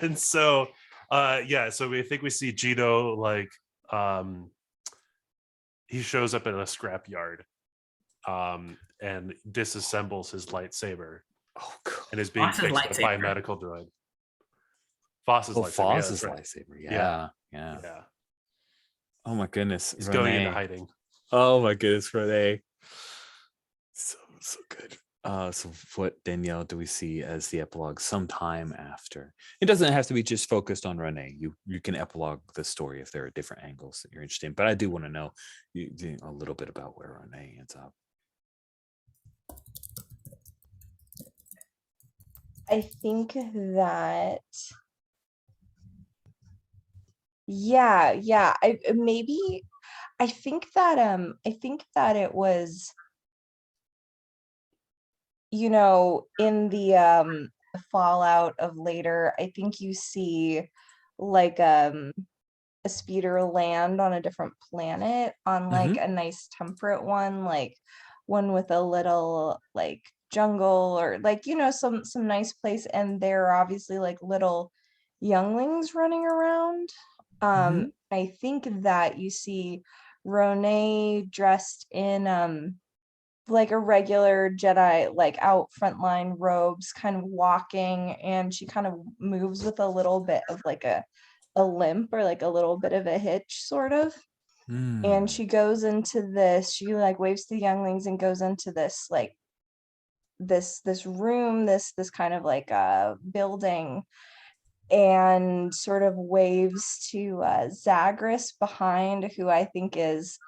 And so so we think we see Jito like he shows up in a scrap yard and disassembles his lightsaber. Oh, God. And is being Foss's fixed by a lightsaber. medical droid. Foss's lightsaber. Foss's Yeah, right. lightsaber. Yeah. Oh my goodness. He's Renee. going into hiding. Oh my goodness, Renee. So good. So what, Danielle, do we see as the epilogue sometime after? It doesn't have to be just focused on Renee. You can epilogue the story if there are different angles that you're interested in. But I do want to know a little bit about where Renee ends up. I think that I think that it was, in the fallout of later, I think you see like a speeder land on a different planet, on like a nice temperate one, like one with a little like jungle, or like, you know, some nice place, and there are obviously like little younglings running around. I think that you see Roné dressed in like a regular Jedi, like out frontline robes, kind of walking, and she kind of moves with a little bit of like a limp, or like a little bit of a hitch, sort of. And she goes into this, she like waves to the younglings and goes into this like this room, this kind of like building, and sort of waves to Zagreus behind, who I think is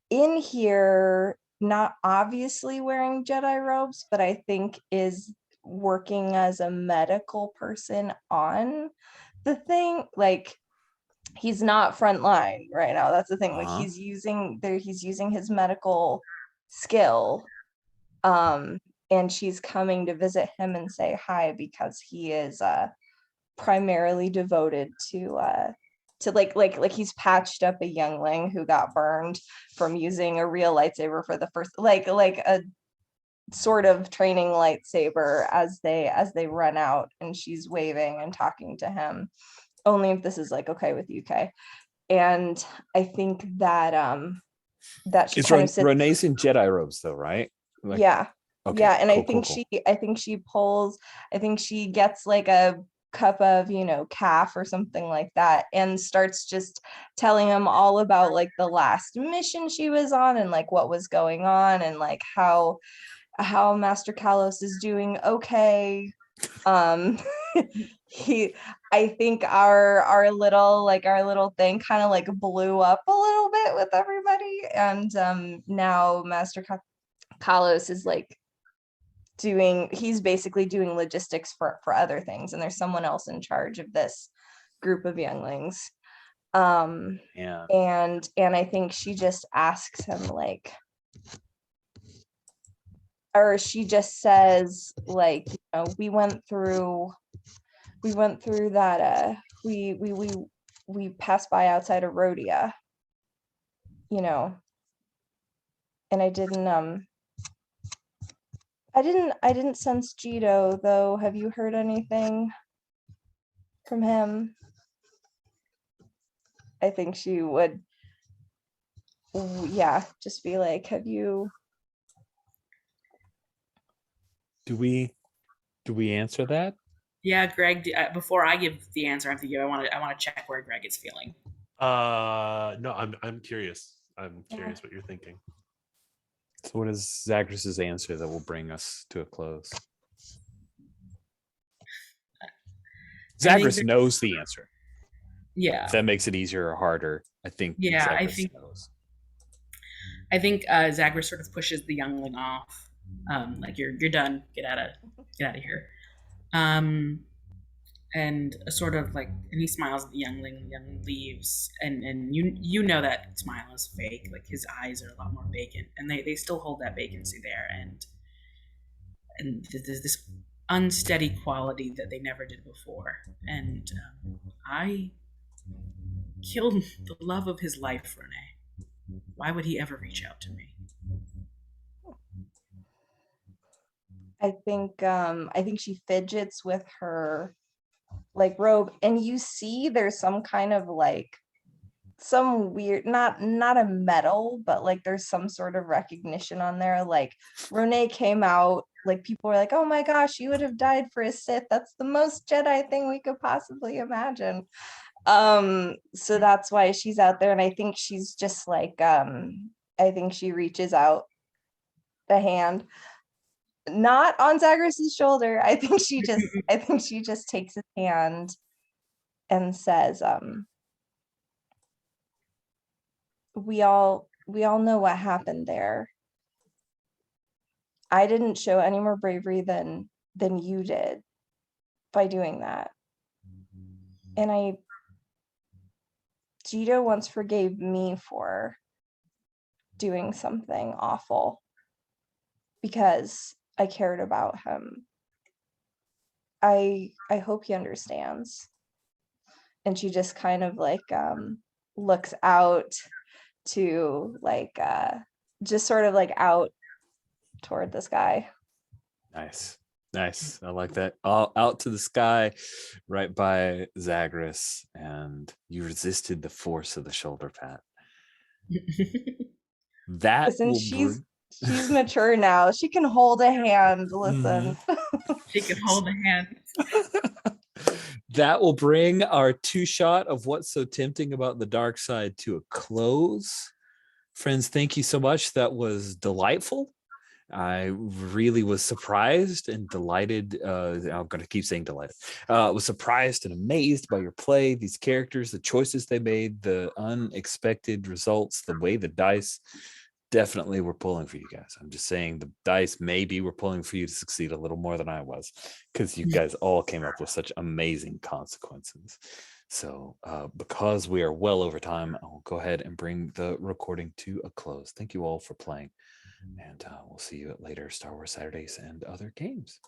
in here, not obviously wearing Jedi robes, but I think is working as a medical person on the thing. Like, he's not frontline right now. That's the thing. Like, he's using his medical skill. And she's coming to visit him and say hi, because he is primarily devoted to like he's patched up a youngling who got burned from using a real lightsaber for the first, like a sort of training lightsaber, as they run out, and she's waving and talking to him, only if this is like okay with UK. And I think that that she kind of sits, Renee's in Jedi robes though, right? Like, yeah. okay, Yeah, and cool, I think cool. I think she gets like a cup of, you know, calf or something like that, and starts just telling him all about like the last mission she was on, and like what was going on, and like how Master Kalos is doing okay. I think our little thing kind of like blew up a little bit with everybody, and now Master Kalos is like he's basically doing logistics for other things, and there's someone else in charge of this group of younglings. Yeah. And I think she just asks him like, or she just says like, you know, we went through that we passed by outside of Rhodia, you know, and I didn't sense Jito, though. Have you heard anything from him? I think she would, yeah, just be like, have you? Do we answer that? Yeah, Greg. Before I give the answer, I have to give. I want to check where Greg is feeling. No, I'm curious. I'm curious what you're thinking. So what is Zagreus's answer that will bring us to a close? Zagreus knows the answer. Yeah. If that makes it easier or harder, I think Zagreus knows. I think Zagreus sort of pushes the youngling off. Like you're done. Get out of here. And a sort of like, and he smiles at the youngling. The youngling leaves, and you know that smile is fake. Like his eyes are a lot more vacant, and they still hold that vacancy there, and there's this unsteady quality that they never did before. And I killed the love of his life, Renee. Why would he ever reach out to me? I think she fidgets with her like robe, and you see there's some kind of like some weird, not a medal, but like there's some sort of recognition on there. Like Renee came out, like people were like, oh my gosh, you would have died for a Sith. That's the most Jedi thing we could possibly imagine. So that's why she's out there, and I think she's just like I think she reaches out the hand, not on Zagreus's shoulder. I think she just takes his hand and says, we all know what happened there. I didn't show any more bravery than you did by doing that. And Jito once forgave me for doing something awful because I cared about him. I hope he understands. and she just kind of like looks out to like just sort of like out toward the sky. Nice. Nice. I like that. Out to the sky, right by Zagreus, and you resisted the force of the shoulder pat. That Listen, will she's mature now. She can hold a hand. Listen. She can hold a hand. That will bring our two shot of what's so tempting about the dark side to a close. Friends, thank you so much. That was delightful. I really was surprised and delighted. I'm going to keep saying delighted. Was surprised and amazed by your play, these characters, the choices they made, the unexpected results, the way the dice definitely were pulling for you guys. I'm just saying the dice maybe were pulling for you to succeed a little more than I was, because you guys all came up with such amazing consequences. So because we are well over time, I'll go ahead and bring the recording to a close. Thank you all for playing. And we'll see you at later Star Wars Saturdays and other games.